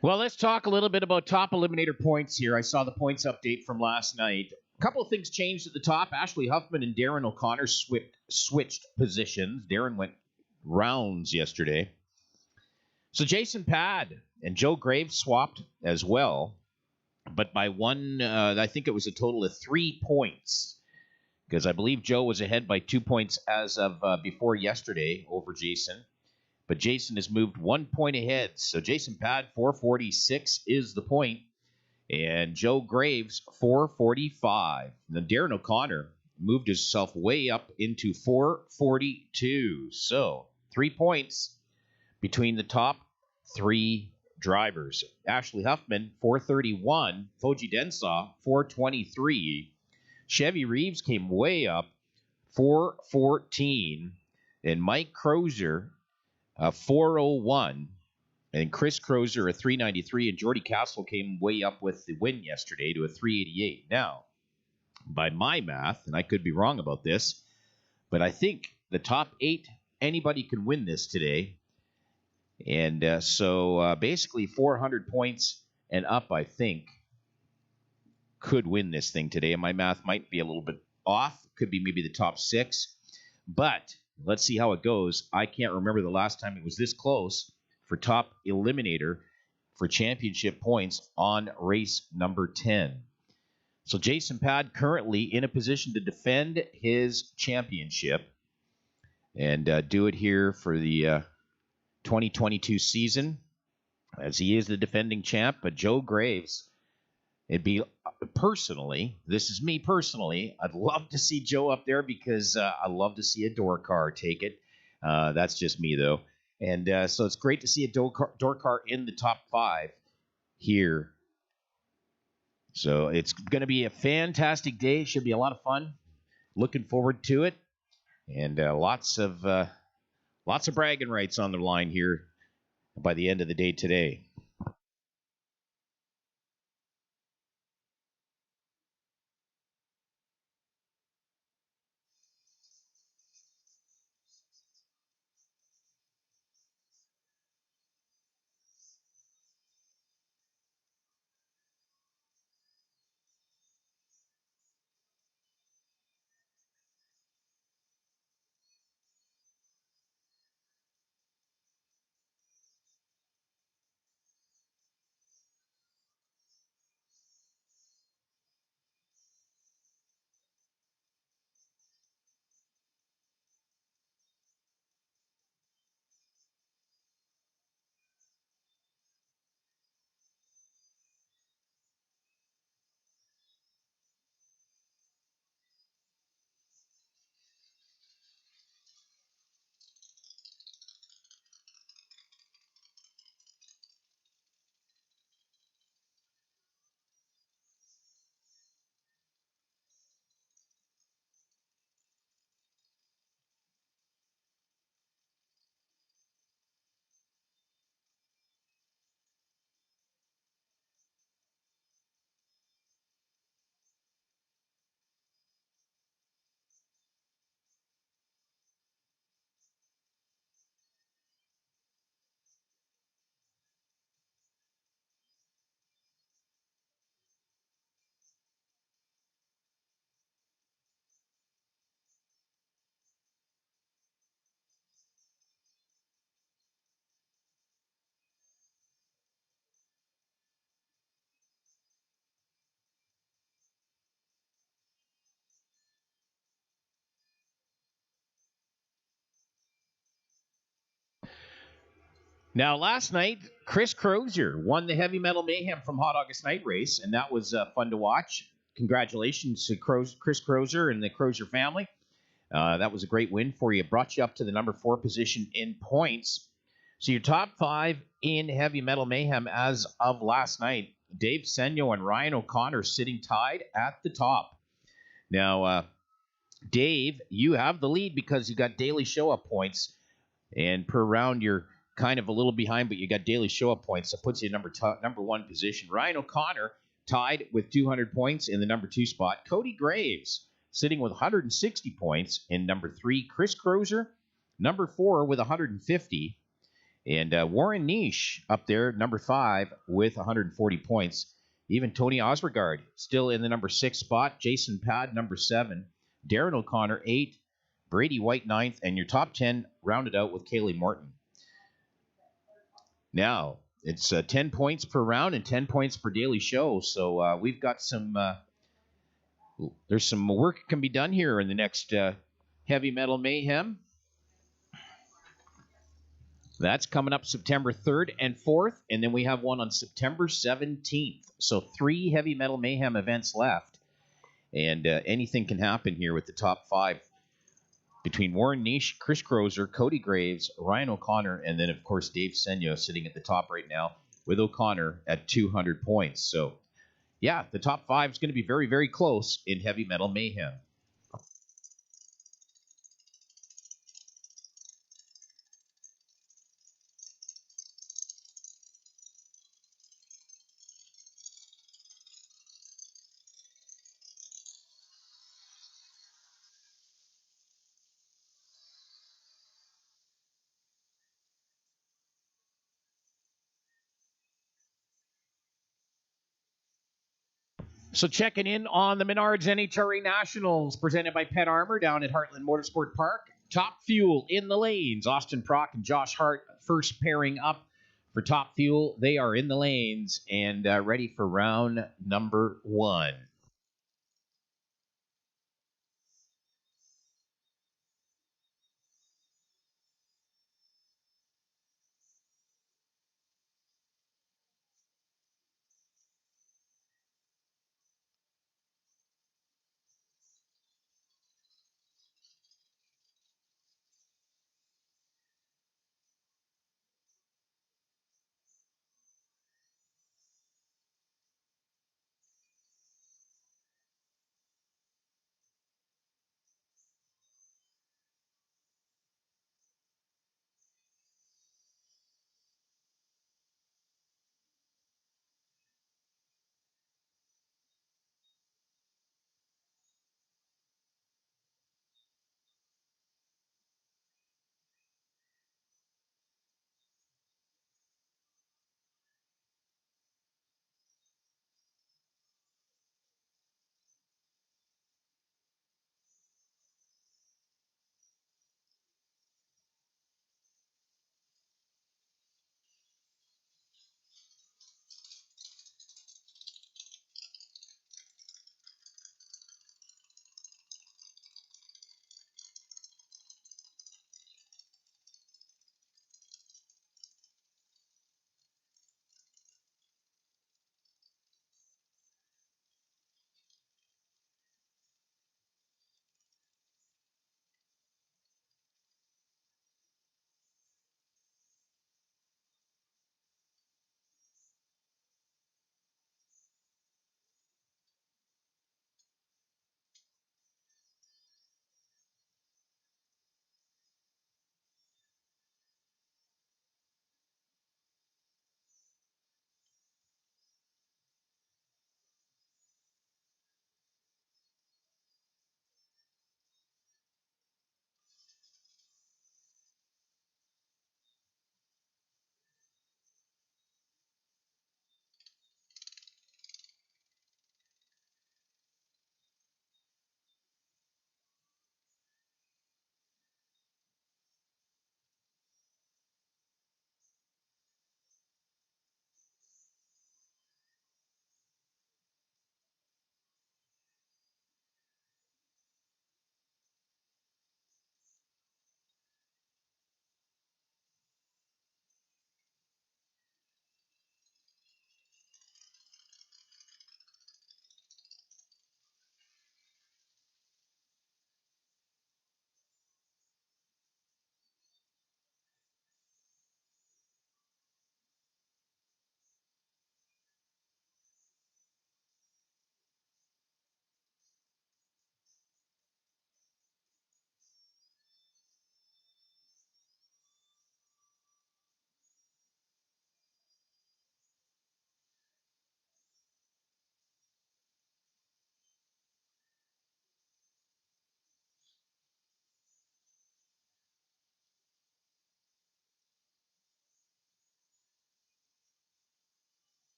Well, let's talk a little bit about top eliminator points here. I saw the points update from last night. A couple of things changed at the top. Ashley Huffman and Darren O'Connor switched positions. Darren went rounds yesterday. So Jason Pad and Joe Graves swapped as well, but by one, I think it was a total of 3 points, because I believe Joe was ahead by 2 points as of before yesterday over Jason. But Jason has moved 1 point ahead. So Jason Pad, 446 is the point. And Joe Graves, 445. Then Darren O'Connor moved himself way up into 442. So 3 points between the top 3 drivers. Ashley Huffman, 431. Foji Densaw, 423. Chevy Reeves came way up, 414. And Mike Crozier, 401, and Chris Crozier a 393, and Jordy Castle came way up with the win yesterday to a 388. Now, by my math, and I could be wrong about this, but I think the top 8, anybody can win this today. And so basically 400 points and up, I think, could win this thing today. And my math might be a little bit off. Could be maybe the top 6. But let's see how it goes. I can't remember the last time it was this close for top eliminator for championship points on race number 10. So Jason Pad currently in a position to defend his championship and do it here for the 2022 season, as he is the defending champ. But Joe Graves, it'd be personally, this is me personally, I'd love to see Joe up there because I love to see a door car take it. That's just me, though. And so it's great to see a door car in the top 5 here. So it's going to be a fantastic day. Should be a lot of fun. Looking forward to it. And lots of bragging rights on the line here by the end of the day today. Now, last night, Chris Crozier won the Heavy Metal Mayhem from Hot August Night Race, and that was fun to watch. Congratulations to Chris Crozier and the Crozier family. That was a great win for you. It brought you up to the number 4 position in points. So your top 5 in Heavy Metal Mayhem as of last night, Dave Senyo and Ryan O'Connor sitting tied at the top. Now, Dave, you have the lead because you got daily show-up points, and per round you're kind of a little behind, but you got daily show-up points. That puts you in number 1 position. Ryan O'Connor tied with 200 points in the number 2 spot. Cody Graves sitting with 160 points in number 3. Chris Crozier, number 4 with 150. And Warren Niche up there, number 5, with 140 points. Even Tony Osregard still in the number 6 spot. Jason Pad, number 7. Darren O'Connor, 8. Brady White, 9th. And your top 10 rounded out with Kaylee Morton. Now, it's 10 points per round and 10 points per daily show. So we've got some... there's some work can be done here in the next Heavy Metal Mayhem. That's coming up September 3rd and 4th, and then we have one on September 17th. So 3 Heavy Metal Mayhem events left, and anything can happen here with the top 5 between Warren Niche, Chris Crozer, Cody Graves, Ryan O'Connor, and then, of course, Dave Senyo sitting at the top right now with O'Connor at 200 points. So, yeah, the top 5 is going to be very, very close in Heavy Metal Mayhem. So checking in on the Menards NHRA Nationals presented by Pet Armor down at Heartland Motorsport Park. Top Fuel in the lanes. Austin Prock and Josh Hart first pairing up for Top Fuel. They are in the lanes and ready for round number 1.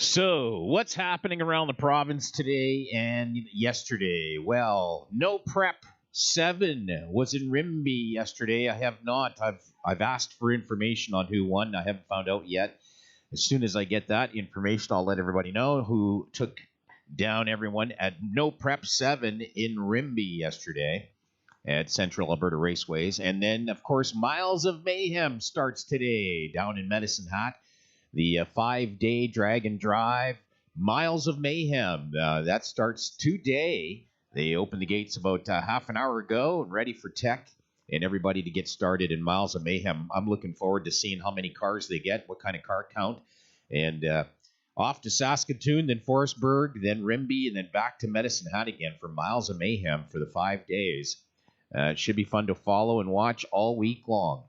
So, what's happening around the province today and yesterday? Well, no prep 7 was in Rimby yesterday. I have not. I've asked for information on who won. I haven't found out yet. As soon as I get that information, I'll let everybody know who took down everyone at no prep 7 in Rimby yesterday at Central Alberta Raceways. And then, of course, Miles of Mayhem starts today down in Medicine Hat. The 5-day drag and drive Miles of Mayhem. That starts today. They opened the gates about half an hour ago and ready for tech and everybody to get started in Miles of Mayhem. I'm looking forward to seeing how many cars they get, what kind of car count. And off to Saskatoon, then Forestburg, then Rimby, and then back to Medicine Hat again for Miles of Mayhem for the 5 days. It should be fun to follow and watch all week long.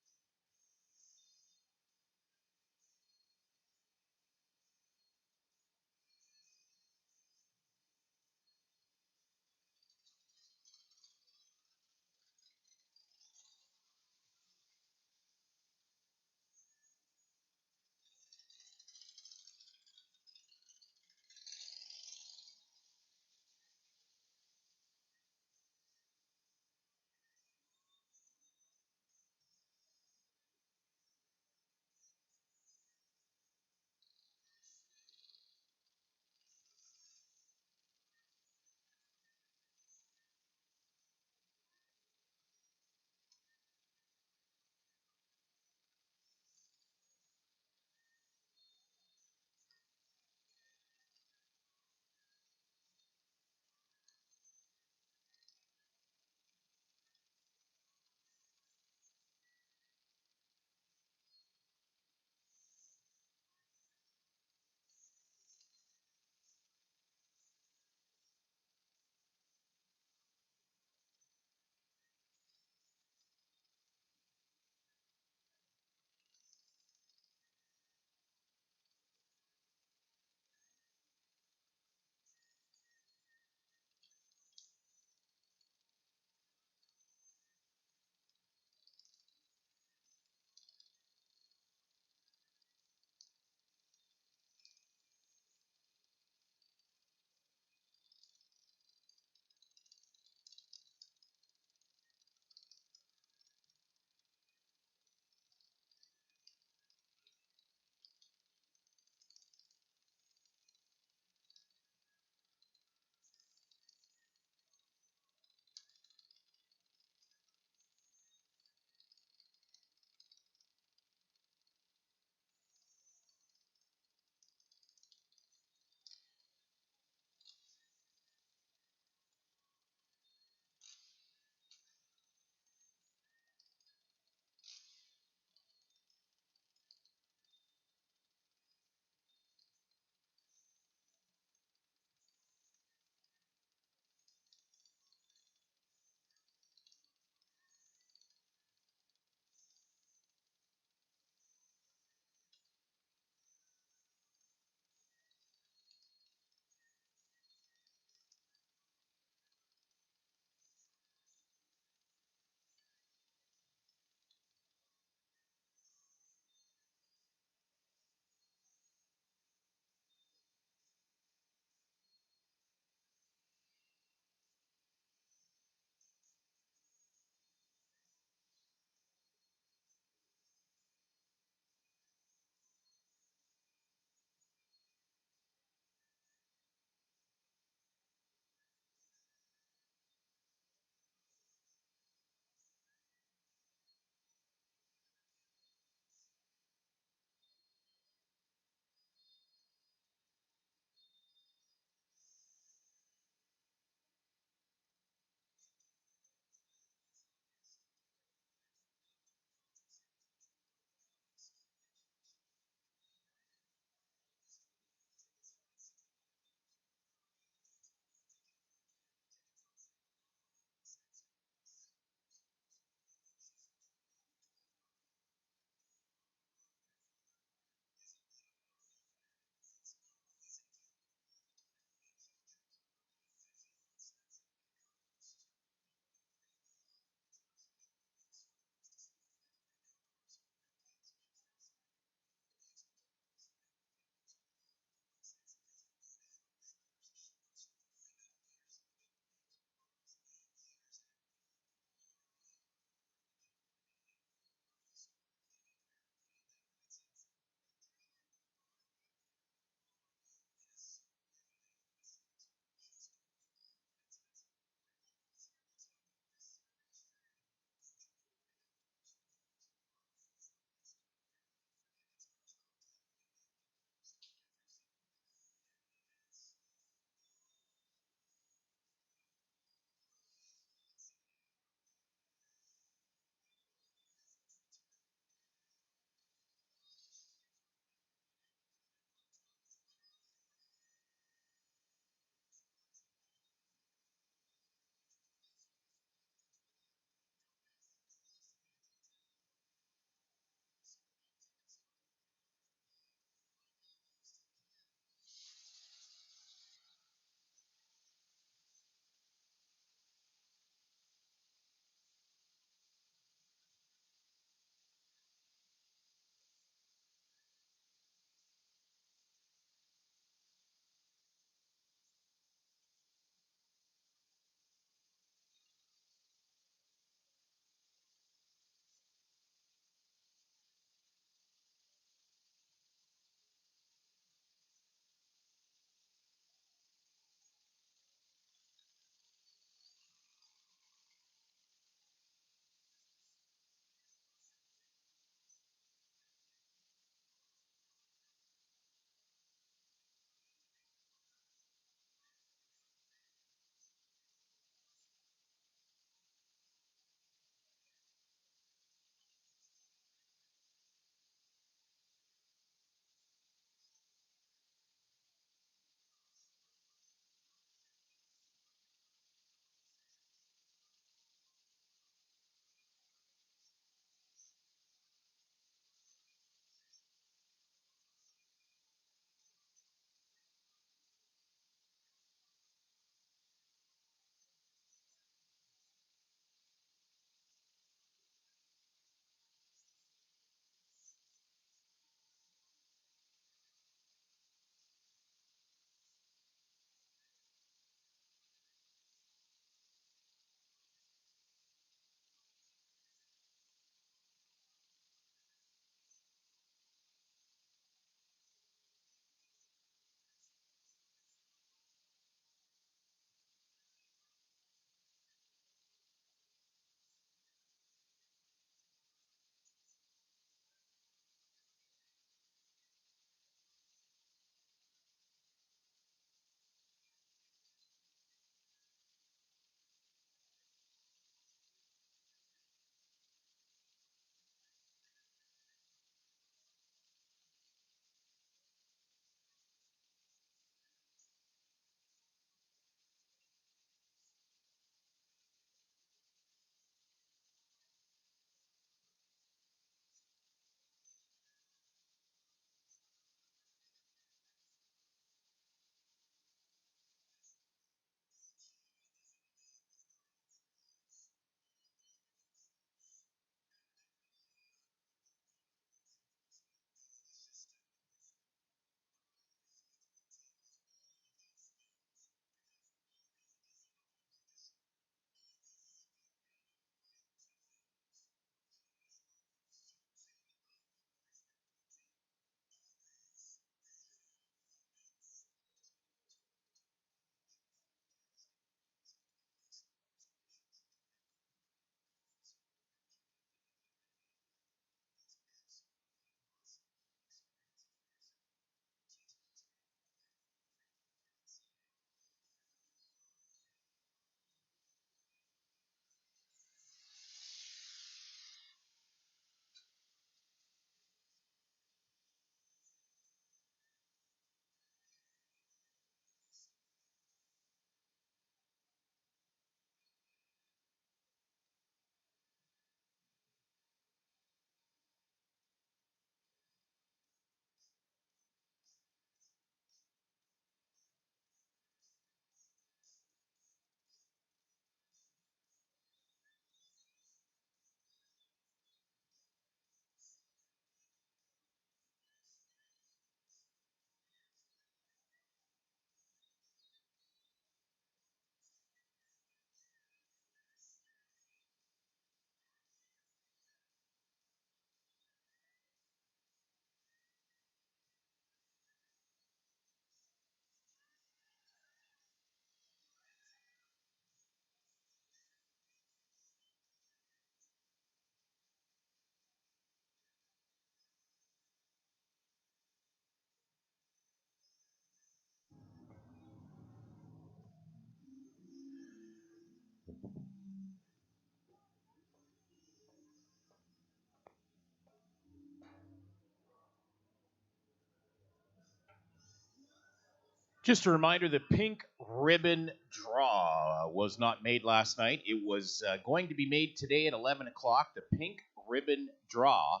Just a reminder, the pink ribbon draw was not made last night. It was going to be made today at 11 o'clock. The pink ribbon draw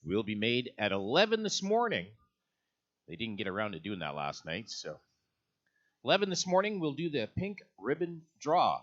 will be made at 11 this morning. They didn't get around to doing that last night, so 11 this morning, we'll do the pink ribbon draw.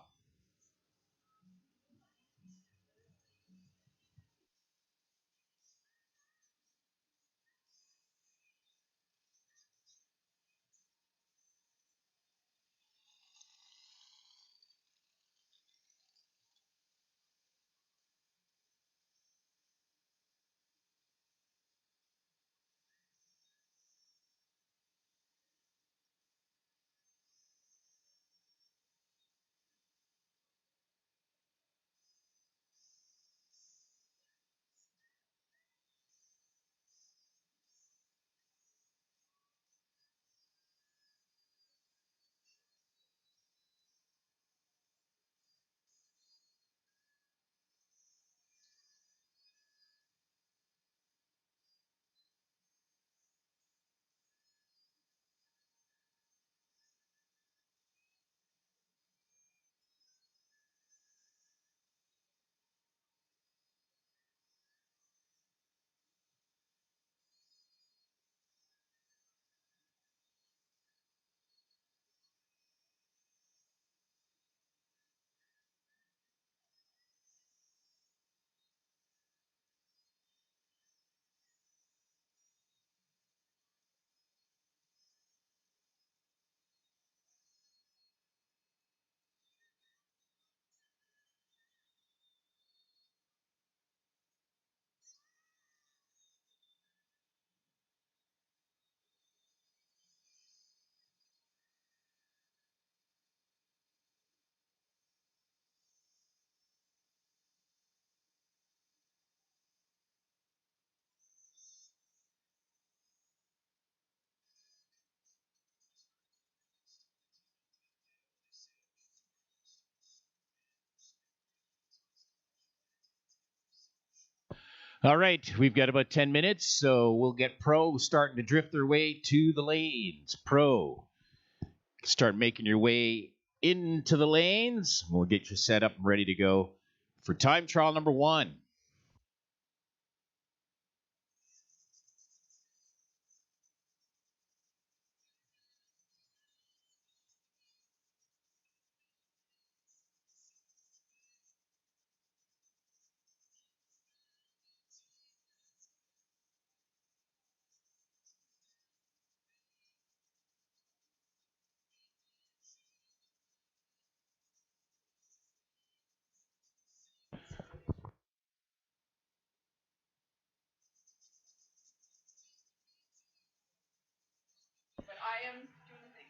All right, we've got about 10 minutes, so we'll get Pro starting to drift their way to the lanes. Pro, start making your way into the lanes. We'll get you set up and ready to go for time trial number 1.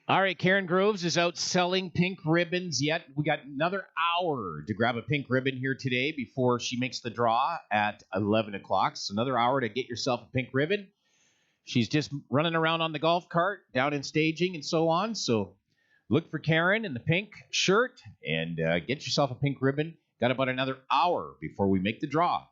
All right, Karen Groves is out selling pink ribbons yet. We got another hour to grab a pink ribbon here today before she makes the draw at 11 o'clock. So another hour to get yourself a pink ribbon. She's just running around on the golf cart, down in staging and so on. So look for Karen in the pink shirt and get yourself a pink ribbon. Got about another hour before we make the draw.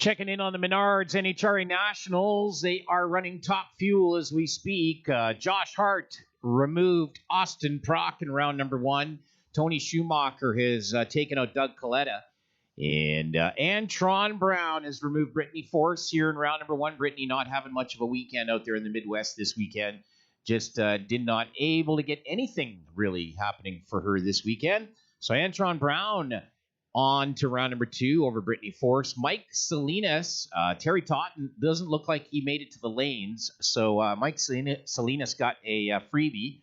Checking in on the Menards NHRA Nationals. They are running top fuel as we speak. Josh Hart removed Austin Prock in round number 1. Tony Schumacher has taken out Doug Coletta. And Antron Brown has removed Brittany Force here in round number 1. Brittany not having much of a weekend out there in the Midwest this weekend. Just did not able to get anything really happening for her this weekend. So Antron Brown on to round number 2 over Brittany Force. Mike Salinas, Terry Totten doesn't look like he made it to the lanes. So Mike Salinas got a freebie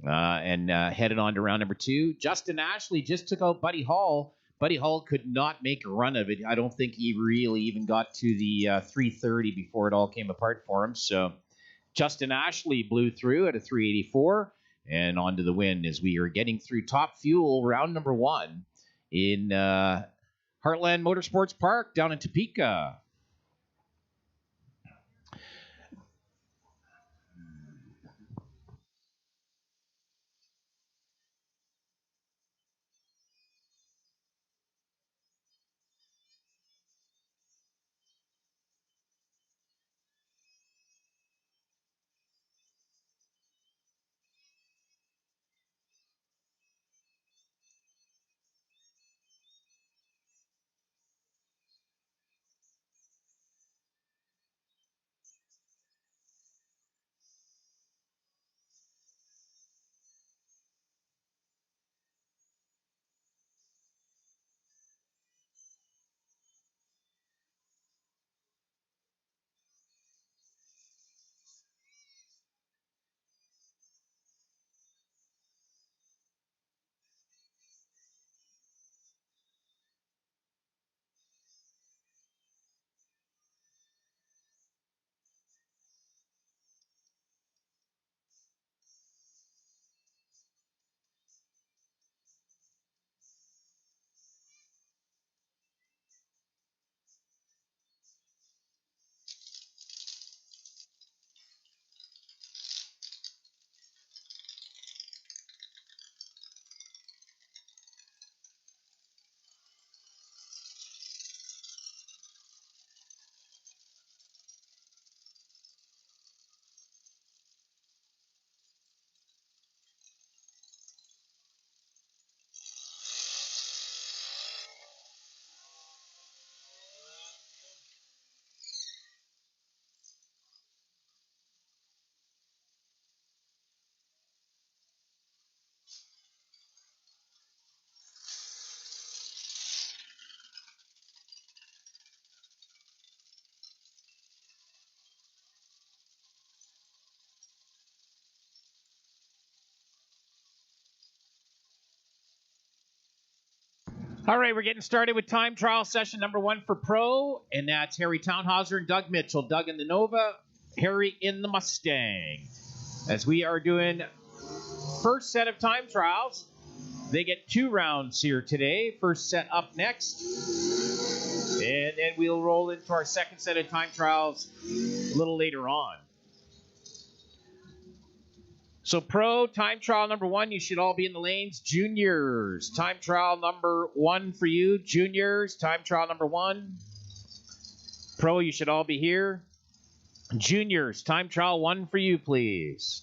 and headed on to round number 2. Justin Ashley just took out Buddy Hall. Buddy Hall could not make a run of it. I don't think he really even got to the 330 before it all came apart for him. So Justin Ashley blew through at a 384 and on to the win as we are getting through top fuel round number 1 in Heartland Motorsports Park down in Topeka. All right, we're getting started with time trial session number 1 for Pro, and that's Harry Townhauser and Doug Mitchell. Doug in the Nova, Harry in the Mustang. As we are doing first set of time trials, they get 2 rounds here today. First set up next, and then we'll roll into our second set of time trials a little later on. So Pro, time trial number 1, you should all be in the lanes. Juniors, time trial number 1 for you. Juniors, time trial number 1. Pro, you should all be here. Juniors, time trial 1 for you, please.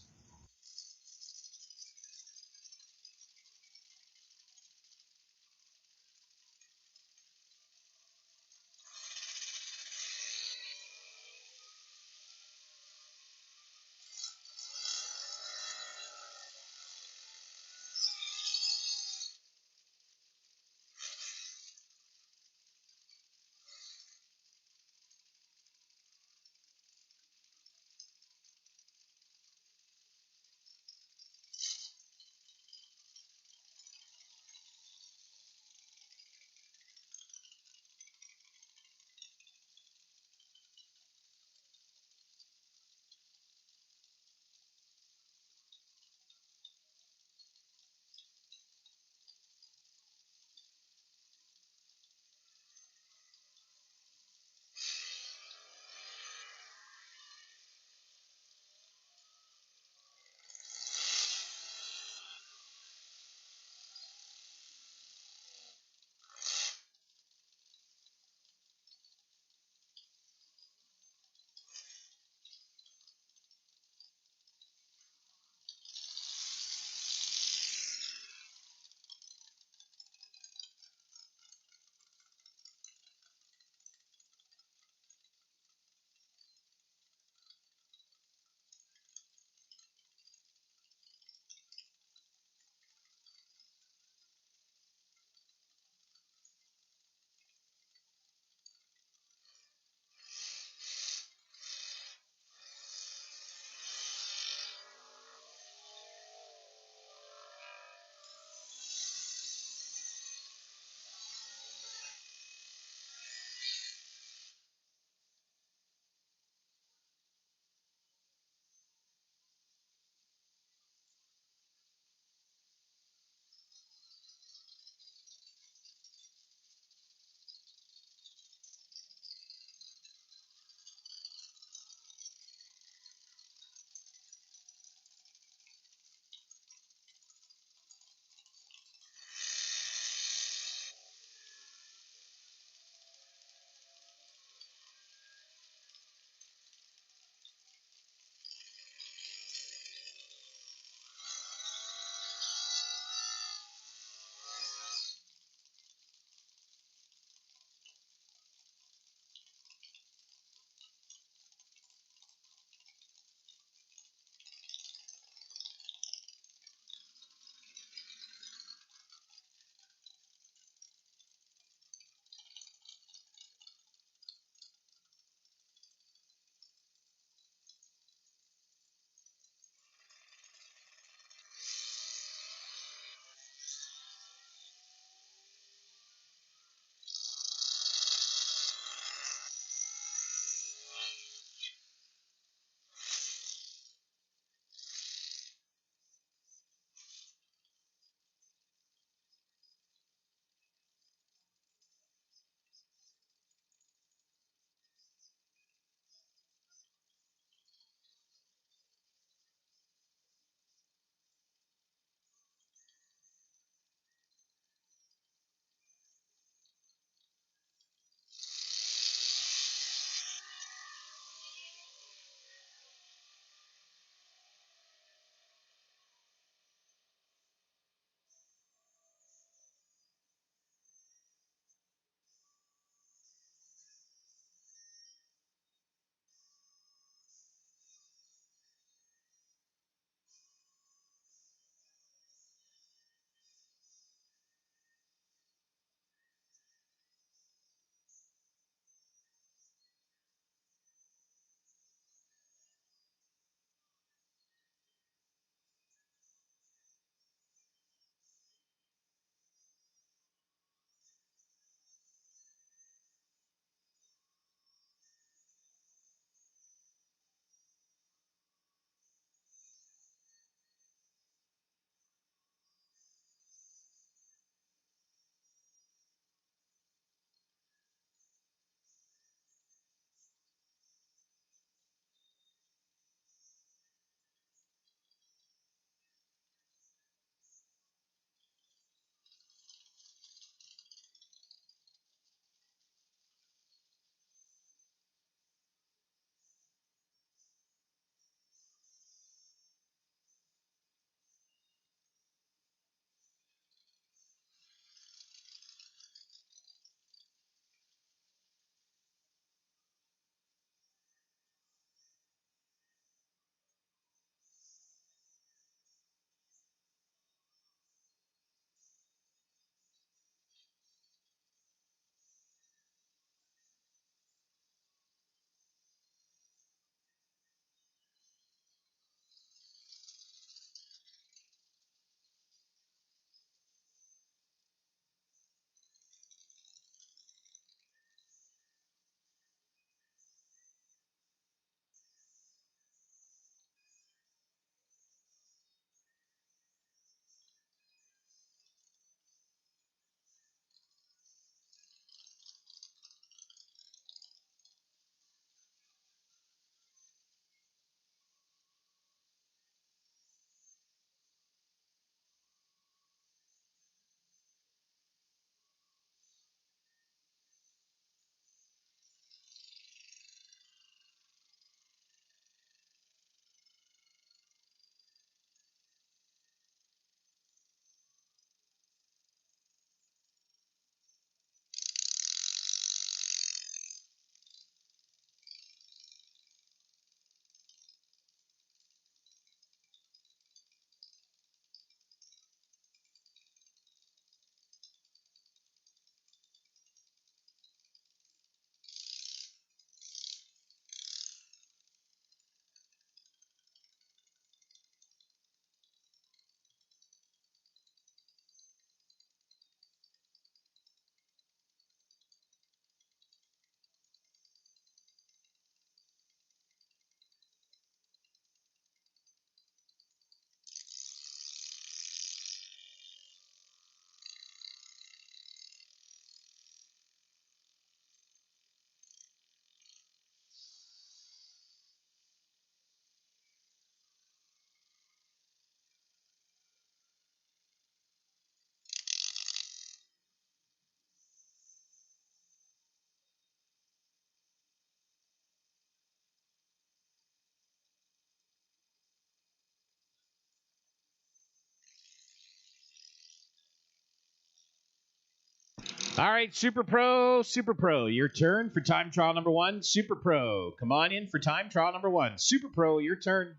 All right, Super Pro, your turn for time trial number 1. Super Pro, come on in for time trial number 1. Super Pro, your turn.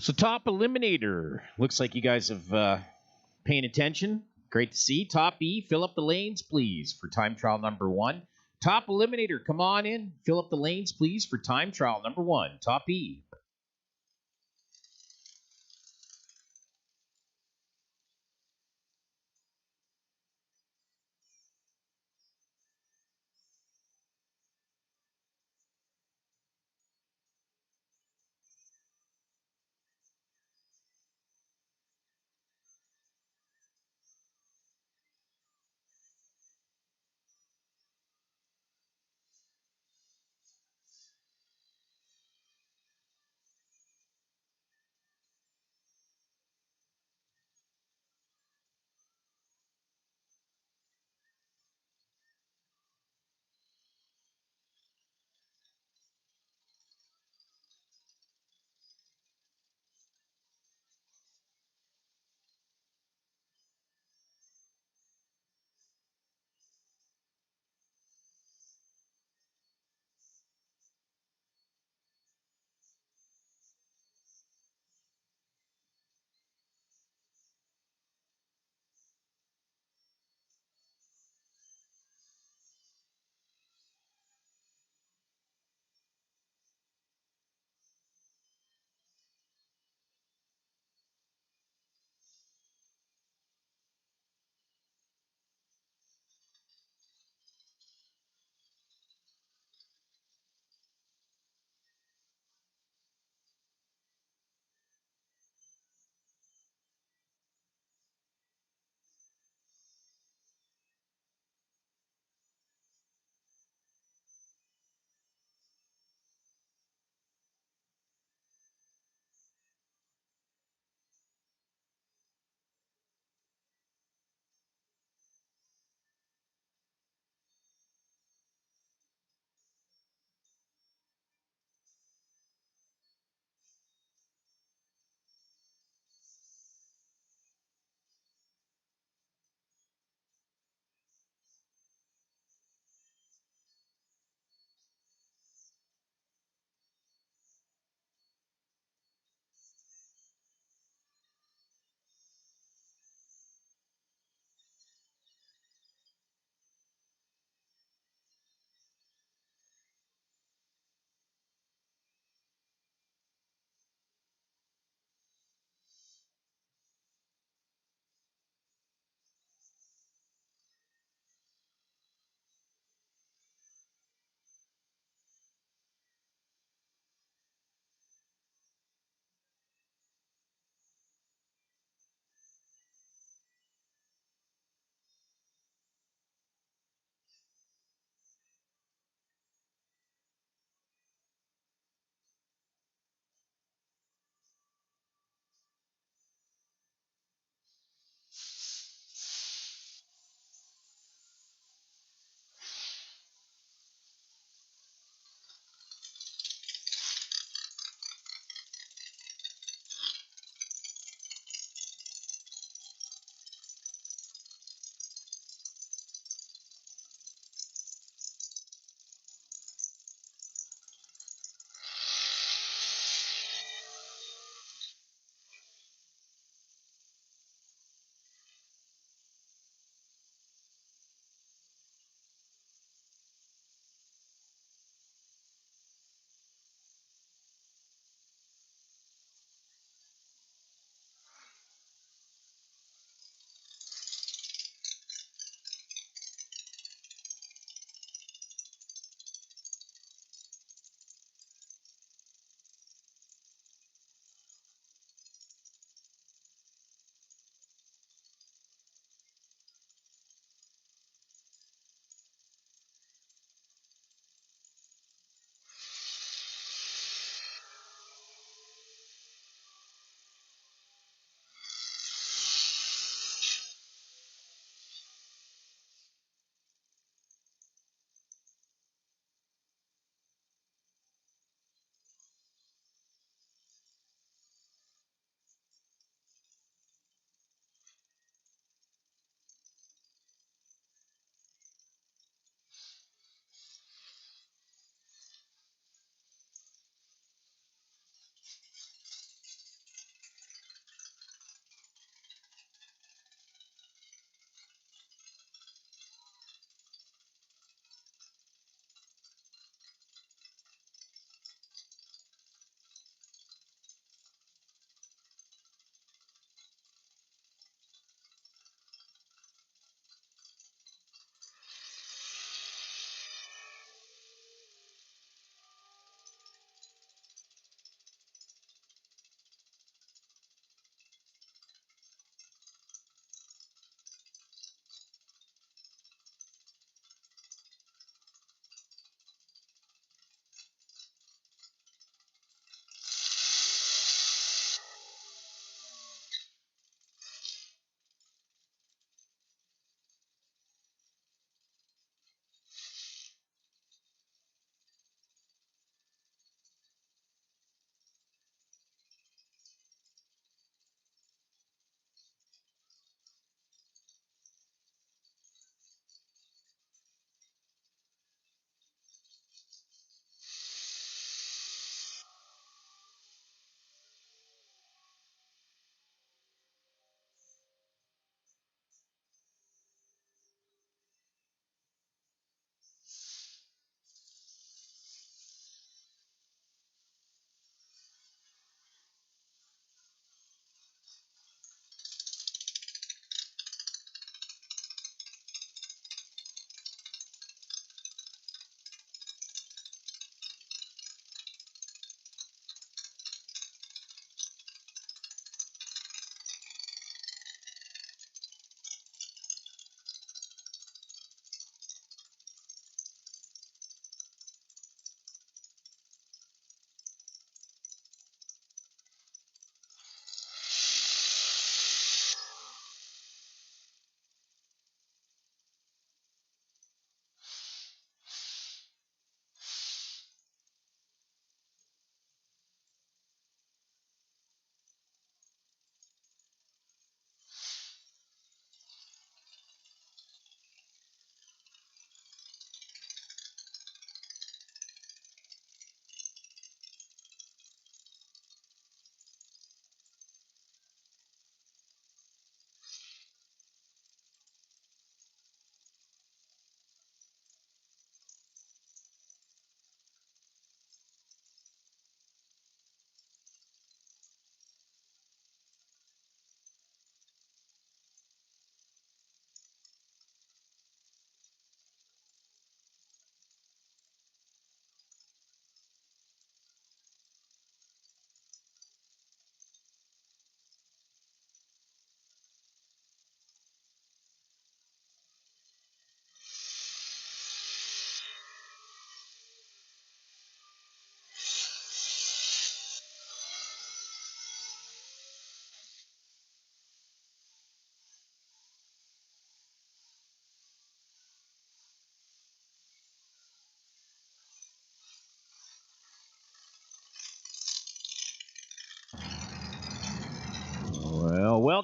So top eliminator. Looks like you guys have paying attention. Great to see. Top E, fill up the lanes, please, for time trial number 1. Top eliminator, come on in. Fill up the lanes, please, for time trial number 1. Top E.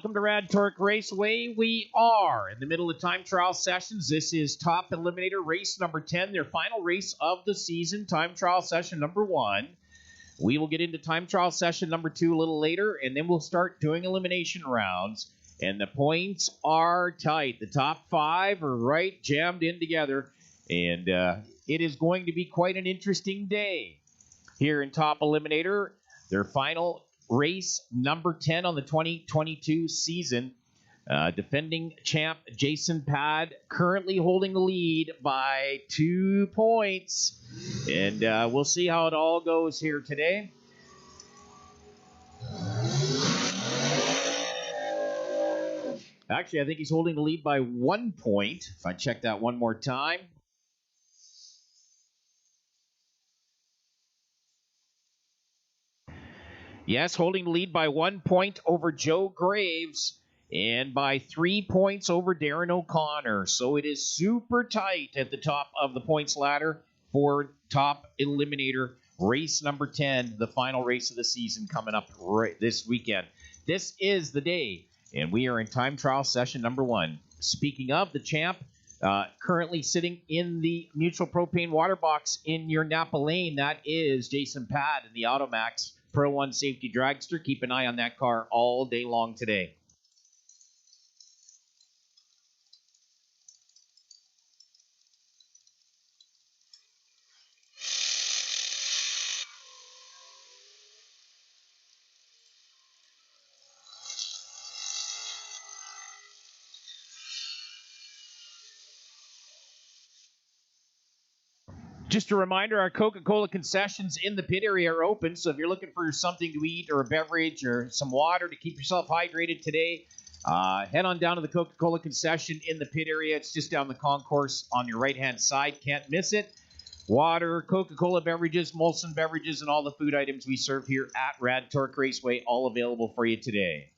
welcome to Rad Torque Raceway. We are in the middle of time trial sessions. This is top eliminator race number 10, their final race of the season, time trial session number 1. We will get into time trial session number 2 a little later, and then we'll start doing elimination rounds. And the points are tight. The top 5 are right jammed in together, and it is going to be quite an interesting day here in top eliminator. Their final race number 10 on the 2022 season. Defending champ Jason Pad currently holding the lead by 2 points. And we'll see how it all goes here today. Actually, I think he's holding the lead by 1 point. If I check that one more time. Yes, holding the lead by 1 point over Joe Graves and by 3 points over Darren O'Connor. So it is super tight at the top of the points ladder for top eliminator race number 10, the final race of the season coming up right this weekend. This is the day, and we are in time trial session number 1. Speaking of the champ, currently sitting in the Mutual Propane water box in your Napa lane, that is Jason Pad in the Automax Pro 1 Safety Dragster. Keep an eye on that car all day long today. Just a reminder, our Coca-Cola concessions in the pit area are open, so if you're looking for something to eat or a beverage or some water to keep yourself hydrated today, head on down to the Coca-Cola concession in the pit area. It's just down the concourse on your right-hand side. Can't miss it. Water, Coca-Cola beverages, Molson beverages, and all the food items we serve here at Rad Torque Raceway, all available for you today.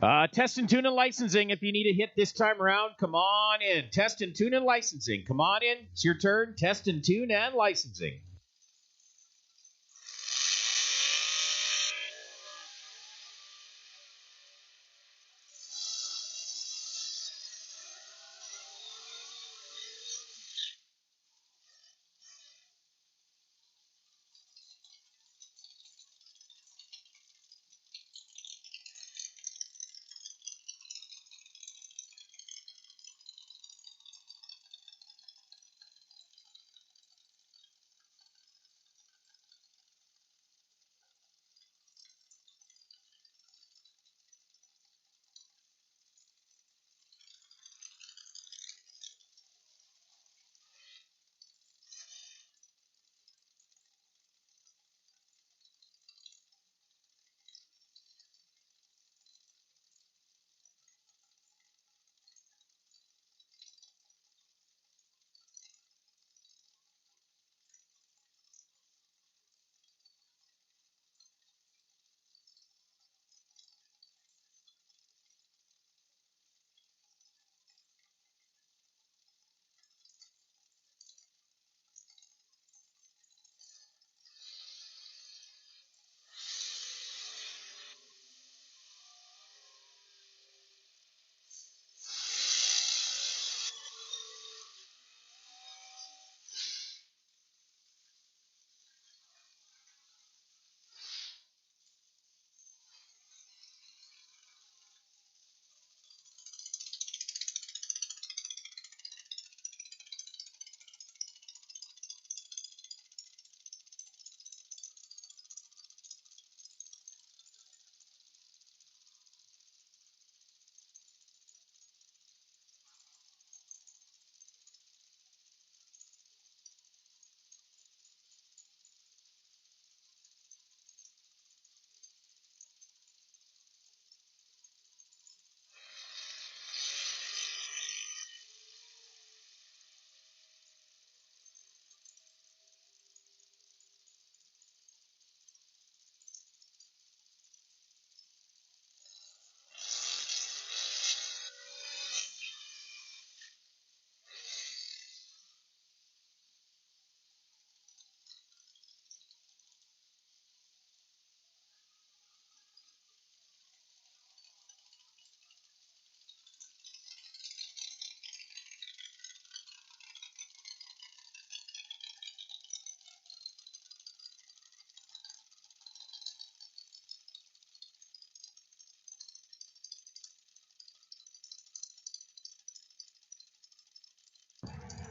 Test and tune and licensing. If you need a hit this time around, come on in. Test and tune and licensing. Come on in. It's your turn. Test and tune and licensing.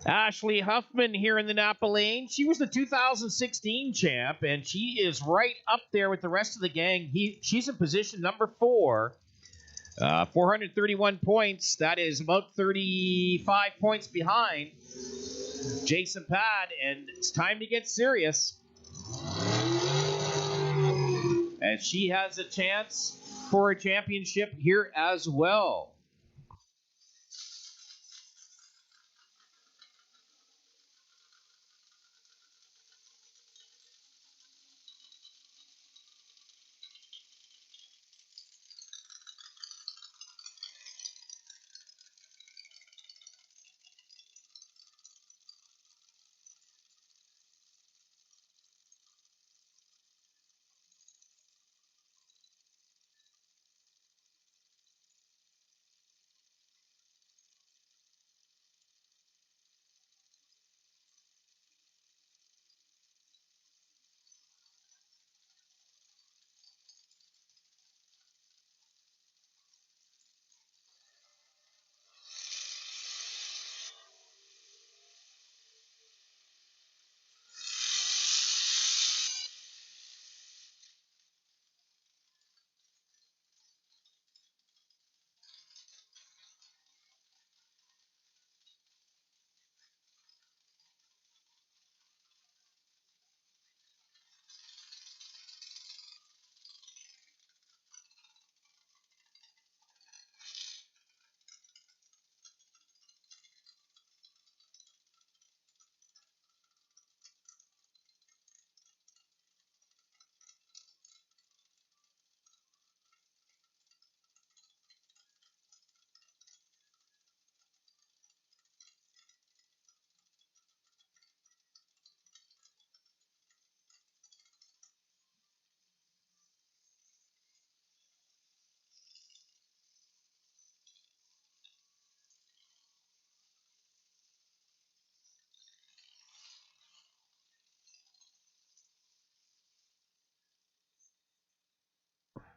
Ashley Huffman here in the Napa Lane. She was the 2016 champ, and she is right up there with the rest of the gang. She's in position number 4. 431 points. That is about 35 points behind Jason Pad, and it's time to get serious. As she has a chance for a championship here as well.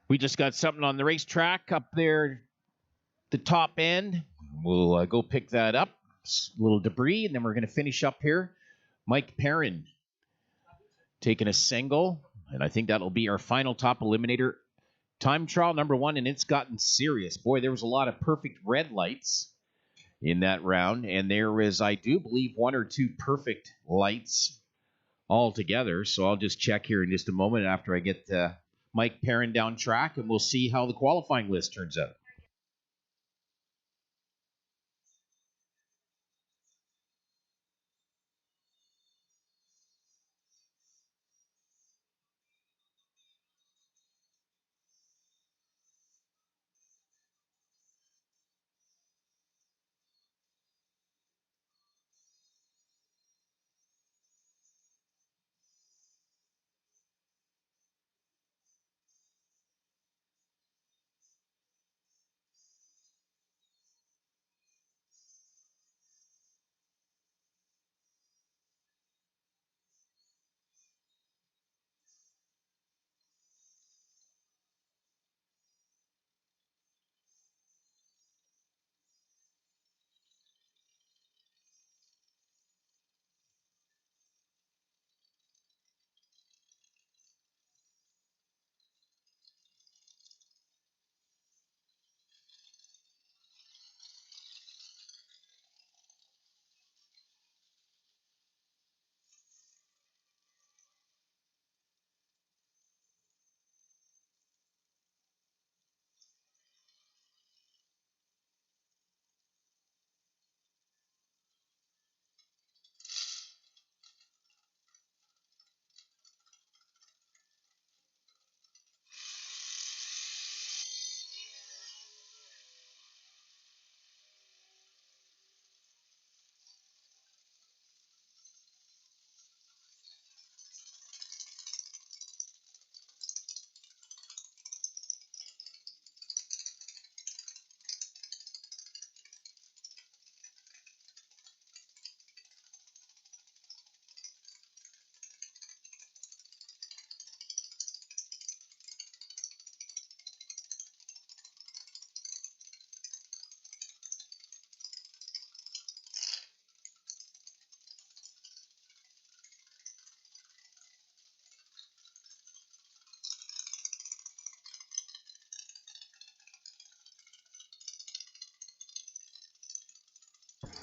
We just got something on the racetrack up there, the top end. We'll go pick that up. A little debris, and then we're going to finish up here. Mike Perrin taking a single, and I think that'll be our final top eliminator. Time trial number 1, and it's gotten serious. Boy, there was a lot of perfect red lights in that round, and there was, I do believe, 1 or 2 perfect lights altogether. So I'll just check here in just a moment after I get Mike Perrin down track, and we'll see how the qualifying list turns out.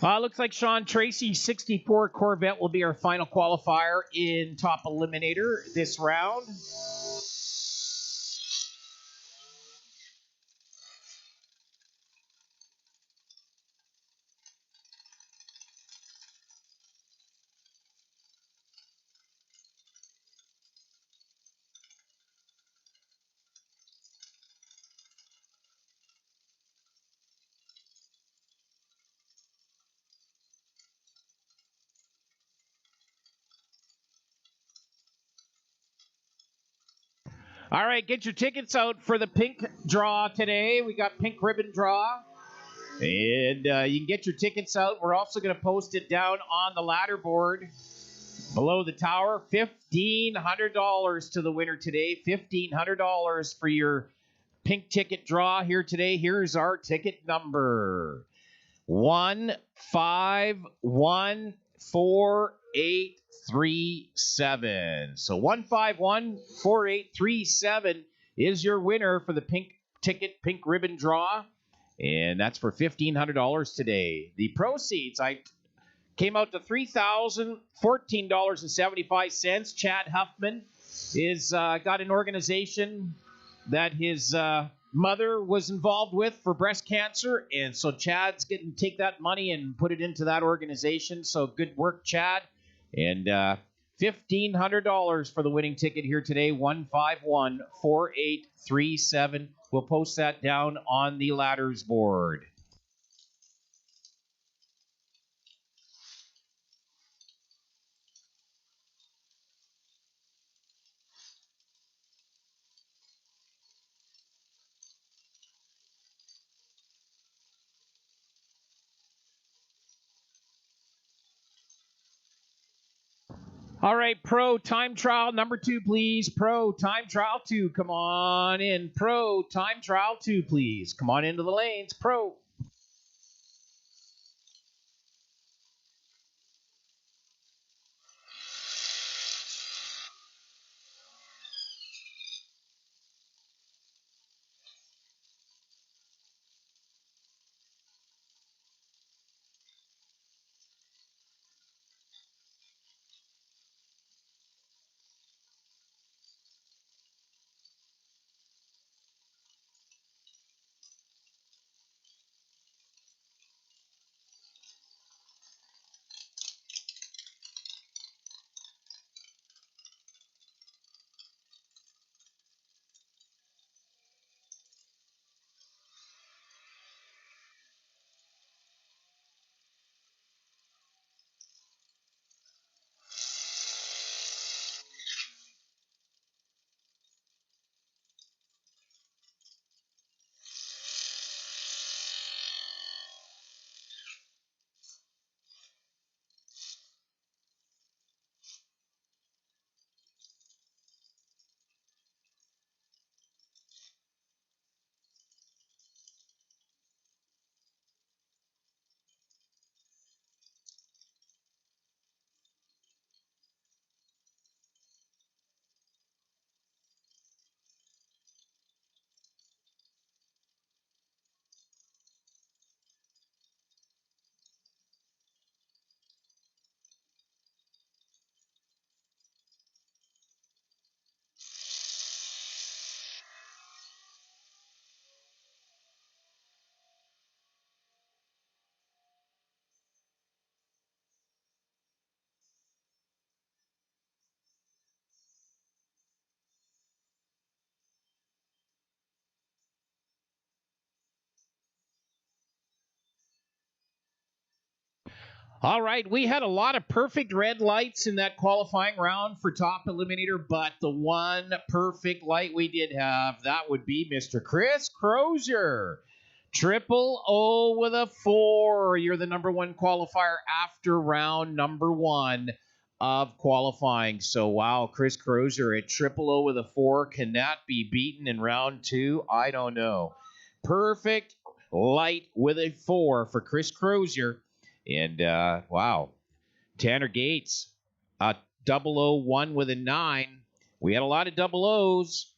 Looks like Sean Tracy's 64 Corvette will be our final qualifier in top eliminator this round. All right, get your tickets out for the pink draw today. We got pink ribbon draw. And you can get your tickets out. We're also going to post it down on the ladder board below the tower. $1,500 to the winner today. $1,500 for your pink ticket draw here today. Here's our ticket number. 1514837. So 1514837 is your winner for the pink ticket, pink ribbon draw. And that's for $1,500 today. The proceeds came out to $3,014.75. Chad Huffman is got an organization that his mother was involved with for breast cancer, and so Chad's getting to take that money and put it into that organization. So good work, Chad. And $1,500 for the winning ticket here today. 1514837. We'll post that down on the ladders board. All right, pro time trial number 2, please. Pro time trial 2, come on in. Pro time trial 2, please. Come on into the lanes, pro. All right, we had a lot of perfect red lights in that qualifying round for top eliminator, but the one perfect light we did have, that would be Mr. Chris Crozier. Triple O with a 4. You're the number 1 qualifier after round number 1 of qualifying. So, wow, Chris Crozier at triple O with a 4. Can that be beaten in round 2? I don't know. Perfect light with a 4 for Chris Crozier. And wow, Tanner Gates, 001 with a 9. We had a lot of double O's.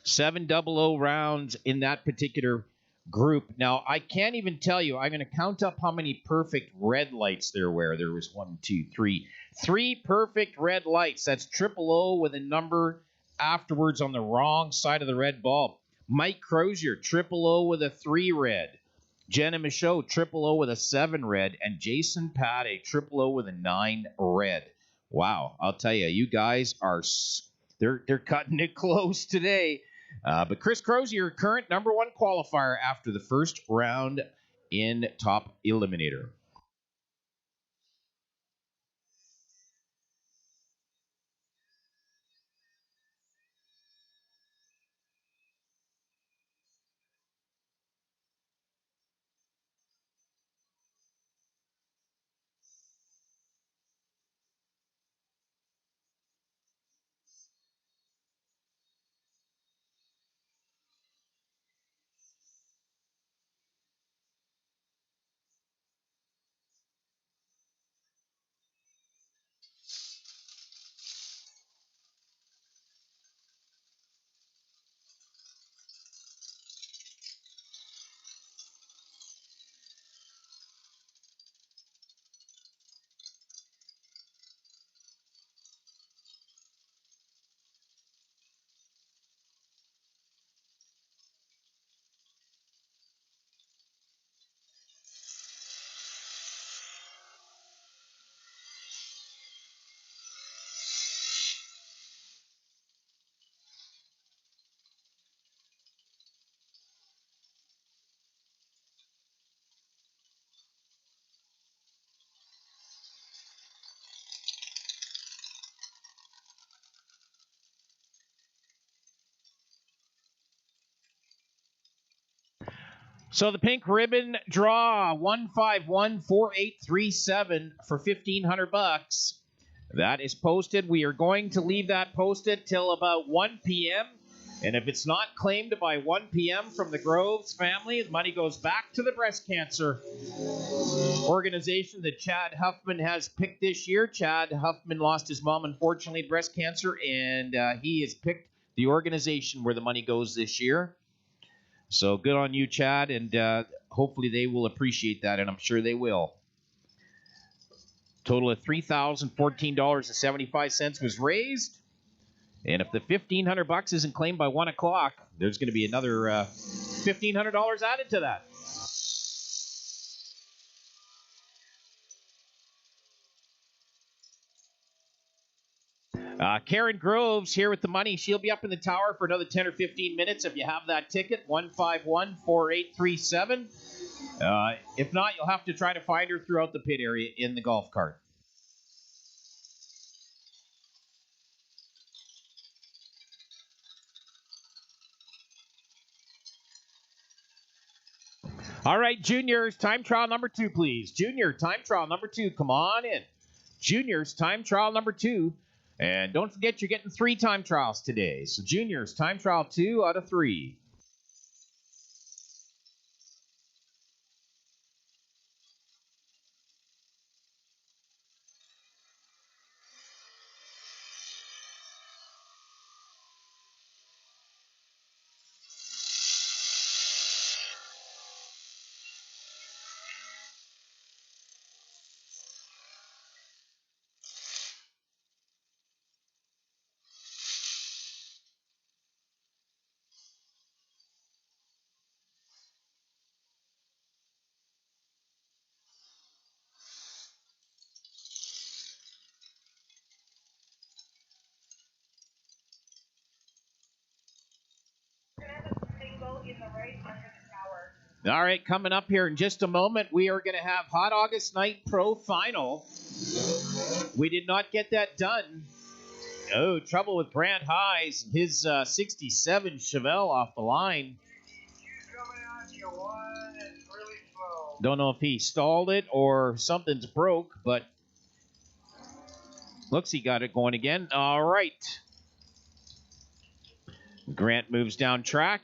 7 double O rounds in that particular group. Now, I can't even tell you. I'm going to count up how many perfect red lights there were. There was 1, 2, 3. 3 perfect red lights. That's triple O with a number afterwards on the wrong side of the red bulb. Mike Crozier, triple O with a 3 red. Jenna Michaud, triple O with a 7 red, and Jason Pate, triple O with a 9 red. Wow, I'll tell you, you guys are they're cutting it close today. But Chris Crozier, current number 1 qualifier after the first round in top eliminator. So the pink ribbon draw 1514837 for $1,500. That is posted. We are going to leave that posted till about 1 p.m. And if it's not claimed by 1 p.m. from the Groves family, the money goes back to the breast cancer organization that Chad Huffman has picked this year. Chad Huffman lost his mom, unfortunately, breast cancer, and he has picked the organization where the money goes this year. So good on you, Chad, and hopefully they will appreciate that, and I'm sure they will. Total of $3,014.75 was raised. And if the $1,500 isn't claimed by 1 o'clock, there's going to be another $1,500 added to that. Karen Groves here with the money. She'll be up in the tower for another 10 or 15 minutes if you have that ticket, 1514837. If not, you'll have to try to find her throughout the pit area in the golf cart. All right, juniors, time trial number 2, please. Junior, time trial number 2, come on in. Juniors, time trial number 2. And don't forget you're getting 3 time trials today. So juniors, time trial 2 out of 3. All right, coming up here in just a moment, we are going to have Hot August Night Pro Final. We did not get that done. Oh, trouble with Brant Highs. His 67 Chevelle off the line. Don't know if he stalled it or something's broke, but looks he got it going again. All right. Grant moves down track.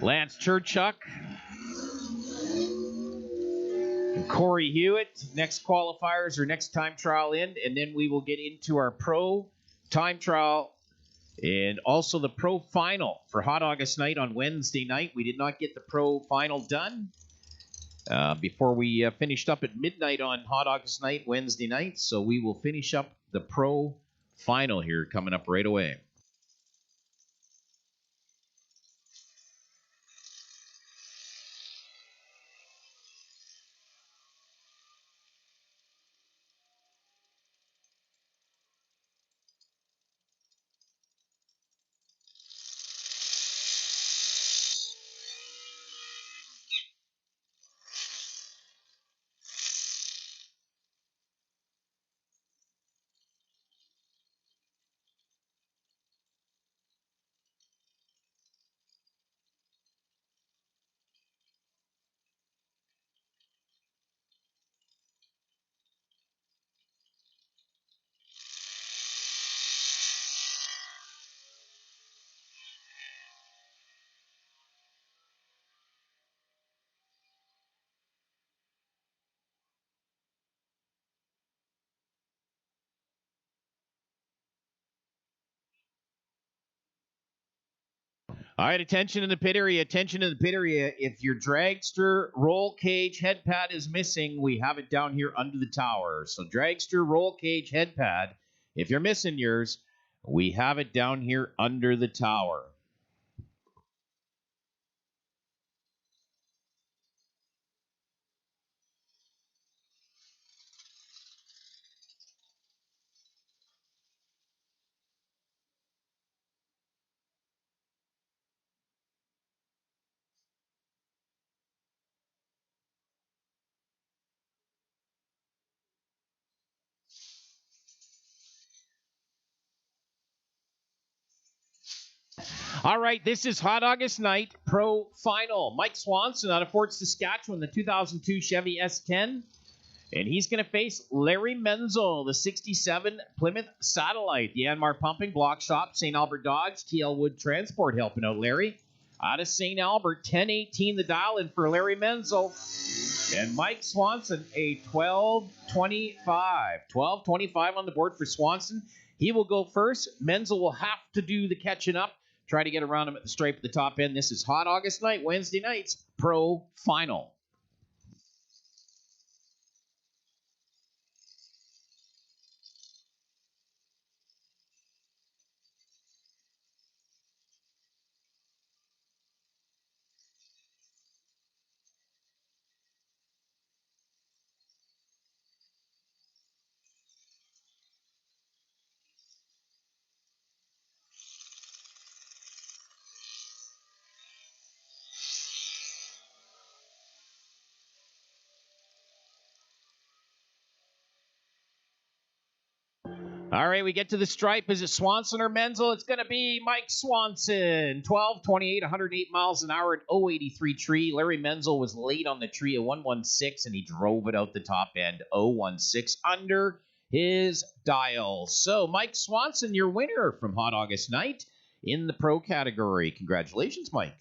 Lance Churchuk. Corey Hewitt. Next qualifiers or next time trial in, and then we will get into our pro time trial and also the pro final for Hot August Night on Wednesday night. We did not get the pro final done before we finished up at midnight on Hot August Night Wednesday night, so we will finish up the pro final here coming up right away. All right, attention in the pit area. Attention in the pit area. If your dragster roll cage head pad is missing, we have it down here under the tower. So dragster roll cage head pad. If you're missing yours, we have it down here under the tower. All right, this is Hot August Night Pro Final. Mike Swanson out of Fort Saskatchewan, the 2002 Chevy S10. And he's going to face Larry Menzel, the 67 Plymouth Satellite. The Yanmar Pumping, Block Shop, St. Albert Dodge, TL Wood Transport helping out Larry. Out of St. Albert, 1018 the dial in for Larry Menzel. And Mike Swanson, a 1225. 1225 on the board for Swanson. He will go first. Menzel will have to do the catching up. Try to get around him at the stripe at the top end. This is Hot August Night, Wednesday nights, Pro Final. All right, we get to the stripe. Is it Swanson or Menzel? It's going to be Mike Swanson. 12:28, 108 miles an hour at 083 tree. Larry Menzel was late on the tree at 116, and he drove it out the top end, 016, under his dial. So, Mike Swanson, your winner from Hot August Night in the pro category. Congratulations, Mike.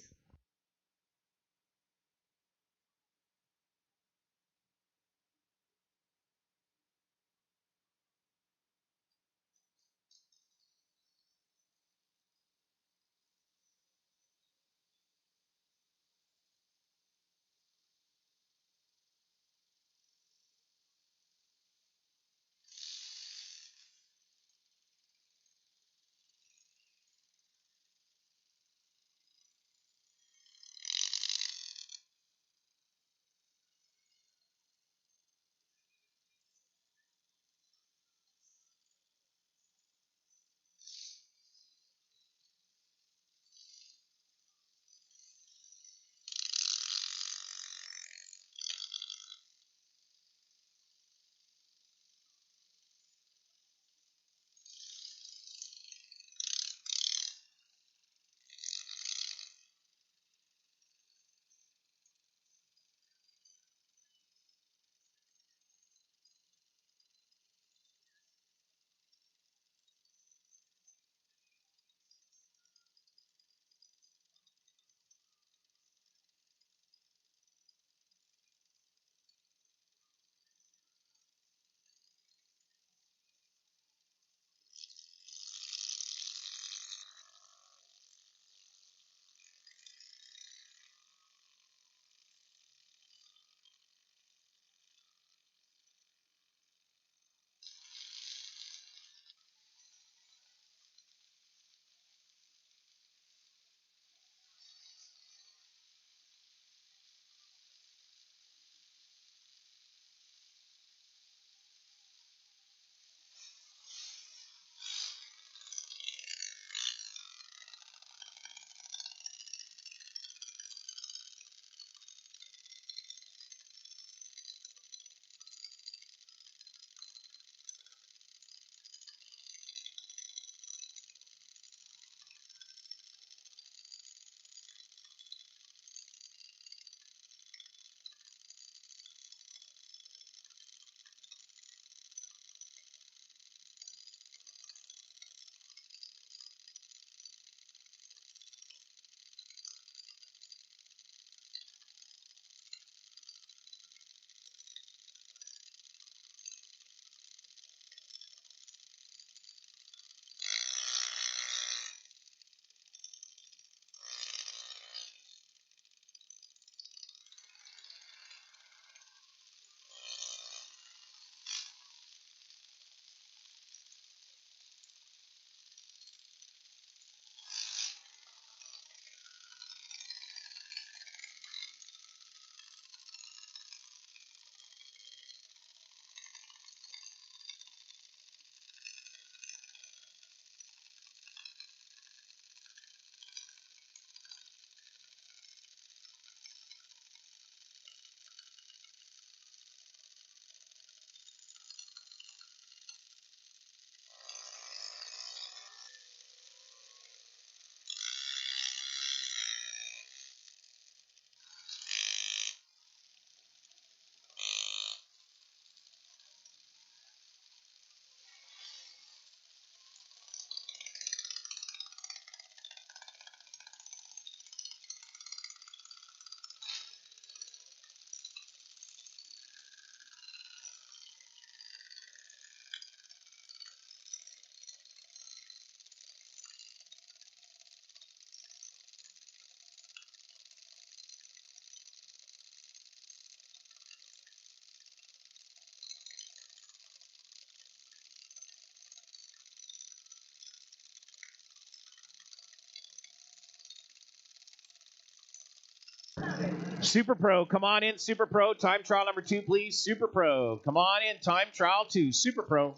Super Pro, come on in. Super Pro, time trial number 2, please. Super Pro, come on in. Time trial 2. Super Pro.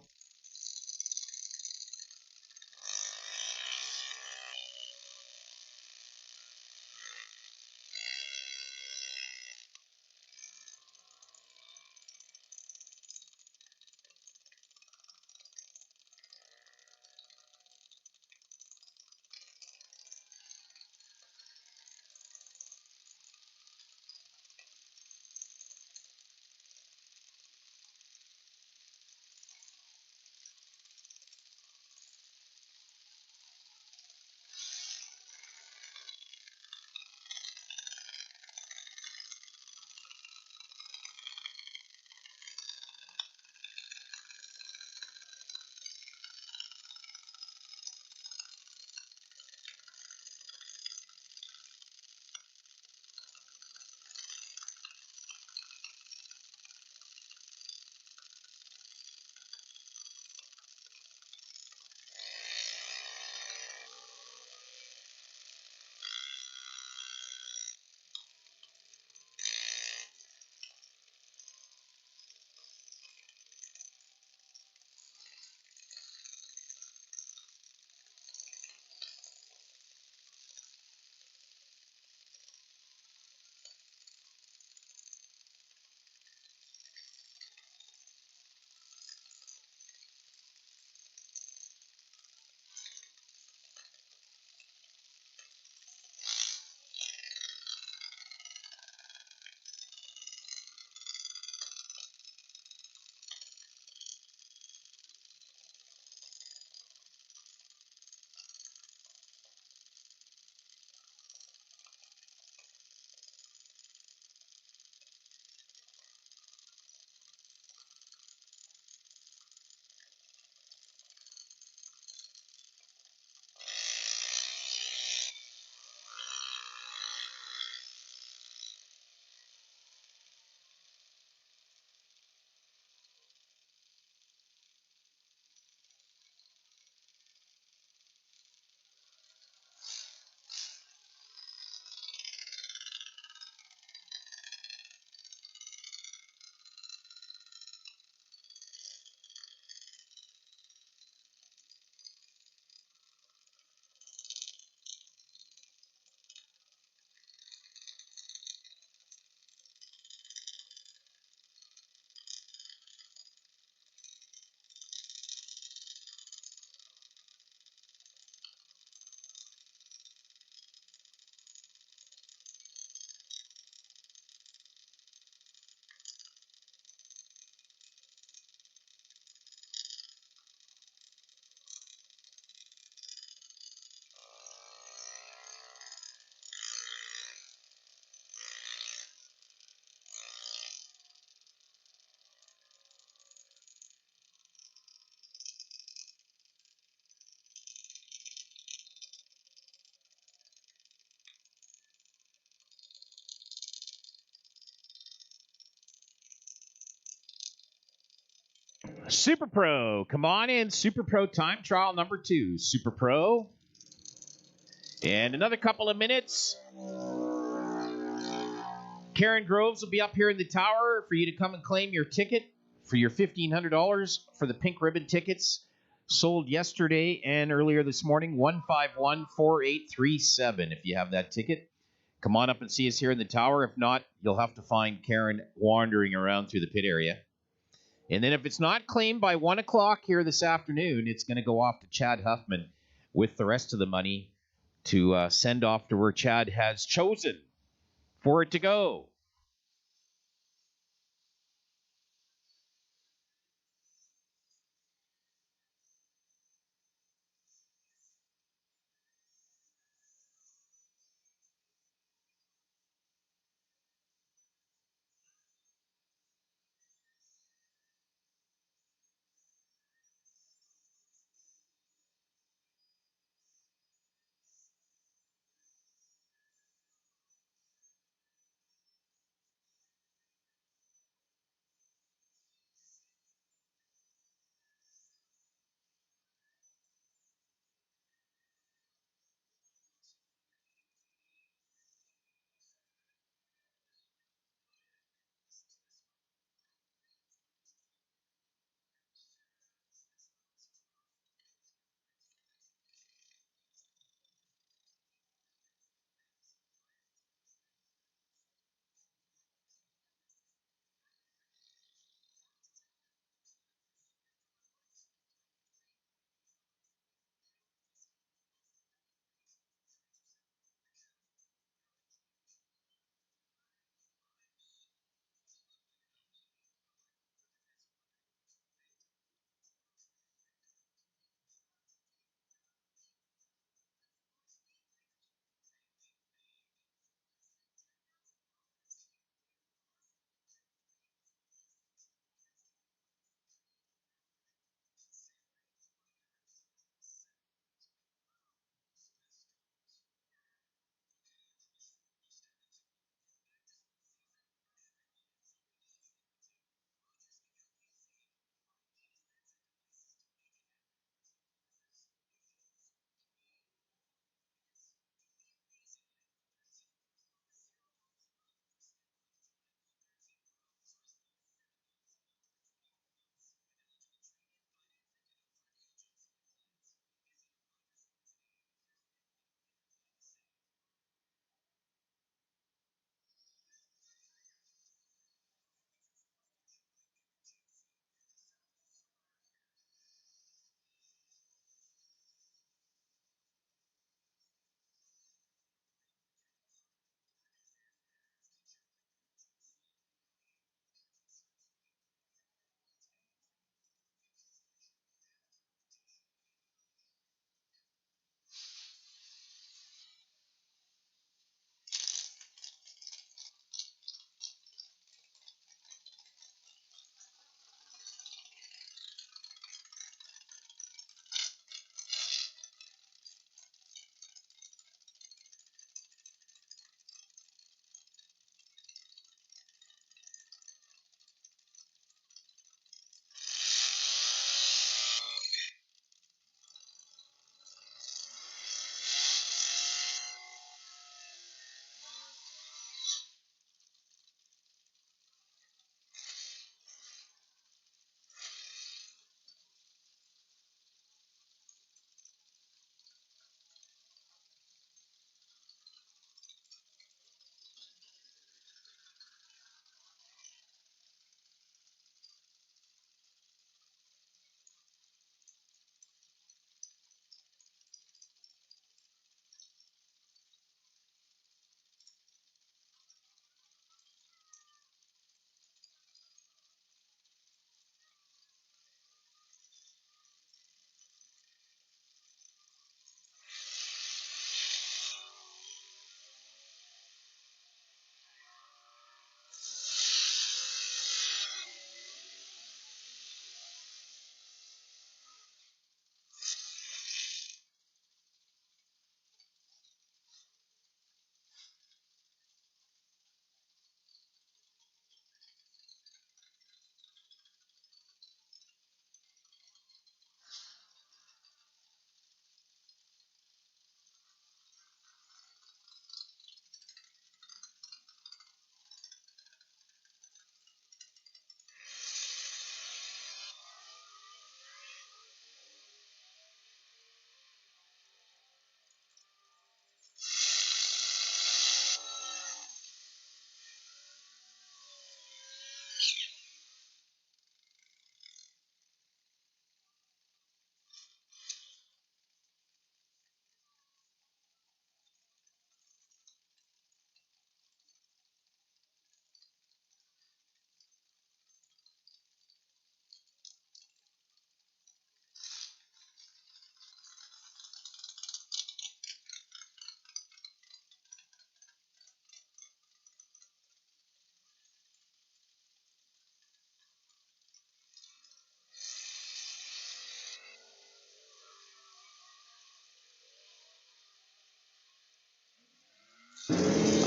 Super Pro, come on in. Super Pro, time trial number 2. Super Pro. And another couple of minutes. Karen Groves will be up here in the tower for you to come and claim your ticket for your $1,500 for the pink ribbon tickets. Sold yesterday and earlier this morning, 151-4837 if you have that ticket. Come on up and see us here in the tower. If not, you'll have to find Karen wandering around through the pit area. And then if it's not claimed by 1 o'clock here this afternoon, it's going to go off to Chad Huffman with the rest of the money to send off to where Chad has chosen for it to go.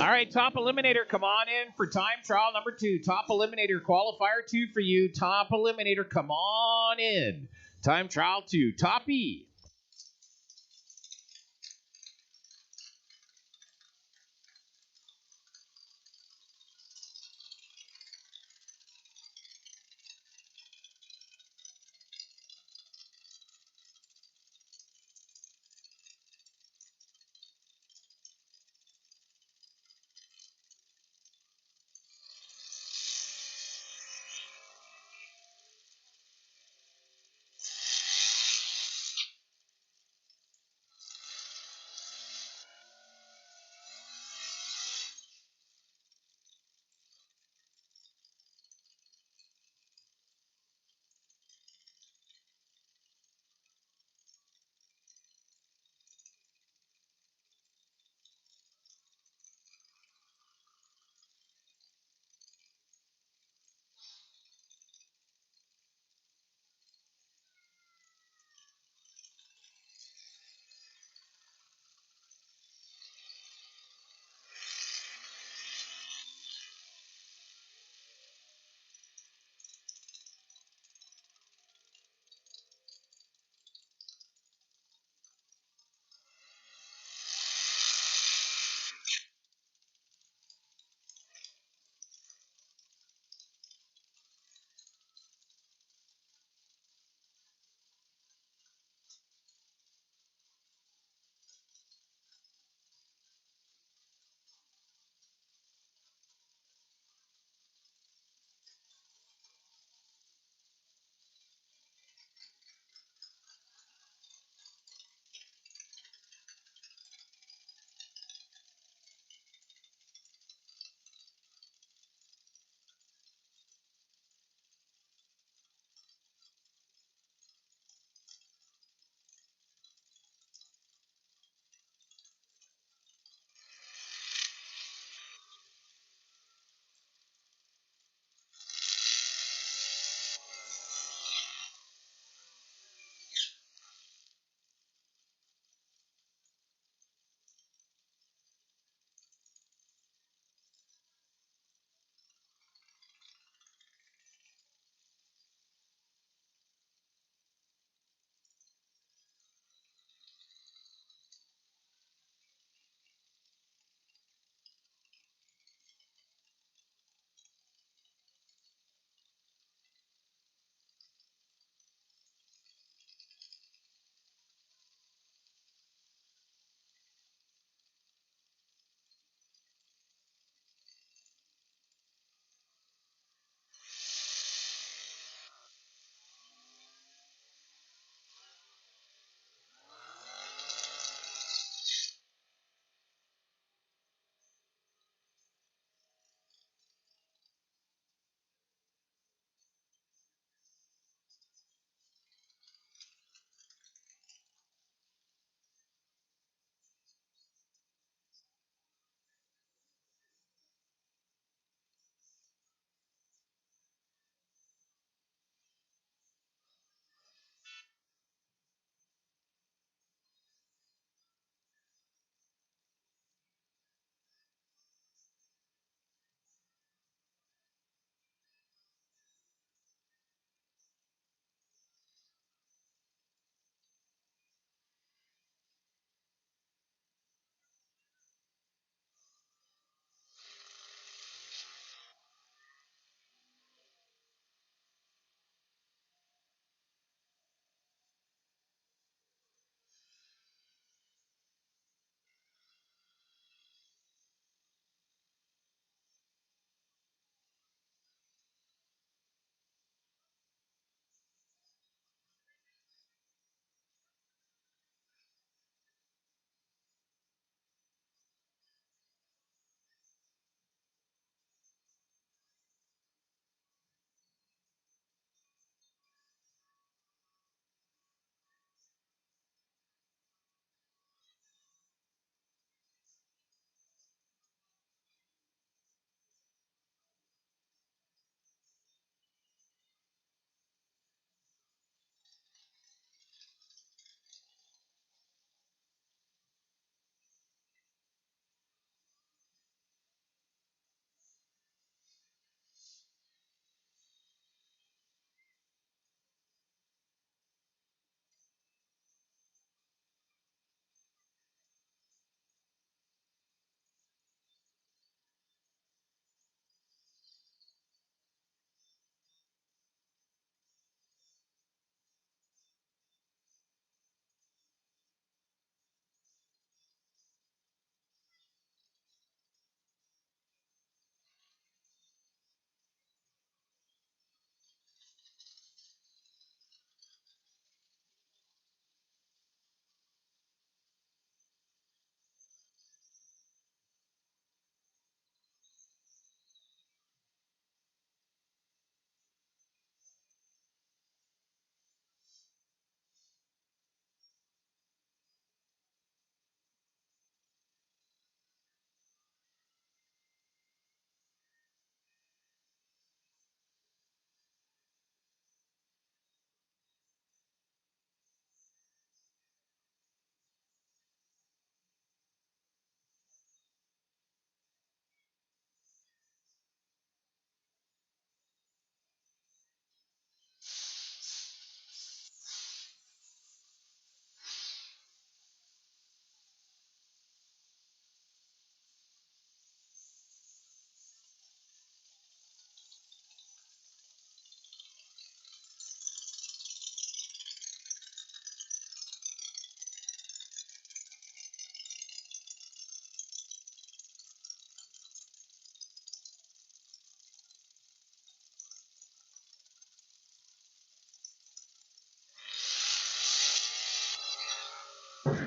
All right, top eliminator, come on in for time trial number 2. Top eliminator, qualifier 2 for you. Top eliminator, come on in. Time trial 2, top E.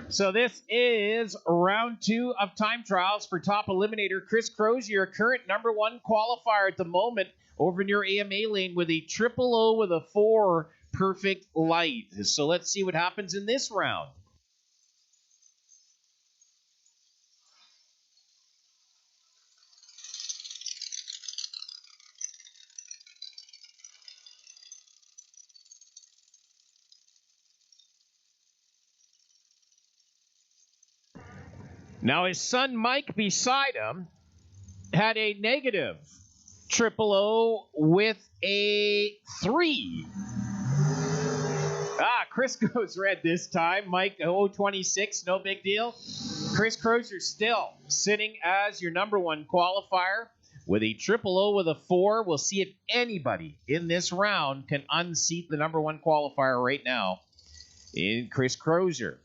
So this is round 2 of time trials for top eliminator Chris Crozier, your current number 1 qualifier at the moment, over near AMA lane with a triple O with a 4 perfect light. So let's see what happens in this round. Now his son Mike beside him had a negative triple O with a 3. Chris goes red this time. Mike 026, no big deal. Chris Crozier still sitting as your number 1 qualifier with a triple O with a 4. We'll see if anybody in this round can unseat the number 1 qualifier right now in Chris Crozier.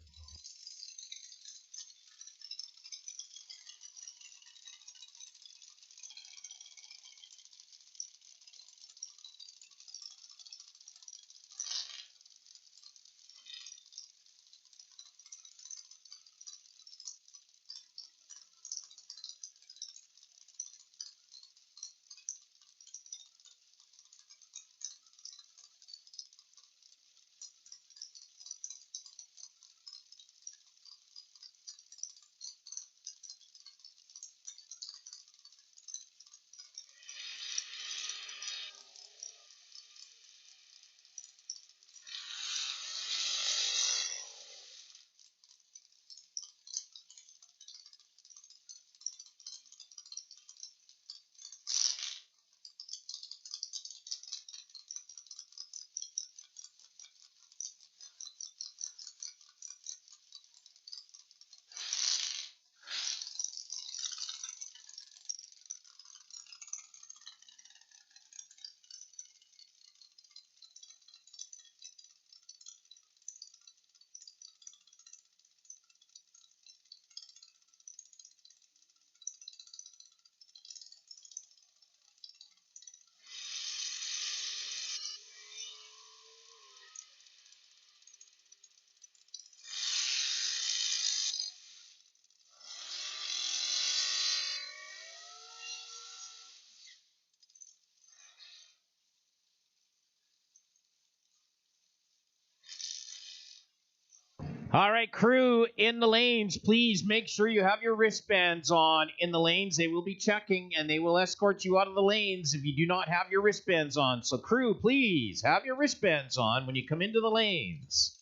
All right, crew in the lanes, please make sure you have your wristbands on in the lanes. They will be checking and they will escort you out of the lanes if you do not have your wristbands on. So crew, please have your wristbands on when you come into the lanes.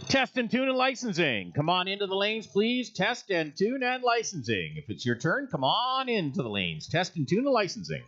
Test and tune and licensing. Come on into the lanes, please. Test and tune and licensing. If it's your turn, come on into the lanes. Test and tune and licensing.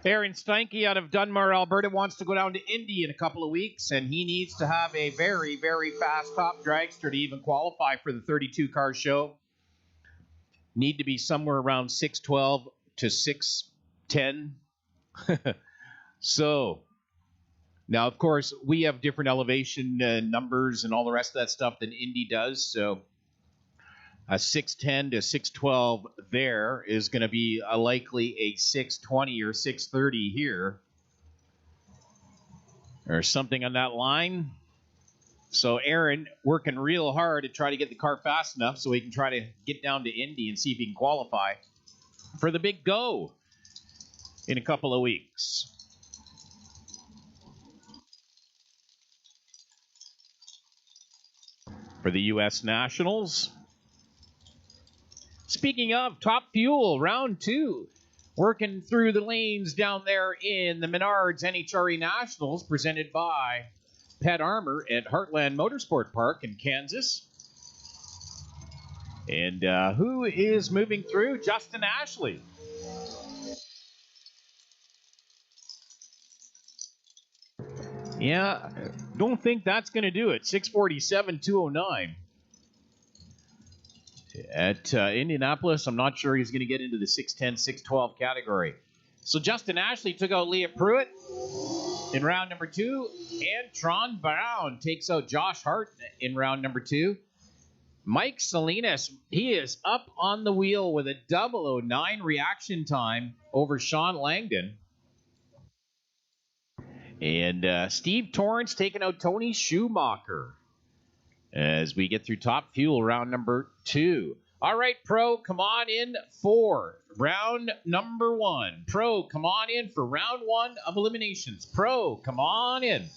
Aaron Steinke out of Dunmore, Alberta, wants to go down to Indy in a couple of weeks, and he needs to have a very, very fast top dragster to even qualify for the 32-car show. Need to be somewhere around 612 to 610. So, now, of course, we have different elevation numbers and all the rest of that stuff than Indy does, so a 610 to 612 there is going to be likely a 620 or 630 here, or something on that line. So Aaron working real hard to try to get the car fast enough so he can try to get down to Indy and see if he can qualify for the big go in a couple of weeks. For the U.S. Nationals. Speaking of Top Fuel, round 2. Working through the lanes down there in the Menards NHRA Nationals, presented by Pet Armor at Heartland Motorsport Park in Kansas. And who is moving through? Justin Ashley. Yeah, don't think that's going to do it. 647.209. At Indianapolis, I'm not sure he's going to get into the 610, 612 category. So Justin Ashley took out Leah Pruitt in round number 2. And Tron Brown takes out Josh Hart in round number 2. Mike Salinas, he is up on the wheel with a 009 reaction time over Sean Langdon. And Steve Torrance taking out Tony Schumacher as we get through Top Fuel round number 2. All right, Pro, come on in for round number 1. Pro, come on in for round 1 of eliminations. Pro, come on in.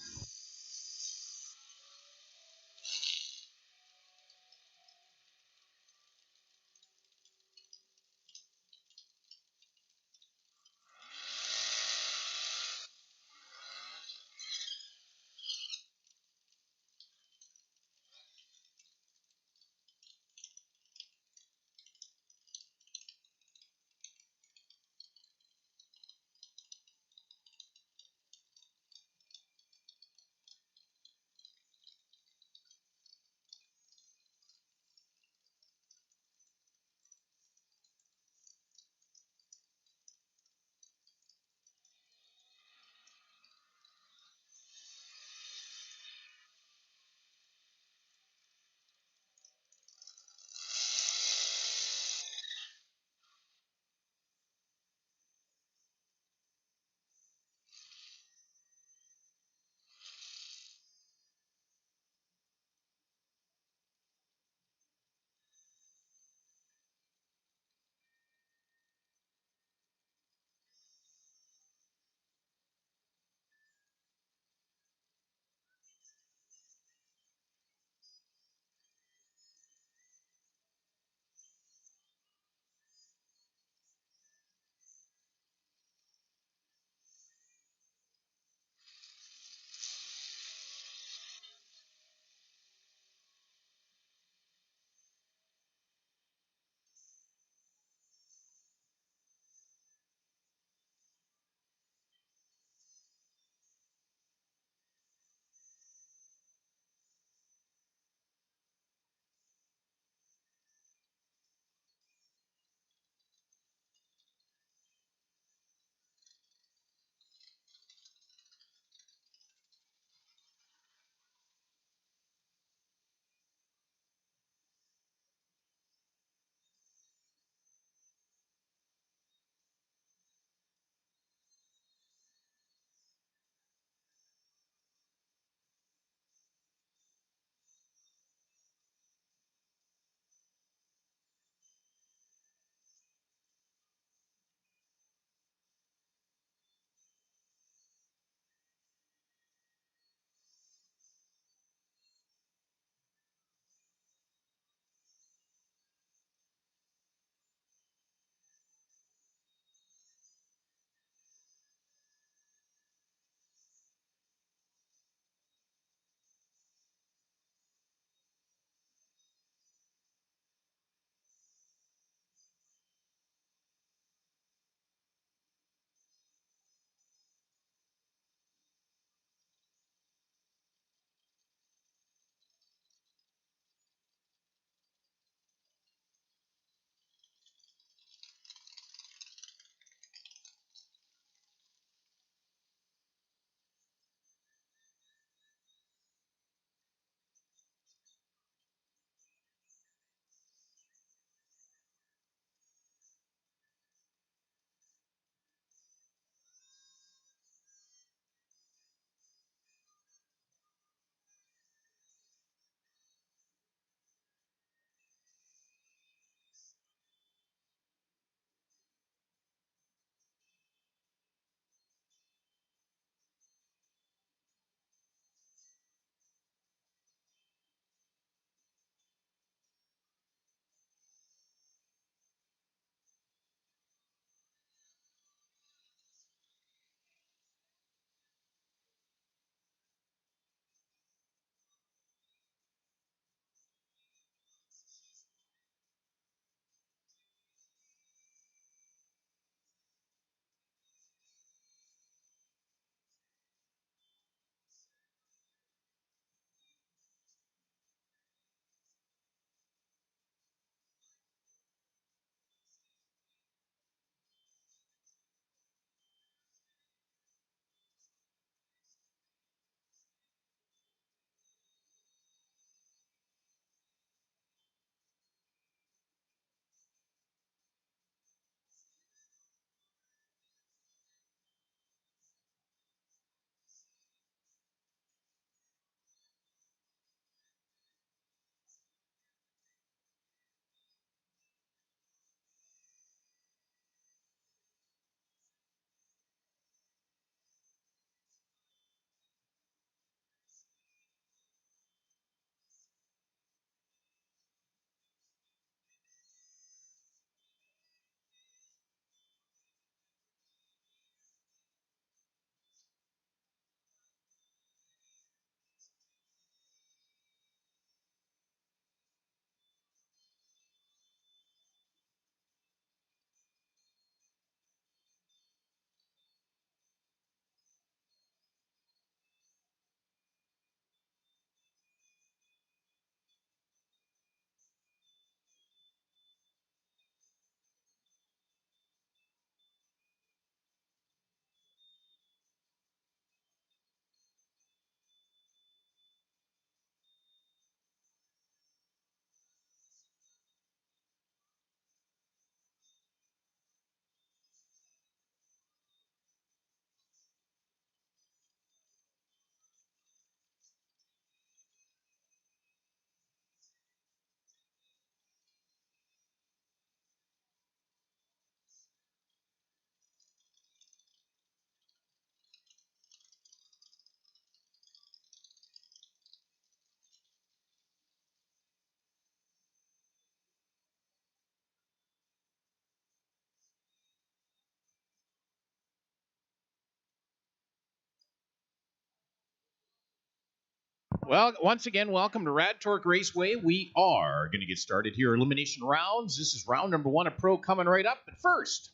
Well, once again, welcome to Rad Torque Raceway. We are going to get started here. Elimination rounds. This is round number 1 of Pro coming right up. But first,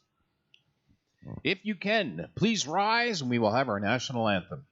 if you can, please rise and we will have our national anthem.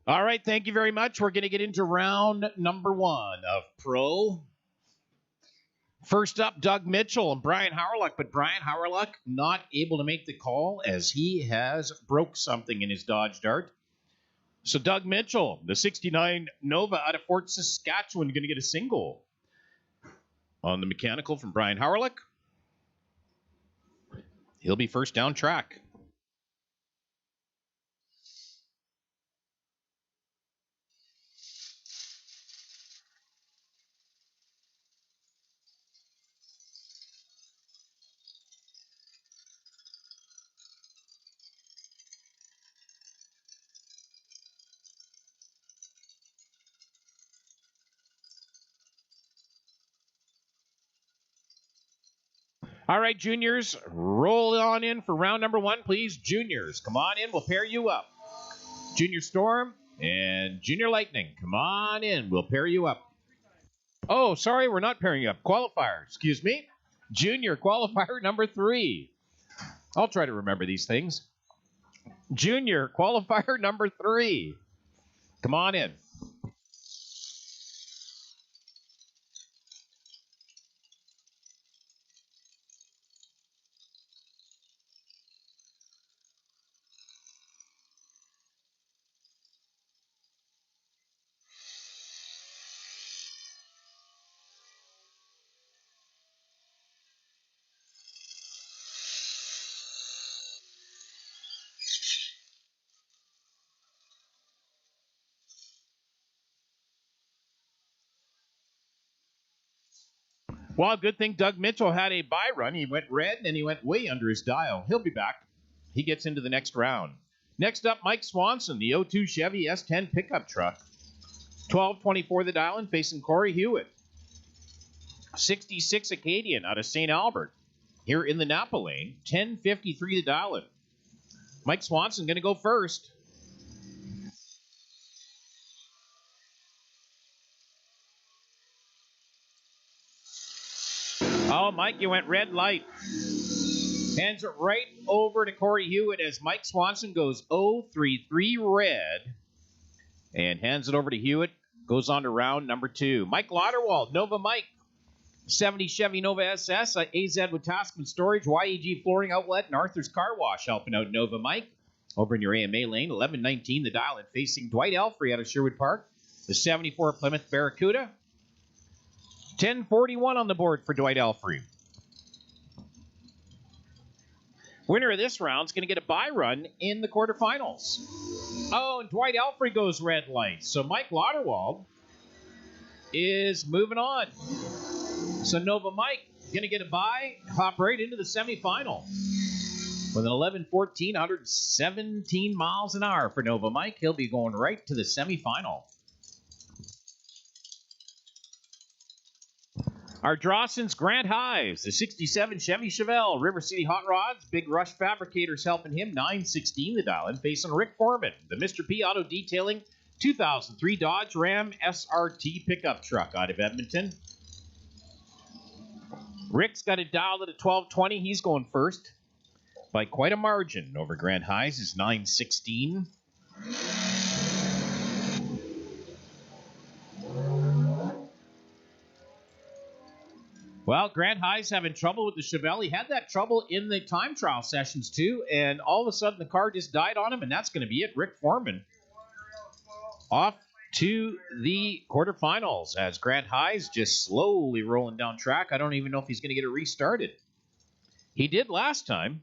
All right, thank you very much. We're going to get into round number 1 of Pro. First up, Doug Mitchell and Brian Howerluck, but Brian Howerluck not able to make the call as he has broke something in his Dodge Dart. So Doug Mitchell, the 69 Nova out of Fort Saskatchewan, going to get a single on the mechanical from Brian Howerluck. He'll be first down track. All right, juniors, roll on in for round number 1, please. Juniors, come on in. We'll pair you up. Junior Storm and Junior Lightning, come on in. We'll pair you up. Oh, sorry, we're not pairing you up. Qualifier, excuse me. Junior Qualifier number 3. I'll try to remember these things. Junior Qualifier number 3. Come on in. Well, good thing Doug Mitchell had a bye run. He went red and he went way under his dial. He'll be back. He gets into the next round. Next up, Mike Swanson, the 02 Chevy S10 pickup truck. 1224 the dial in, facing Corey Hewitt. 66 Acadian out of St. Albert. Here in the Napa lane, 1053 the dial in. Mike Swanson going to go first. Oh, Mike, you went red light. Hands it right over to Corey Hewitt as Mike Swanson goes 0-3-3 red. And hands it over to Hewitt. Goes on to round number 2. Mike Lauderwald, Nova Mike. 70 Chevy Nova SS, AZ with Tasman Storage, YEG Flooring Outlet, and Arthur's Car Wash helping out Nova Mike. Over in your AMA lane, 1119 the dial in, facing Dwight Elfrey out of Sherwood Park. The 74 Plymouth Barracuda. 1041 on the board for Dwight Elfrey. Winner of this round is going to get a bye run in the quarterfinals. Oh, and Dwight Elfrey goes red light. So Mike Lauderwald is moving on. So Nova Mike going to get a bye, hop right into the semifinal. With an 11-14, 117 miles an hour for Nova Mike. He'll be going right to the semifinal. Our Drawson's Grand Hives, the 67 Chevy Chevelle, River City Hot Rods, Big Rush Fabricators helping him, 916 the dial-in, facing Rick Foreman. The Mr. P Auto Detailing, 2003 Dodge Ram SRT pickup truck out of Edmonton. Rick's got it dialed at a 1220. He's going first by quite a margin over Grand Highs is 916. Well, Grand High's having trouble with the Chevelle. He had that trouble in the time trial sessions too, and all of a sudden the car just died on him, and that's going to be it. Rick Foreman off to the quarterfinals as Grand High's just slowly rolling down track. I don't even know if he's going to get it restarted. He did last time.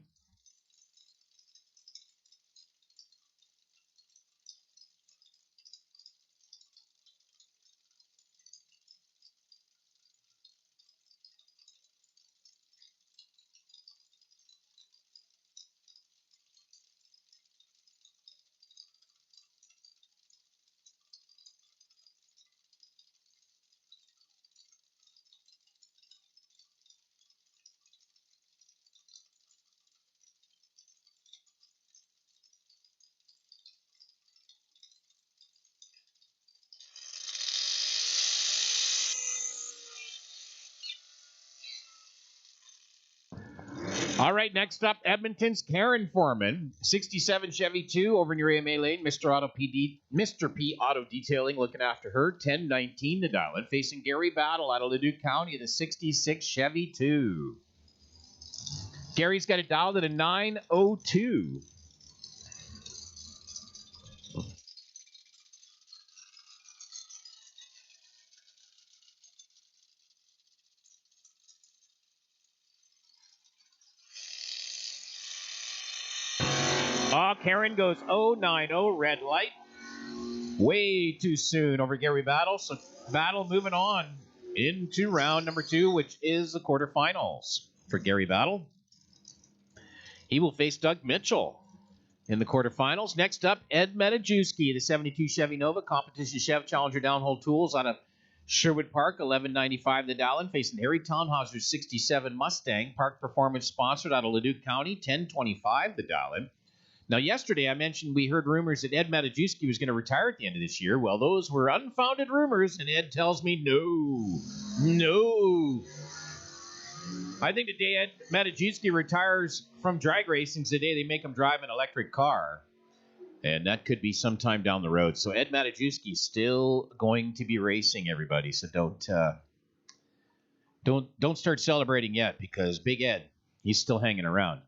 All right, next up, Edmonton's Karen Foreman, 67 Chevy 2 over near AMA Lane. Mr. P Auto Detailing looking after her, 1019 the dial-in, facing Gary Battle out of Leduc County, the 66 Chevy 2. Gary's got it dialed at a 902. Karen goes 090, red light. Way too soon over Gary Battle. So Battle moving on into round number 2, which is the quarterfinals for Gary Battle. He will face Doug Mitchell in the quarterfinals. Next up, Ed Medajewski, the 72 Chevy Nova, Competition Chev Challenger Downhole Tools out of Sherwood Park, 1195 the dial-in, facing Harry Tannhauser's 67 Mustang, Park Performance sponsored out of Leduc County, 1025 the dial-in. Now, yesterday I mentioned we heard rumors that Ed Medajewski was going to retire at the end of this year. Well, those were unfounded rumors, and Ed tells me no. I think the day Ed Medajewski retires from drag racing is the day they make him drive an electric car. And that could be sometime down the road. So Ed Medajewski is still going to be racing, everybody. So don't start celebrating yet, because Big Ed, he's still hanging around.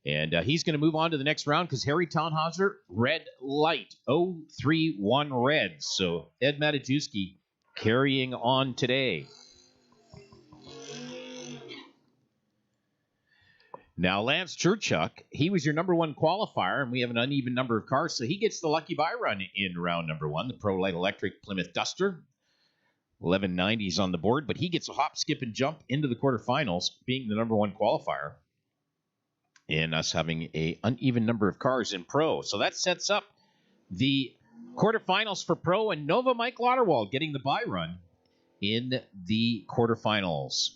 And he's going to move on to the next round because Harry Tannhauser, red light, 031 red. So Ed Medajewski carrying on today. Now, Lance Churchuk, he was your number 1 qualifier, and we have an uneven number of cars, so he gets the lucky buy run in round number 1, the Pro Light Electric Plymouth Duster. 1190s on the board, but he gets a hop, skip, and jump into the quarterfinals, being the number 1 qualifier. And us having an uneven number of cars in Pro. So that sets up the quarterfinals for Pro, and Nova Mike Lauderwald getting the bye run in the quarterfinals.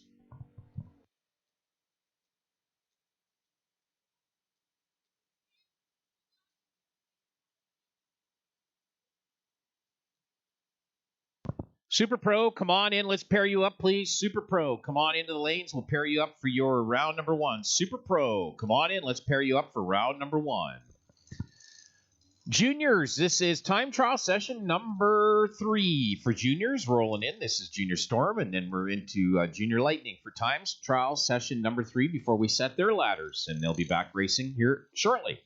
Super Pro, come on in. Let's pair you up, please. Super Pro, come on into the lanes. We'll pair you up for your round number 1. Super Pro, come on in. Let's pair you up for round number 1. Juniors, this is time trial session number 3 for juniors. Rolling in, this is Junior Storm, and then we're into Junior Lightning for times trial session number 3 before we set their ladders, and they'll be back racing here shortly.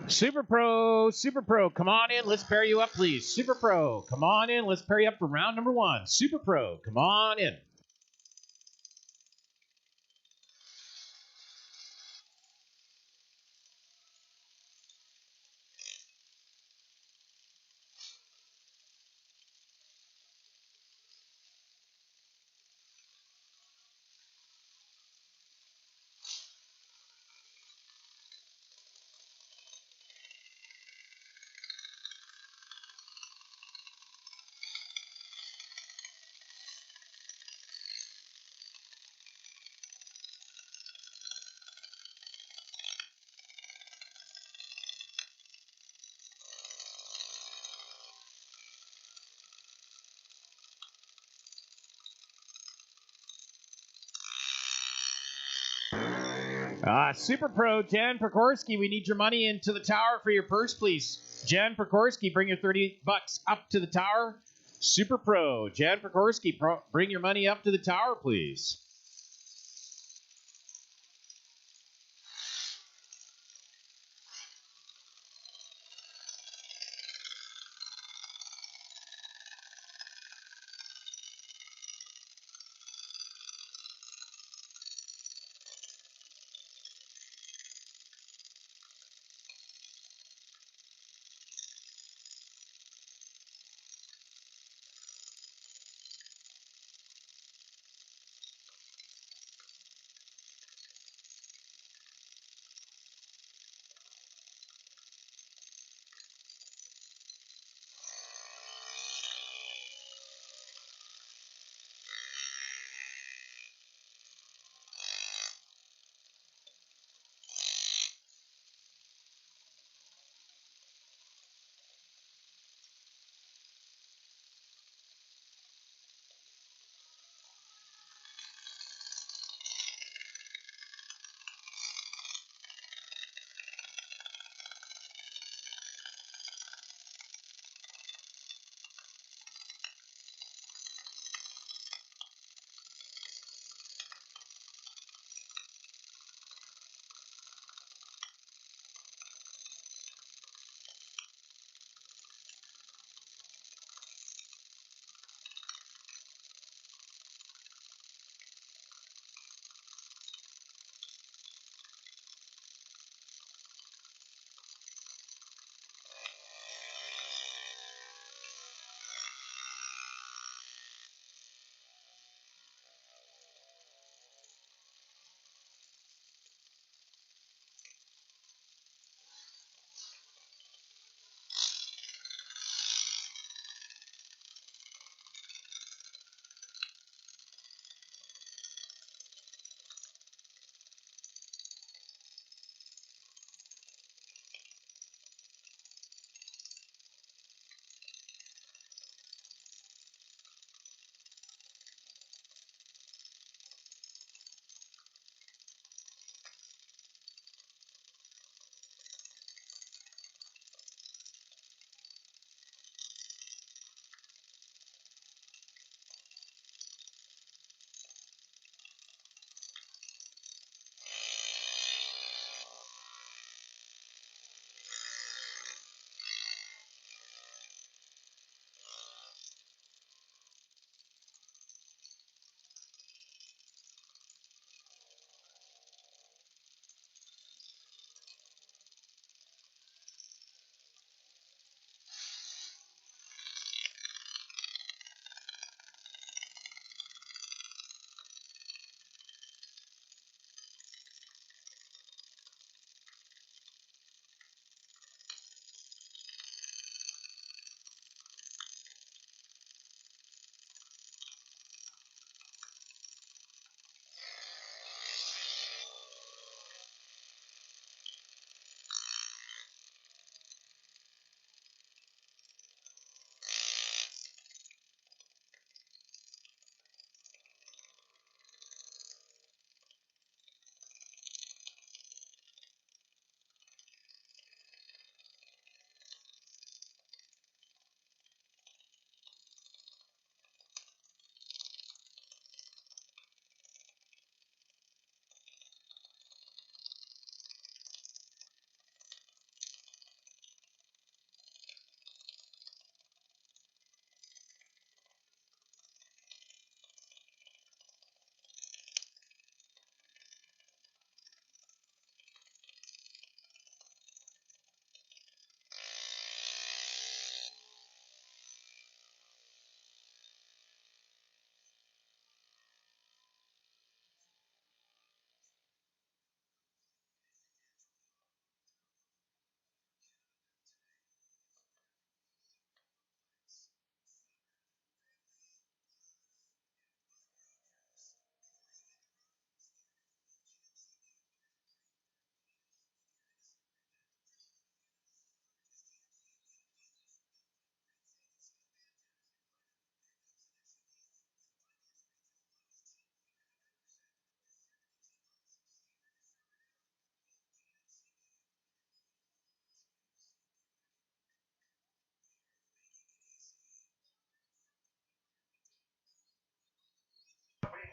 Super Pro, come on in. Let's pair you up, please. Super Pro, come on in. Let's pair you up for round number 1. Super Pro, come on in. Super Pro, Jan Prikorsky, we need your money into the tower for your purse, please. Jan Prikorsky, bring your $30 up to the tower. Super Pro, Jan Prikorsky, bring your money up to the tower, please.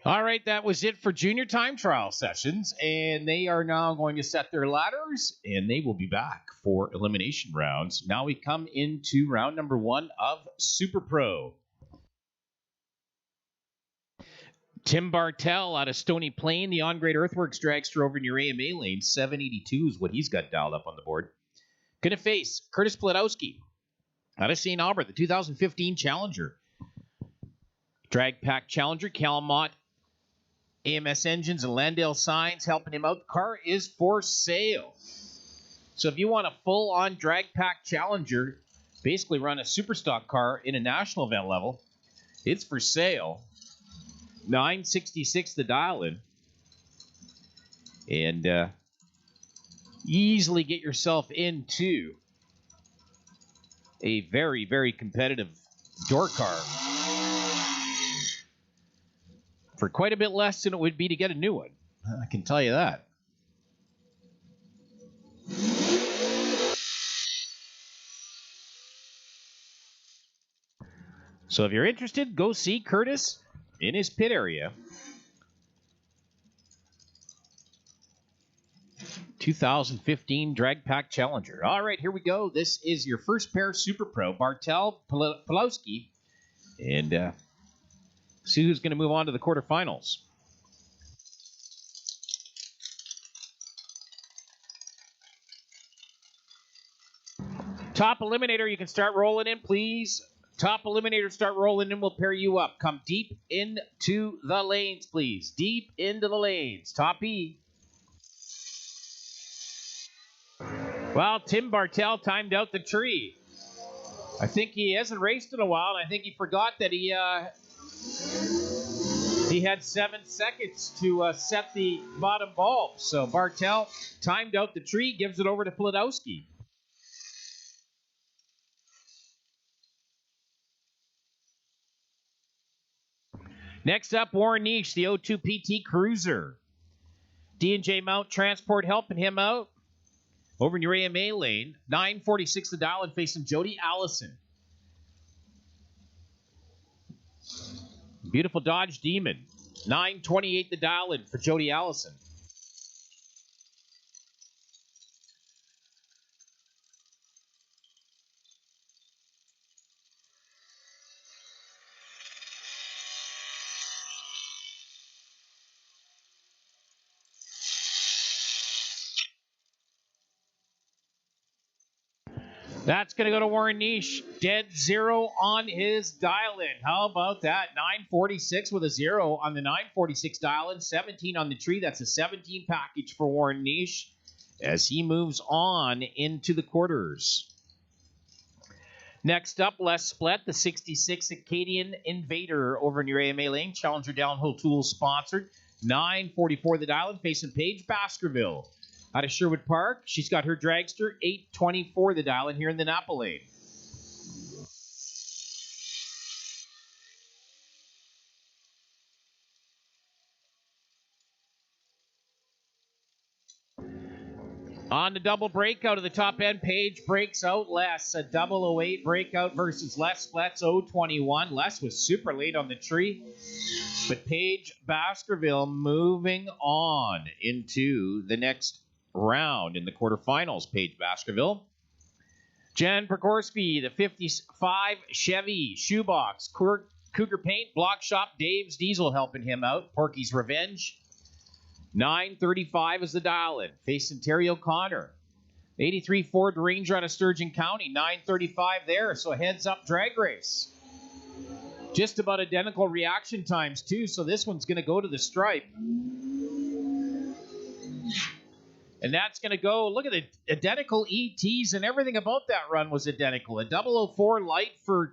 All right, that was it for junior time trial sessions, and they are now going to set their ladders, and they will be back for elimination rounds. Now we come into round number 1 of Super Pro. Tim Bartel out of Stony Plain, the on-grade Earthworks dragster over in your AMA lane. 782 is what he's got dialed up on the board. Going to face Curtis Plotowski out of St. Albert, the 2015 Challenger. Drag Pack Challenger, Calamont AMS Engines and Landale Signs helping him out. The car is for sale. So if you want a full-on Drag Pack Challenger, basically run a super stock car in a national event level, it's for sale. $966 the dial-in. And easily get yourself into a very, very competitive door car for quite a bit less than it would be to get a new one. I can tell you that. So if you're interested, go see Curtis in his pit area. 2015 Drag Pack Challenger. All right, here we go. This is your first pair Super Pro, Bartel Plotowski. And see who's going to move on to the quarterfinals. Top Eliminator, you can start rolling in, please. Top Eliminator, start rolling in. We'll pair you up. Come deep into the lanes, please. Deep into the lanes. Top E. Well, Tim Bartel timed out the tree. I think he hasn't raced in a while, and I think he forgot that he had 7 seconds to set the bottom bulb. So Bartel timed out the tree, gives it over to Plotowski. Next up, Warren Niche, the 02 PT Cruiser. D&J Mount Transport helping him out. Over in your AMA lane, 946 the dial and facing Jody Allison. Beautiful Dodge Demon, 928 the dial in for Jody Allison. That's going to go to Warren Niche. Dead zero on his dial-in. How about that? 946 with a 0 on the 946 dial-in. 17 on the tree. That's a 17 package for Warren Niche as he moves on into the quarters. Next up, Les Splett, the 66 Acadian Invader over in your AMA lane. Challenger Downhill Tools sponsored. 944 the dial-in facing Paige Baskerville. Out of Sherwood Park, she's got her dragster, 824 the dial in here in the Napa lane. On the double breakout of the top end, Paige breaks out Les. A 008 breakout versus Les Splett's 021. Les was super late on the tree. But Paige Baskerville moving on into the next round in the quarterfinals. Paige Baskerville. Jen Prikorsky, the 55 Chevy Shoebox. Cougar Paint, Block Shop, Dave's Diesel helping him out. Porky's Revenge. 935 is the dial-in. Facing Terry O'Connor. 83 Ford Ranger out of Sturgeon County. 935 there, so a heads-up drag race. Just about identical reaction times, too, so this one's going to go to the stripe. And that's going to go, look at the identical ETs, and everything about that run was identical. A 004 light for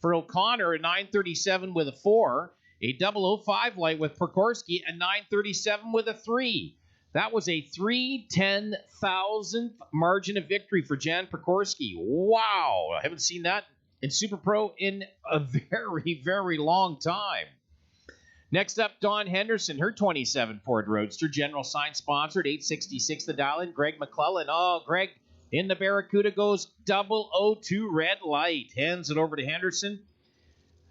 O'Connor, a 937 with a 4. A 005 light with Prikorsky, a 937 with a 3. That was a 3/10,000th margin of victory for Jan Prikorsky. Wow, I haven't seen that in Super Pro in a very, very long time. Next up, Dawn Henderson, her 27 Ford Roadster, General Sign sponsored, 866 the dial-in. Greg McClellan. Oh, Greg in the Barracuda goes 002 red light. Hands it over to Henderson.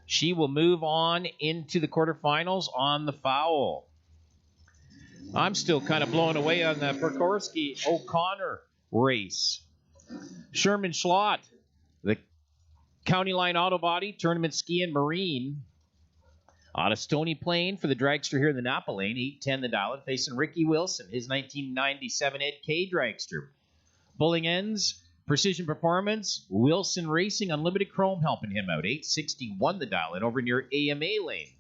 She will move on into the quarterfinals on the foul. I'm still kind of blown away on the Prikorsky-O'Connor race. Sherman Schlott, the County Line Auto Body, Tournament Ski and Marine. On a Stony Plain for the dragster here in the Napa Lane, 810 the dial, facing Ricky Wilson, his 1997 Ed K dragster. Bowling Ends, Precision Performance, Wilson Racing, Unlimited Chrome helping him out, 861 the dial, and over near AMA Lane.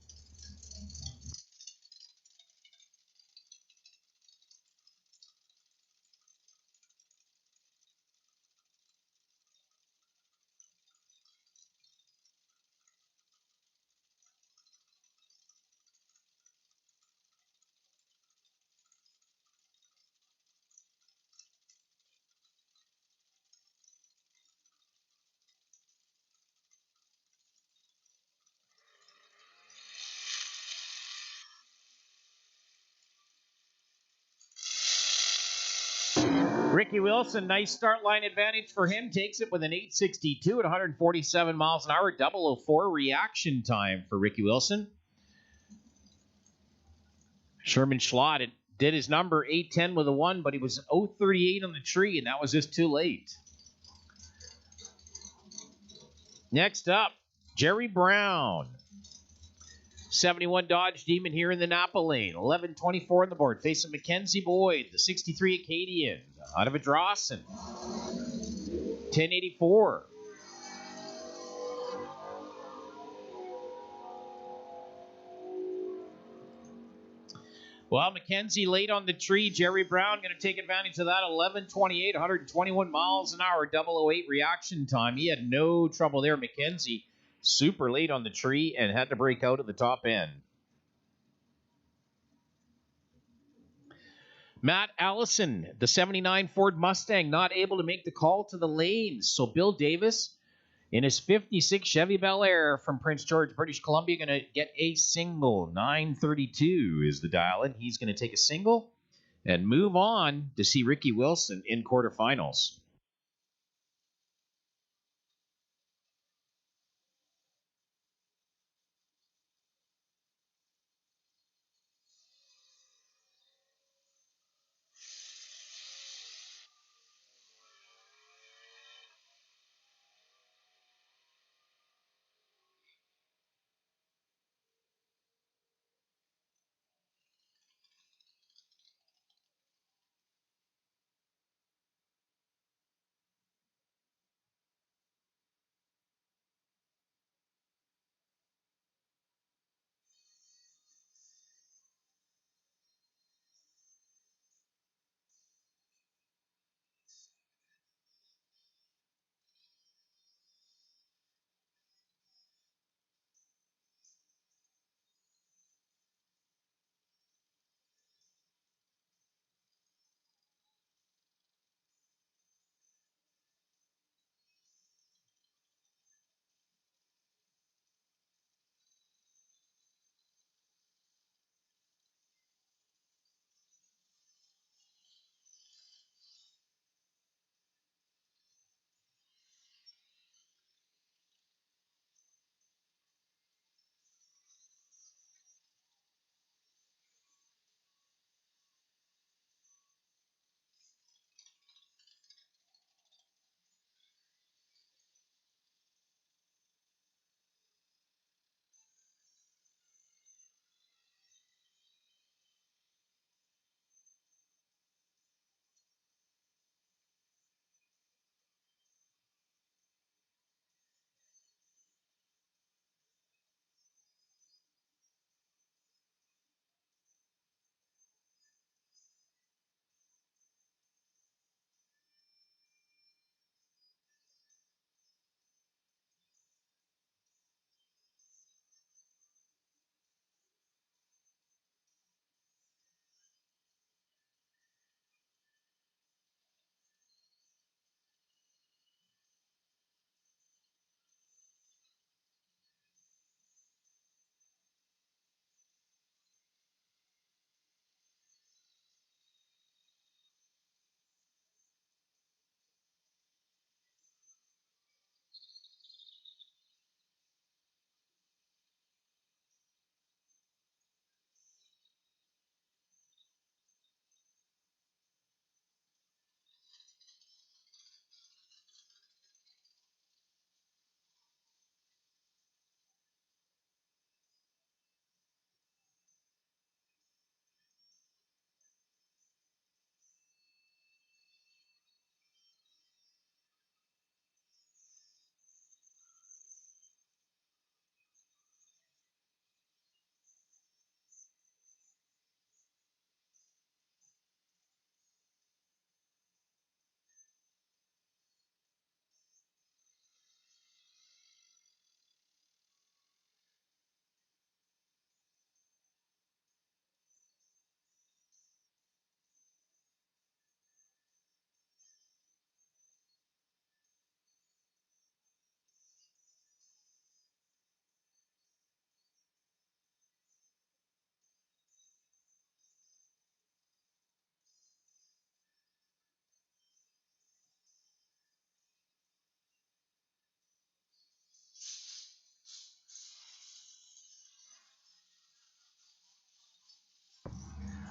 Ricky Wilson, nice start line advantage for him. Takes it with an 862 at 147 miles an hour. 004 reaction time for Ricky Wilson. Sherman Schlott did his number 810 with a 1, but he was 038 on the tree, and that was just too late. Next up, Jerry Brown. 71 Dodge Demon here in the Napa Lane. 1124 on the board. Facing Mackenzie Boyd, the 63 Acadian. Out of a Drawson. 1084. Well, Mackenzie late on the tree. Jerry Brown going to take advantage of that. 1128, 121 miles an hour, 008 reaction time. He had no trouble there. Mackenzie super late on the tree and had to break out at the top end. Matt Allison, the 79 Ford Mustang, not able to make the call to the lanes. So Bill Davis, in his 56 Chevy Bel Air from Prince George, British Columbia, going to get a single. 932 is the dial, and he's going to take a single and move on to see Ricky Wilson in quarterfinals.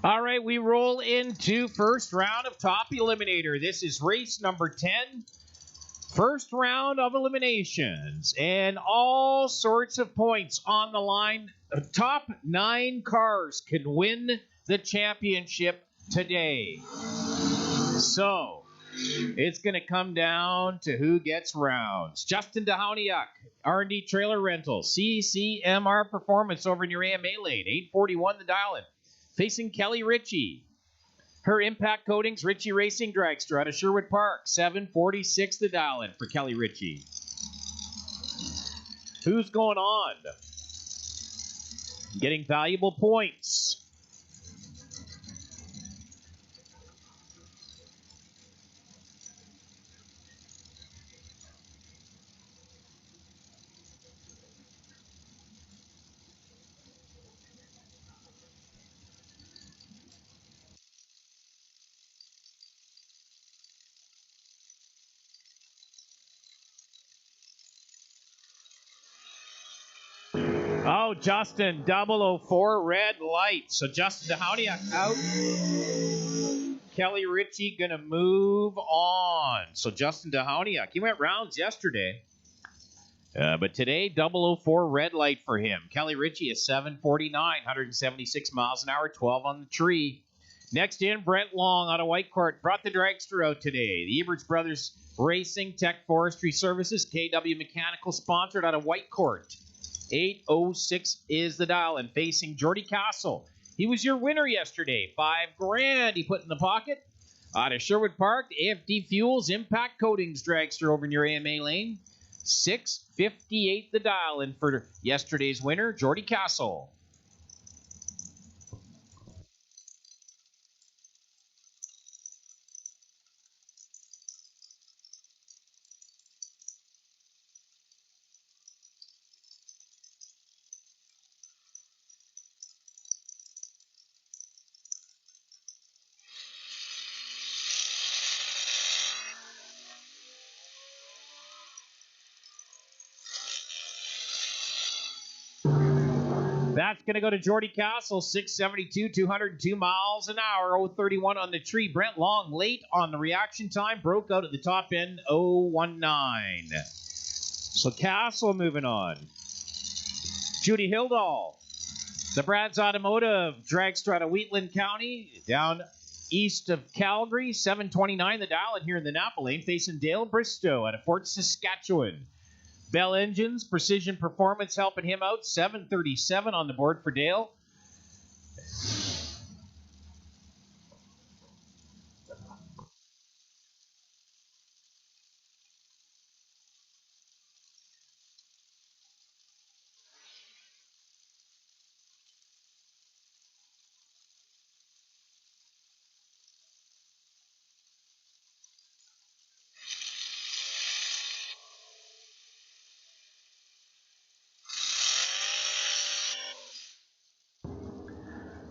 All right, we roll into first round of Top Eliminator. This is race number 10. First round of eliminations. And all sorts of points on the line. The top 9 cars can win the championship today. So, it's going to come down to who gets rounds. Justin Dahoniuk, R&D Trailer Rental, CCMR Performance over in your AMA lane, 841 the dial-in. Facing Kelly Ritchie. Her Impact Coatings Ritchie Racing Dragster out of Sherwood Park, 746 the dial-in for Kelly Ritchie. Who's going on? Getting valuable points. Oh, Justin, 004 red light. So Justin Dahoniuk out. Kelly Ritchie going to move on. So Justin Dahoniuk, he went rounds yesterday. But today, 004 red light for him. Kelly Ritchie is 749, 176 miles an hour, 12 on the tree. Next in, Brent Long out of Whitecourt. Brought the dragster out today. The Eberts Brothers Racing Tech Forestry Services, KW Mechanical, sponsored out of Whitecourt. 806 is the dial, and facing Jordy Castle. He was your winner yesterday. $5,000 he put in the pocket. Out of Sherwood Park, AFD Fuels Impact Coatings dragster over in your AMA lane. 658 the dial, and for yesterday's winner, Jordy Castle. That's going to go to Jordy Castle, 672, 202 miles an hour, 031 on the tree. Brent Long late on the reaction time, broke out at the top end, 019. So Castle moving on. Judy Hildahl, the Brad's Automotive dragster out of Wheatland County, down east of Calgary, 729 the dial, and here in the Napa lane, facing Dale Bristow out of Fort Saskatchewan. Bell Engines, Precision Performance helping him out. 737 on the board for Dale.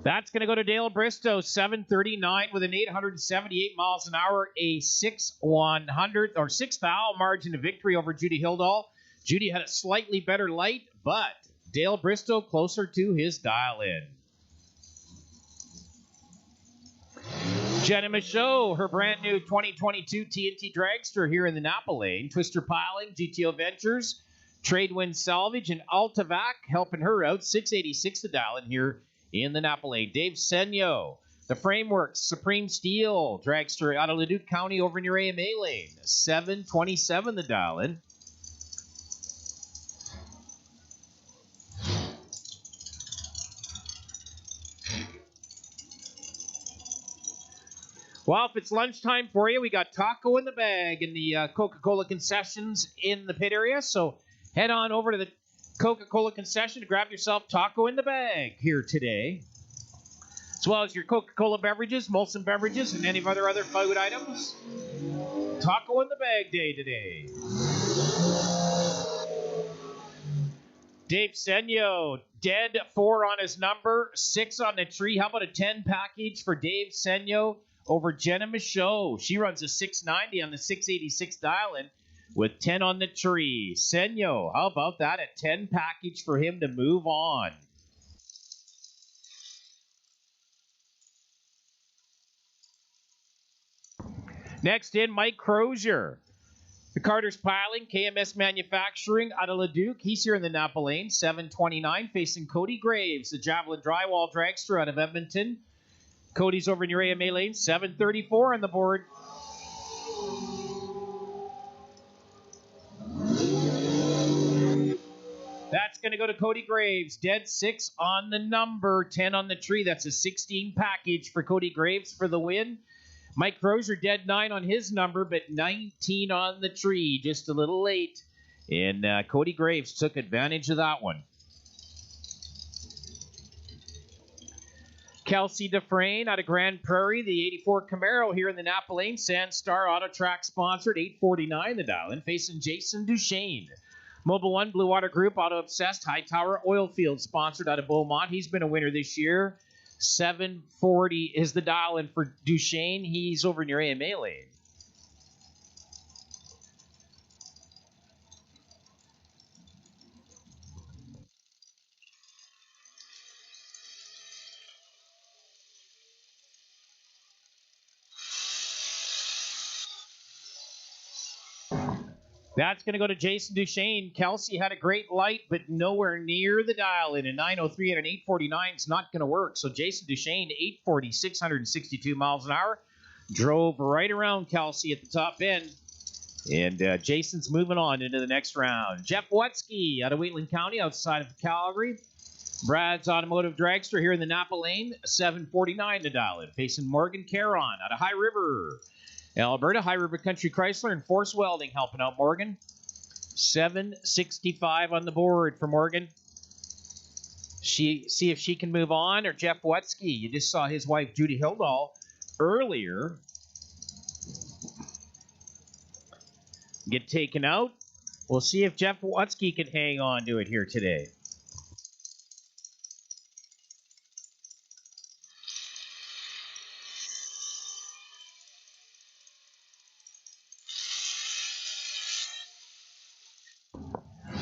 That's going to go to Dale Bristow, 739 with an 878 miles an hour, a 6/100 or 6th margin of victory over Judy Hildahl. Judy had a slightly better light, but Dale Bristow closer to his dial-in. Jenna Michaud, her brand new 2022 TNT dragster here in the Napa lane. Twister Piling, GTO Ventures, Tradewind Salvage, and Altavac helping her out. 686 the dial-in here in the Napa lane. Dave Senyo, the Frameworks, Supreme Steel, dragster out of Leduc County over in your AMA lane. 727 the dial-in. Well, if it's lunchtime for you, we got taco in the bag in the Coca-Cola concessions in the pit area. So head on over to the Coca-Cola concession to grab yourself taco in the bag here today, as well as your Coca-Cola beverages, Molson beverages, and any other food items. Taco in the bag day today. Dave Senyo, dead 4 on his number, 6 on the tree. How about a 10 package for Dave Senyo over Jenna Michaud? She runs a 690 on the 686 dial-in with 10 on the tree. Senyo, how about that? A 10 package for him to move on. Next in, Mike Crozier. The Carter's Piling, KMS Manufacturing out of Leduc. He's here in the Napa Lane, 7:29, facing Cody Graves, the Javelin Drywall Dragster out of Edmonton. Cody's over in your AMA lane, 7:34 on the board. That's going to go to Cody Graves. Dead 6 on the number, 10 on the tree. That's a 16 package for Cody Graves for the win. Mike Crozier dead 9 on his number, but 19 on the tree. Just a little late. And Cody Graves took advantage of that one. Kelsey Dufresne out of Grand Prairie, the 84 Camaro here in the Napa Lane. Sandstar Auto Track sponsored, 8:49 the dial-in, facing Jason Duchesne. Mobile One Blue Water Group, Auto Obsessed, Hightower Oilfield sponsored out of Beaumont. He's been a winner this year. 7:40 is the dial-in for Duchesne. He's over in your AMA lane. That's going to go to Jason Duchesne. Kelsey had a great light, but nowhere near the dial-in. A 9:03 and an 8:49 is not going to work. So Jason Duchesne, 8:40, 662 miles an hour, drove right around Kelsey at the top end. And Jason's moving on into the next round. Jeff Wetsky out of Wheatland County, outside of Calgary. Brad's Automotive Dragster here in the Napa Lane, 7:49 to dial-in, facing Morgan Caron out of High River, Alberta. High River Country Chrysler and Force Welding helping out Morgan. 7:65 on the board for Morgan. See if she can move on, or Jeff Wetsky. You just saw his wife, Judy Hildahl, earlier get taken out. We'll see if Jeff Wetsky can hang on to it here today.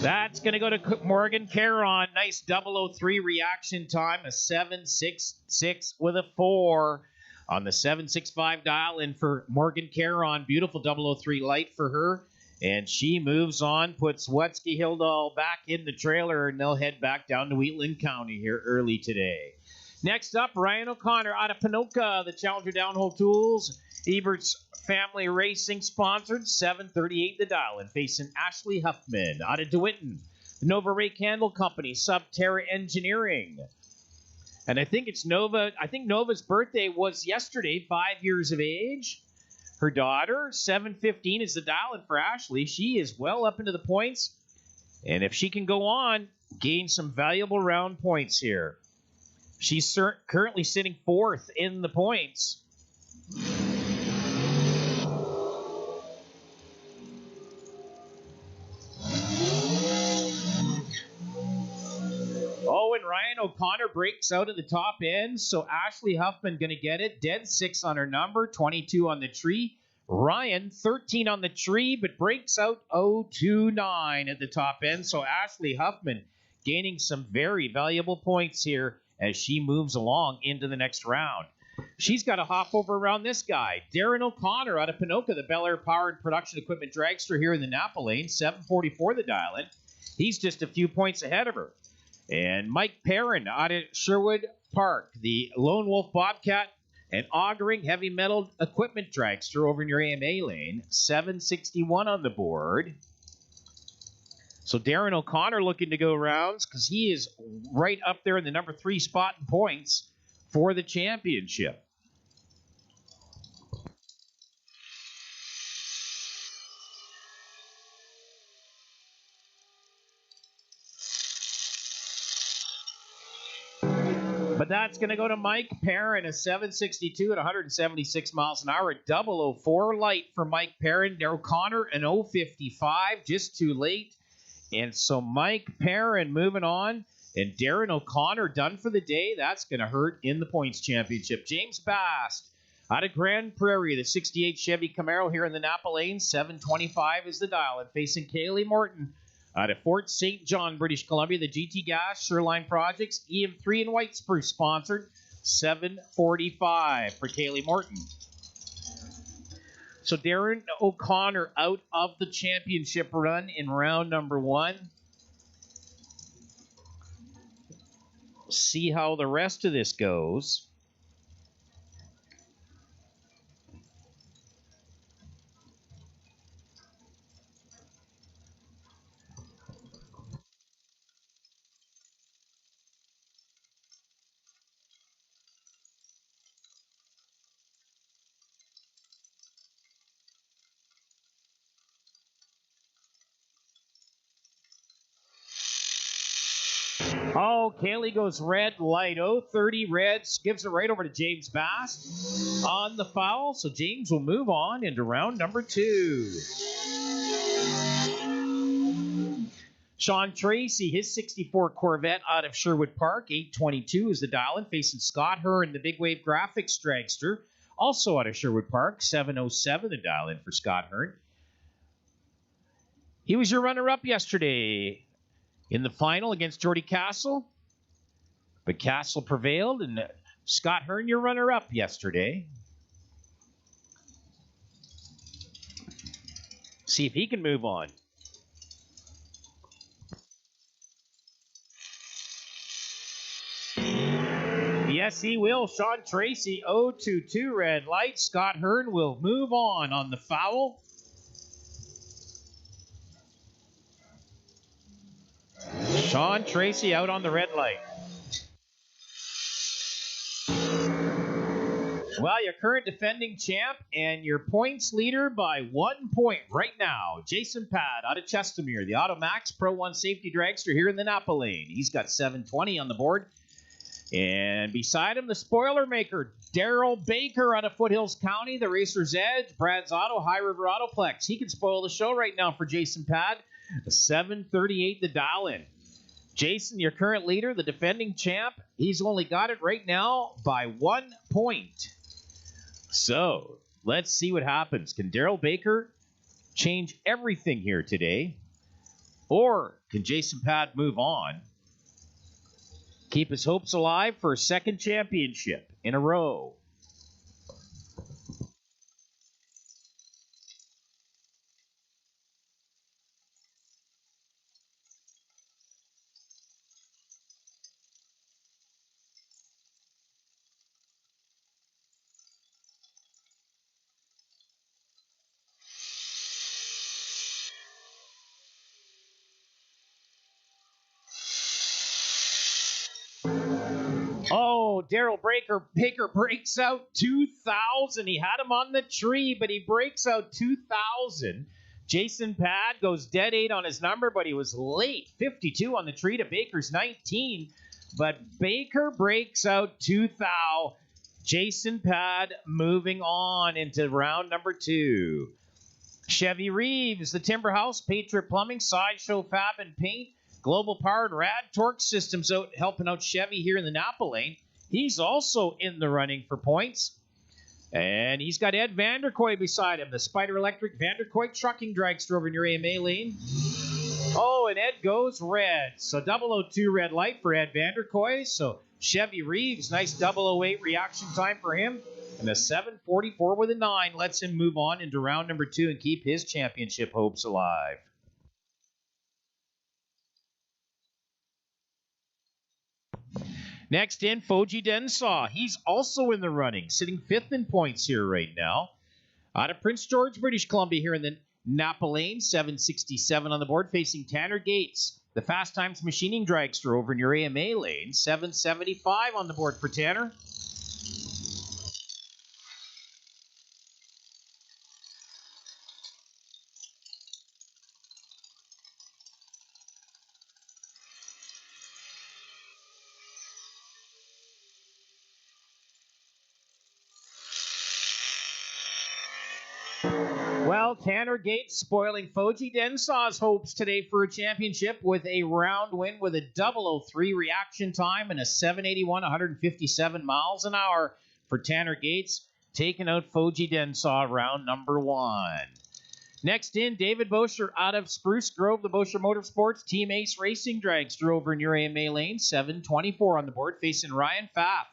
That's going to go to Morgan Caron. Nice 003 reaction time. A 7.66 with a 4 on the 7.65 dial-in for Morgan Caron. Beautiful 003 light for her. And she moves on, puts Wetsky Hildahl back in the trailer, and they'll head back down to Wheatland County here early today. Next up, Ryan O'Connor out of Pinoka, the Challenger Downhole Tools. Ebert's Family Racing sponsored, 7:38 the dial-in, facing Ashley Huffman out of DeWinton. The Nova Ray Candle Company, Subterra Engineering. And I think it's Nova. I think Nova's birthday was yesterday, 5 years of age. Her daughter, 7:15 is the dial-in for Ashley. She is well up into the points. And if she can go on, gain some valuable round points here. She's currently sitting 4th in the points. Oh, and Ryan O'Connor breaks out at the top end, so Ashley Huffman going to get it. Dead 6 on her number, 22 on the tree. Ryan, 13 on the tree, but breaks out 029 at the top end, so Ashley Huffman gaining some very valuable points here as she moves along into the next round. She's got to hop over around this guy, Darren O'Connor out of Pinoka, the Bel Air Power and Production Equipment Dragster here in the Napa Lane, 7:44 the dial-in. He's just a few points ahead of her. And Mike Perrin out at Sherwood Park, the Lone Wolf Bobcat and Augering Heavy Metal Equipment Dragster over in your AMA lane, 7:61 on the board. So Darren O'Connor looking to go rounds because he is right up there in the number 3 spot in points for the championship. But that's going to go to Mike Perrin, a 762 at 176 miles an hour. A 004 light for Mike Perrin. O'Connor, an 055, just too late. And so Mike Perrin moving on. And Darren O'Connor done for the day. That's going to hurt in the points championship. James Bast out of Grand Prairie, the 68 Chevy Camaro here in the Napa Lane. 725 is the dial. And facing Kaylee Morton out of Fort St. John, British Columbia, the GT Gas Shoreline Projects EM3 and White Spruce sponsored, 745 for Kaylee Morton. So Darren O'Connor out of the championship run in round number 1. See how the rest of this goes. Oh, Kaylee goes red light. 0-30 Reds. Gives it right over to James Bast on the foul. So James will move on into round number 2. Sean Tracy, his 64 Corvette out of Sherwood Park. 822 is the dial-in, facing Scott Hearn, the Big Wave Graphics dragster. Also out of Sherwood Park. 707 the dial-in for Scott Hearn. He was your runner-up yesterday in the final against Jordy Castle. But Castle prevailed, and Scott Hearn, your runner-up yesterday. See if he can move on. Yes, he will. Sean Tracy, 0-2 red light. Scott Hearn will move on the foul. Sean Tracy out on the red light. Well, your current defending champ and your points leader by 1 point right now, Jason Pad out of Chestermere, the Automax Pro 1 safety dragster here in the Napa lane. He's got 720 on the board. And beside him, the spoiler maker, Daryl Baker out of Foothills County, the Racer's Edge, Brad's Auto, High River Autoplex. He can spoil the show right now for Jason Pad. 738 the dial-in. Jason, your current leader, the defending champ, he's only got it right now by 1 point. So, let's see what happens. Can Daryl Baker change everything here today? Or can Jason Pad move on? Keep his hopes alive for a second championship in a row. Oh, Daryl Baker breaks out 2,000. He had him on the tree, but he breaks out 2,000. Jason Pad goes dead 8 on his number, but he was late. 52 on the tree to Baker's 19. But Baker breaks out 2,000. Jason Pad moving on into round number 2. Chevy Reeves, the Timber House, Patriot Plumbing, Sideshow Fab and Paint, Global Powered Rad Torque Systems out helping out Chevy here in the Napa lane. He's also in the running for points. And he's got Ed Vanderkoy beside him, the Spider Electric Vanderkoy trucking dragster over near AMA lane. Oh, and Ed goes red. So 002 red light for Ed Vanderkoy. So Chevy Reeves, nice 008 reaction time for him. And a 744 with a 9 lets him move on into round number 2 and keep his championship hopes alive. Next in, Foji Densaw. He's also in the running, sitting 5th in points here right now. Out of Prince George, British Columbia here in the Napa lane, 767 on the board, facing Tanner Gates, the Fast Times Machining dragster over near AMA lane, 775 on the board for Tanner. Well, Tanner Gates spoiling Foji Densaw's hopes today for a championship with a round win with a 003 reaction time and a 781, 157 miles an hour for Tanner Gates, taking out Foji Densaw round number 1. Next in, David Bosher out of Spruce Grove, the Bosher Motorsports Team Ace Racing dragster over near AMA lane, 724 on the board, facing Ryan Pfaff.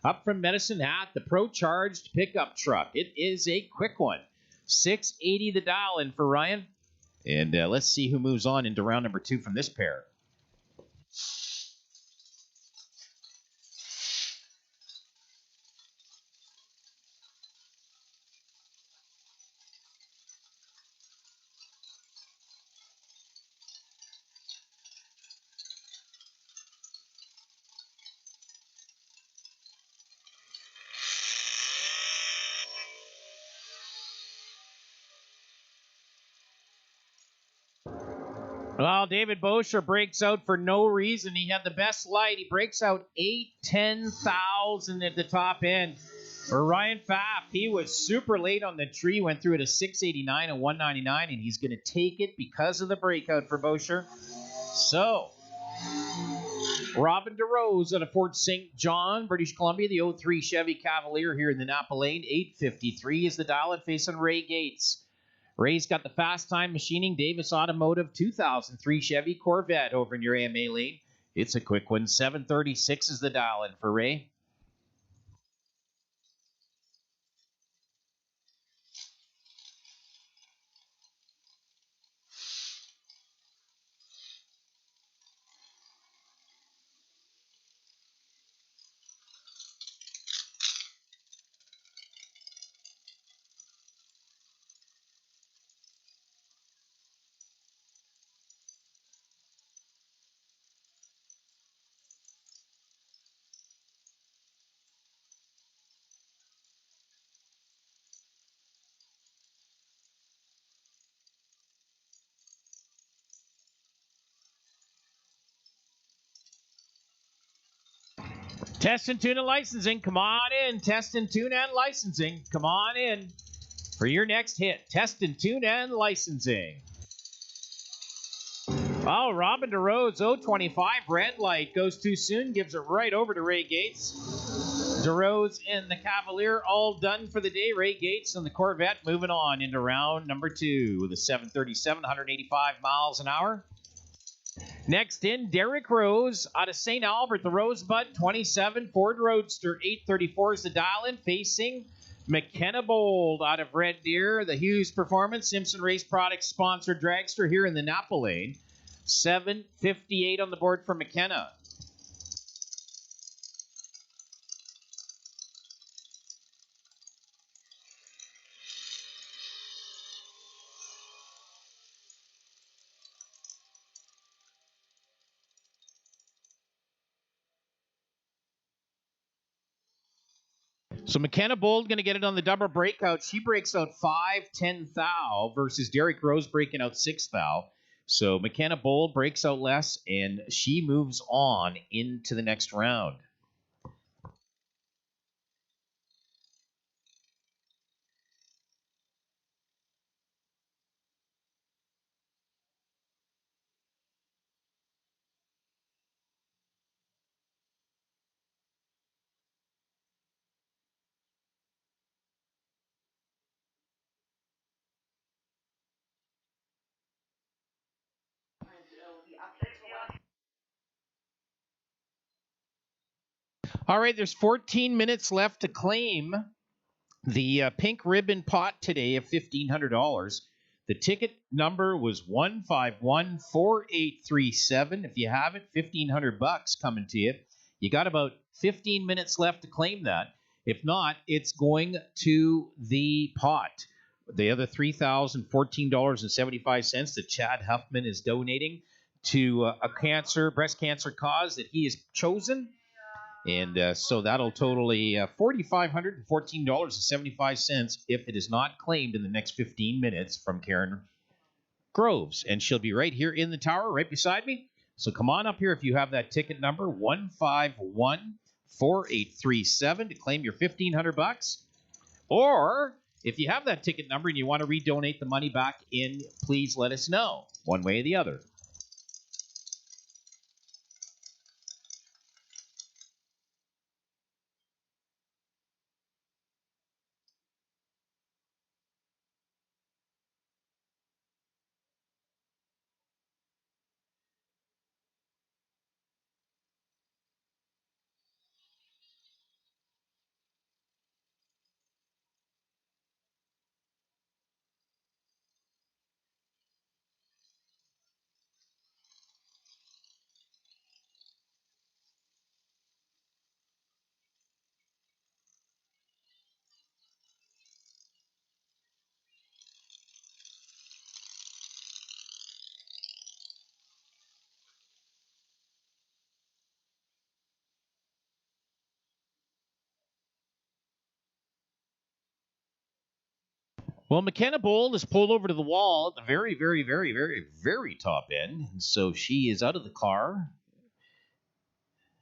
Up from Medicine Hat, the Pro Charged pickup truck. It is a quick one. 680 the dial in for Ryan. And let's see who moves on into round number 2 from this pair. Well, David Bosher breaks out for no reason. He had the best light. He breaks out 810,000 at the top end. For Ryan Pfaff, he was super late on the tree, went through it a 689 and 199, and he's going to take it because of the breakout for Bosher. So, Robin DeRose out of Fort St. John, British Columbia, the 03 Chevy Cavalier here in the Napa Lane. 853 is the dial at facing Ray Gates. Ray's got the Fast Time Machining Davis Automotive 2003 Chevy Corvette over in your AMA lane. It's a quick one. 736 is the dial in for Ray. Test and tune and licensing. Come on in. Test and tune and licensing. Come on in for your next hit. Test and tune and licensing. Oh, Robin DeRose, 025 red light. Goes too soon. Gives it right over to Ray Gates. DeRose and the Cavalier all done for the day. Ray Gates and the Corvette moving on into round number 2 with a 737, 185 miles an hour. Next in, Derek Rose out of St. Albert, the Rosebud 27 Ford Roadster. 834 is the dial-in, facing McKenna Bold out of Red Deer, the Hughes Performance Simpson Race Products sponsored dragster here in the Napa Lane. 758 on the board for McKenna. So McKenna Bold going to get it on the double breakout. She breaks out 5-10 thou versus Derek Rose breaking out 6 thou. So McKenna Bold breaks out less, and she moves on into the next round. All right, there's 14 minutes left to claim the pink ribbon pot today of $1,500. The ticket number was 1514837. If you have it, $1,500 coming to you. You got about 15 minutes left to claim that. If not, it's going to the pot. The other $3,014.75 that Chad Huffman is donating to a breast cancer cause that he has chosen. And so that'll total $4,514.75 if it is not claimed in the next 15 minutes from Karen Groves. And she'll be right here in the tower, right beside me. So come on up here if you have that ticket number, 1514837, to claim your $1,500. Or if you have that ticket number and you want to redonate the money back in, please let us know, one way or the other. Well, McKenna Bold is pulled over to the wall at the very, very, very, very, very top end. So she is out of the car.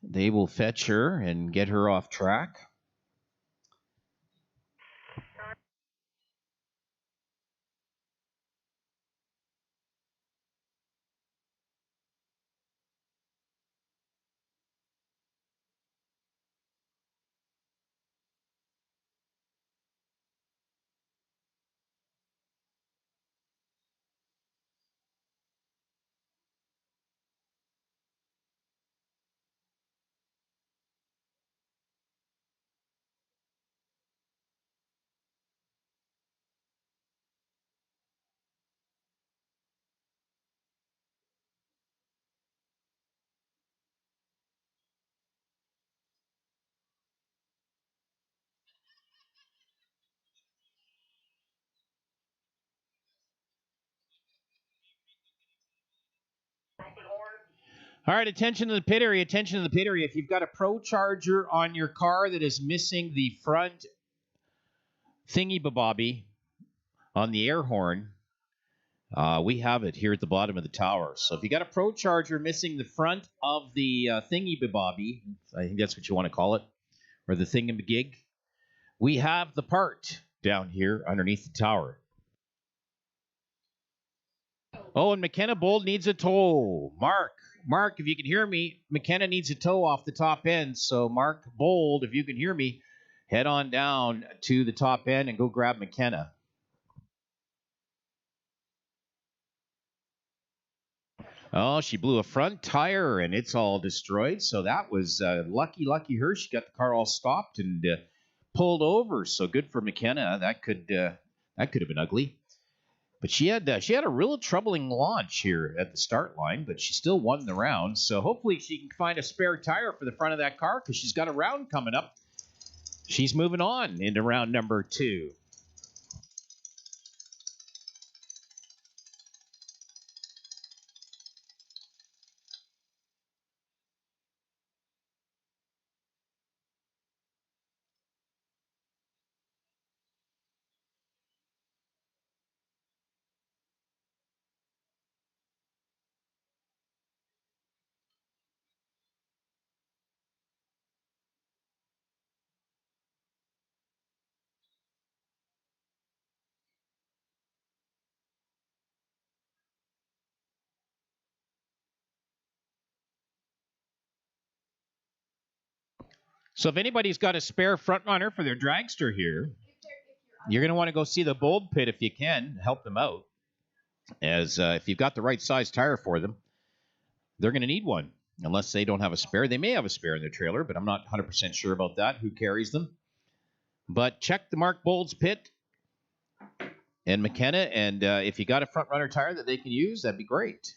They will fetch her and get her off track. All right, attention to the pit area, attention to the pit area. If you've got a Pro Charger on your car that is missing the front thingy-babobby on the air horn, we have it here at the bottom of the tower. So if you got a Pro Charger missing the front of the thingy-babobby, I think that's what you want to call it, or the thingamagig, we have the part down here underneath the tower. Oh, and McKenna Bold needs a tow. Mark, if you can hear me, McKenna needs a tow off the top end. So Mark Bold, if you can hear me, head on down to the top end and go grab McKenna. Oh, she blew a front tire and it's all destroyed. So that was lucky her. She got the car all stopped and pulled over. So good for McKenna. That could have been ugly. But she had a real troubling launch here at the start line, but she still won the round. So hopefully she can find a spare tire for the front of that car because she's got a round coming up. She's moving on into round number 2. So if anybody's got a spare front runner for their dragster here, you're going to want to go see the Bold Pit if you can, help them out. As if you've got the right size tire for them, they're going to need one. Unless they don't have a spare. They may have a spare in their trailer, but I'm not 100% sure about that, who carries them. But check the Mark Bold's pit and McKenna, and if you got a front runner tire that they can use, that'd be great.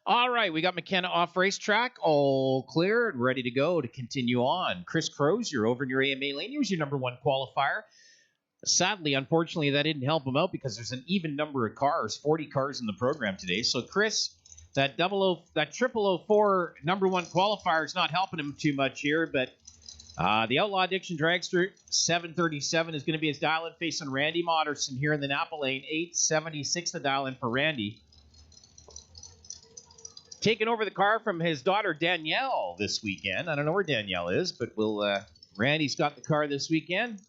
All right, we got McKenna off racetrack, all clear and ready to go to continue on. Chris Crozier over in your AMA lane. He was your number one qualifier. Sadly, unfortunately, that didn't help him out because there's an even number of cars, 40 cars in the program today. So Chris, that 0004 number one qualifier is not helping him too much here, but the Outlaw Addiction Dragster 737 is going to be his dial-in facing Randy Moderson here in the Napa lane. 876 the dial-in for Randy. Taking over the car from his daughter Danielle this weekend. I don't know where Danielle is, but Randy's got the car this weekend.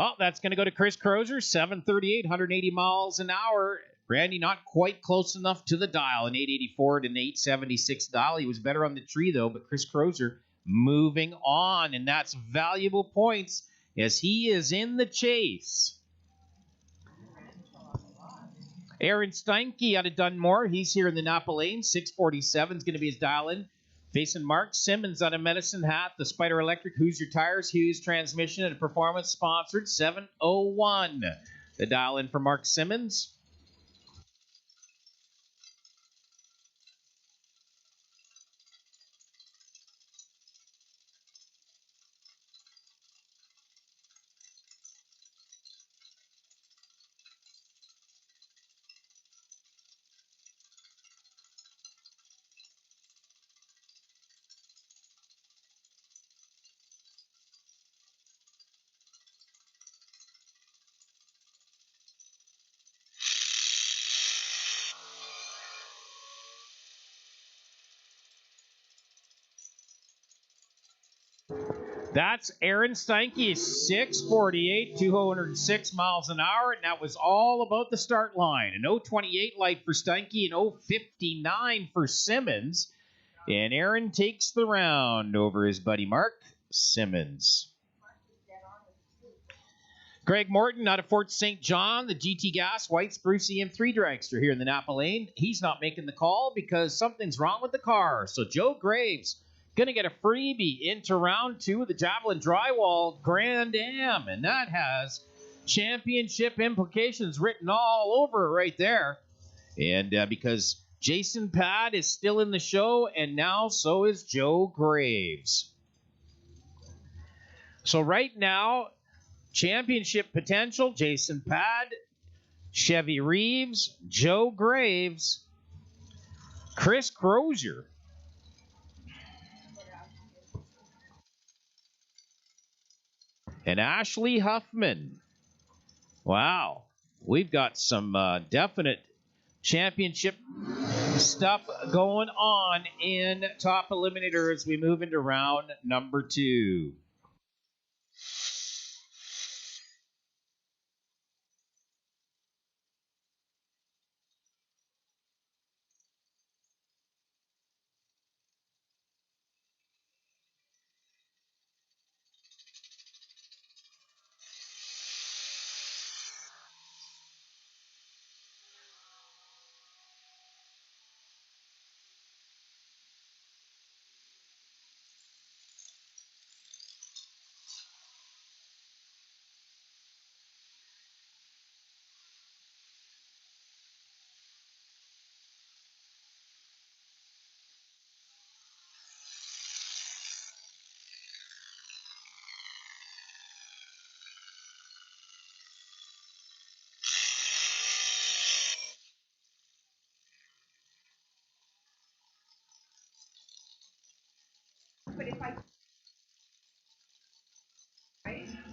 Oh, that's going to go to Chris Crozier, 738, 180 miles an hour. Randy not quite close enough to the dial, an 884 and an 876 dial. He was better on the tree, though, but Chris Crozier moving on, and that's valuable points as he is in the chase. Aaron Steinke out of Dunmore. He's here in the Napa lane. 647 is going to be his dial-in. Facing Mark Simmons out of Medicine Hat. The Spider Electric, Who's Your Tires, Hughes Transmission, and Performance sponsored. 701. The dial-in for Mark Simmons. That's Aaron Steinke, 648, 206 miles an hour, and that was all about the start line. An 028 light for Steinke, an 059 for Simmons, and Aaron takes the round over his buddy Mark Simmons. Greg Morton out of Fort St. John, the GT Gas White Spruce EM3 dragster here in the Napa lane. He's not making the call because something's wrong with the car. So Joe Graves going to get a freebie into round two of the Javelin Drywall Grand Am. And that has championship implications written all over it right there. And because Jason Pad is still in the show, and now so is Joe Graves. So right now, championship potential, Jason Pad, Chevy Reeves, Joe Graves, Chris Crozier, and Ashley Huffman. Wow, we've got some definite championship stuff going on in Top Eliminator as we move into round number 2.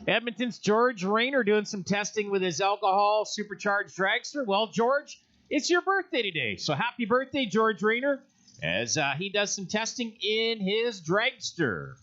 Edmonton's George Rayner doing some testing with his alcohol supercharged dragster. Well, George, it's your birthday today, so happy birthday, George Rayner, as he does some testing in his dragster.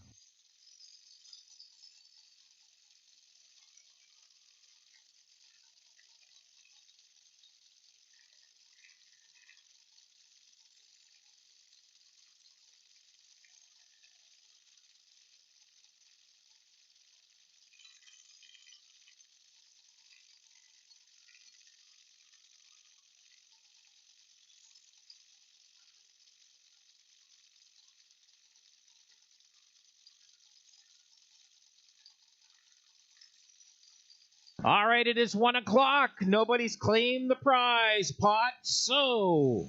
All right, it is 1 o'clock. Nobody's claimed the prize pot, so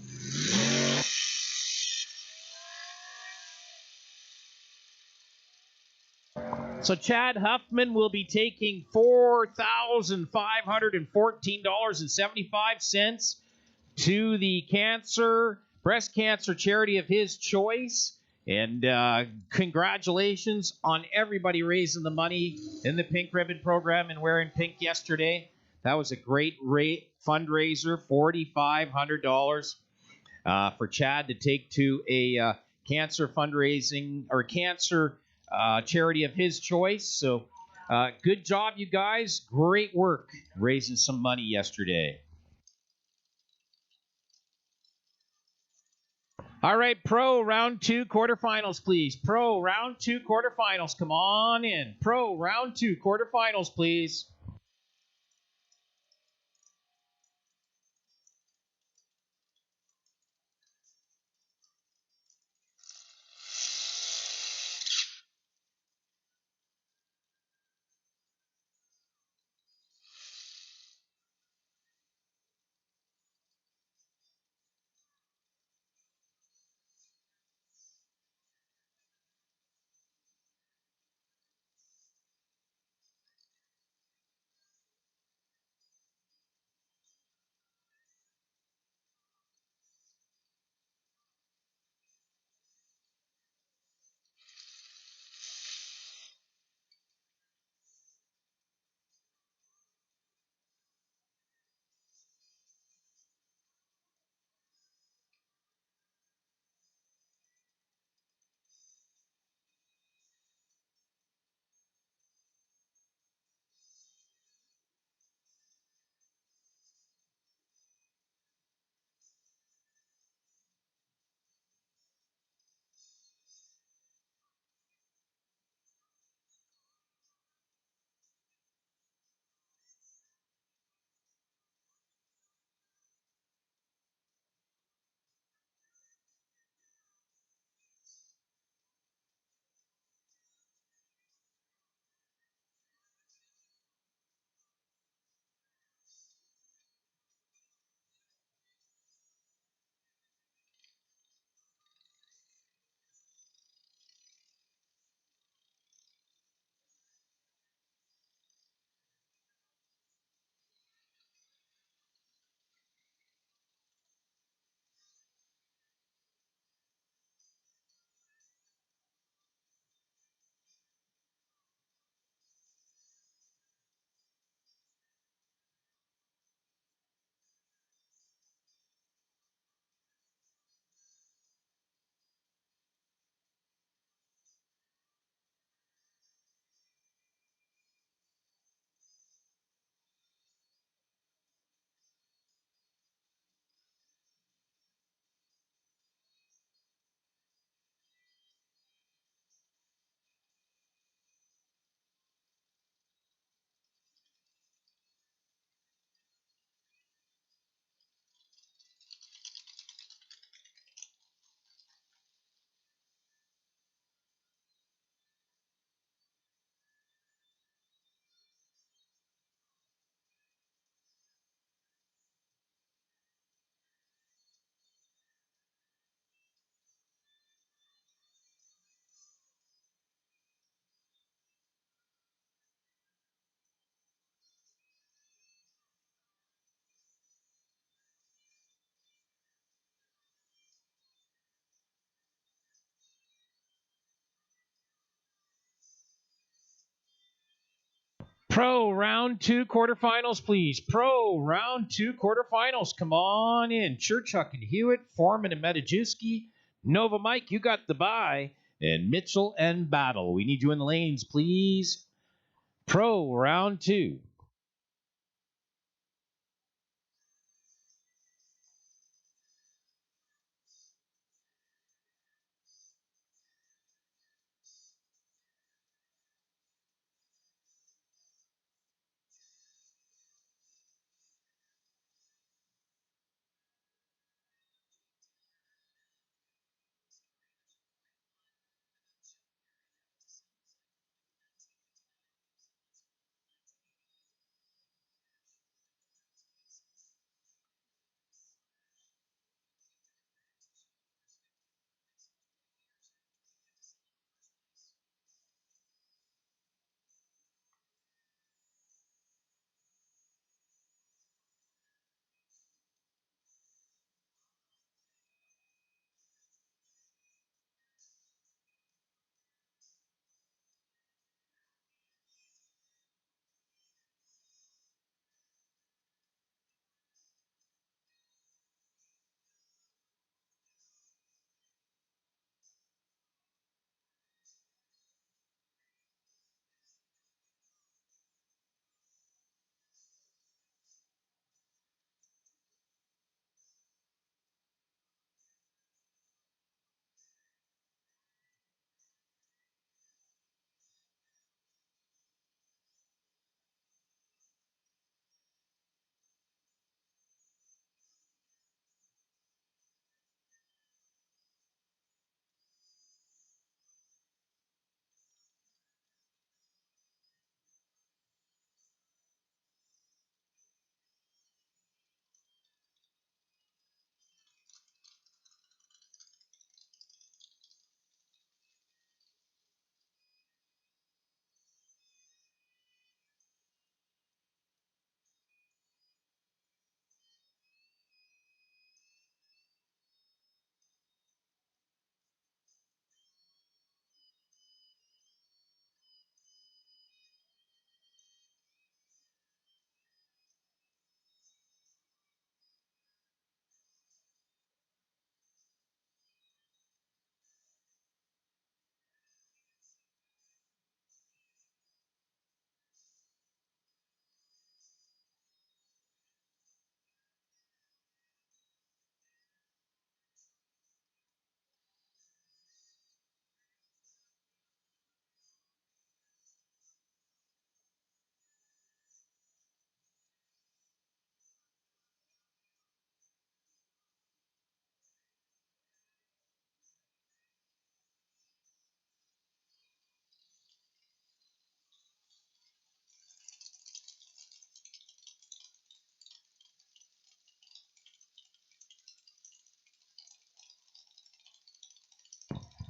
Chad Huffman will be taking $4,514.75 to the breast cancer charity of his choice. And congratulations on everybody raising the money in the Pink Ribbon program and wearing pink yesterday. That was a great fundraiser, $4,500 for Chad to take to a cancer fundraising or cancer charity of his choice. So good job, you guys. Great work raising some money yesterday. All right, Pro, round 2 quarterfinals, please. Pro, round 2 quarterfinals. Come on in. Pro, round 2 quarterfinals, please. Pro round 2 quarterfinals, please. Pro round 2 quarterfinals. Come on in. Churchuck and Hewitt, Foreman and Medijewski. Nova Mike, you got the bye. And Mitchell and Battle. We need you in the lanes, please. Pro round 2.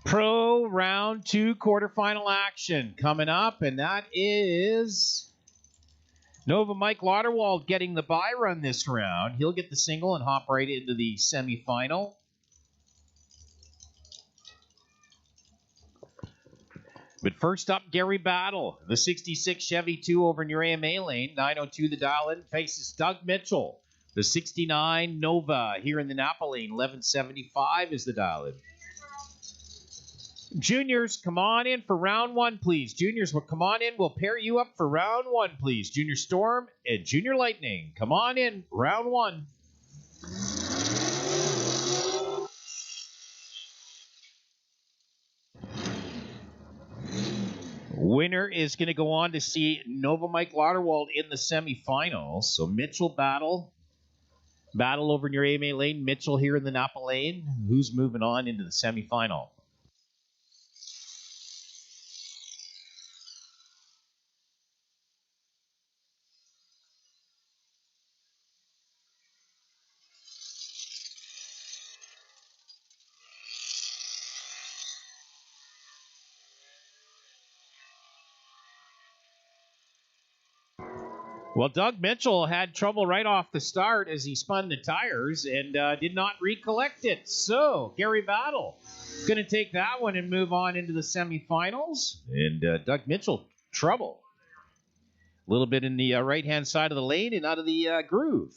Pro round 2 quarterfinal action coming up, and that is Nova Mike Lauderwald getting the bye run this round. He'll get the single and hop right into the semifinal. But first up, Gary Battle, the 66 Chevy 2 over in your AMA lane. 902 the dial-in faces Doug Mitchell, the 69 Nova here in the Napa lane. 1175 is the dial-in. Juniors, come on in for round 1, please. Juniors, will come on in. We'll pair you up for round 1, please. Junior Storm and Junior Lightning. Come on in, round 1. Winner is going to go on to see Nova Mike Lauderwald in the semifinals. So Mitchell Battle over in your AMA lane. Mitchell here in the Napa lane. Who's moving on into the semifinal? Well, Doug Mitchell had trouble right off the start as he spun the tires and did not recollect it. So, Gary Battle going to take that one and move on into the semifinals. And Doug Mitchell, trouble. A little bit in the right-hand side of the lane and out of the groove.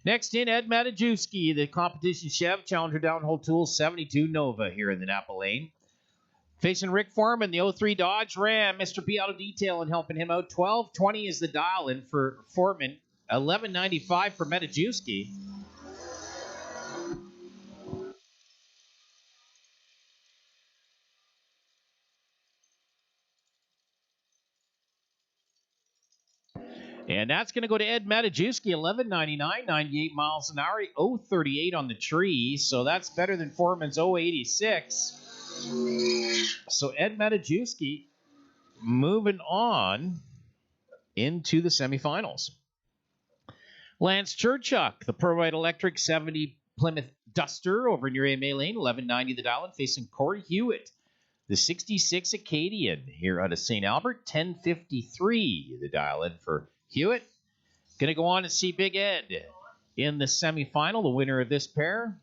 Next in, Ed Matajewski, the competition Chev, Challenger Downhole Tools 72 Nova here in the Napa lane. Facing Rick Foreman, the 03 Dodge Ram. Mr. P Auto Detail and helping him out. 12.20 is the dial in for Foreman. 11.95 for Matajewski. And that's going to go to Ed Matajewski, 11.99, 98 miles an hour, 0.38 on the tree. So that's better than Foreman's 0.86. So Ed Matajewski moving on into the semifinals. Lance Churchuk, the Pro-Ride Electric 70 Plymouth Duster over near AMA Lane, 11.90 the dial-in, facing Corey Hewitt, the 66 Acadian here out of St. Albert, 10.53 the dial-in for Hewitt. Going to go on to see Big Ed in the semifinal, the winner of this pair.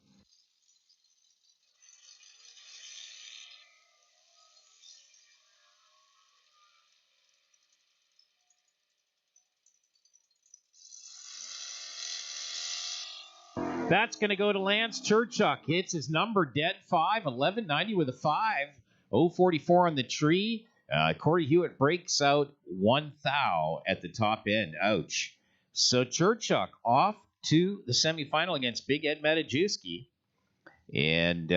That's going to go to Lance Churchuk. Hits his number dead 5, 11.90 with a 5. 0.44 on the tree. Corey Hewitt breaks out 1 thou at the top end. Ouch. So Churchuk off to the semifinal against Big Ed Matajewski. And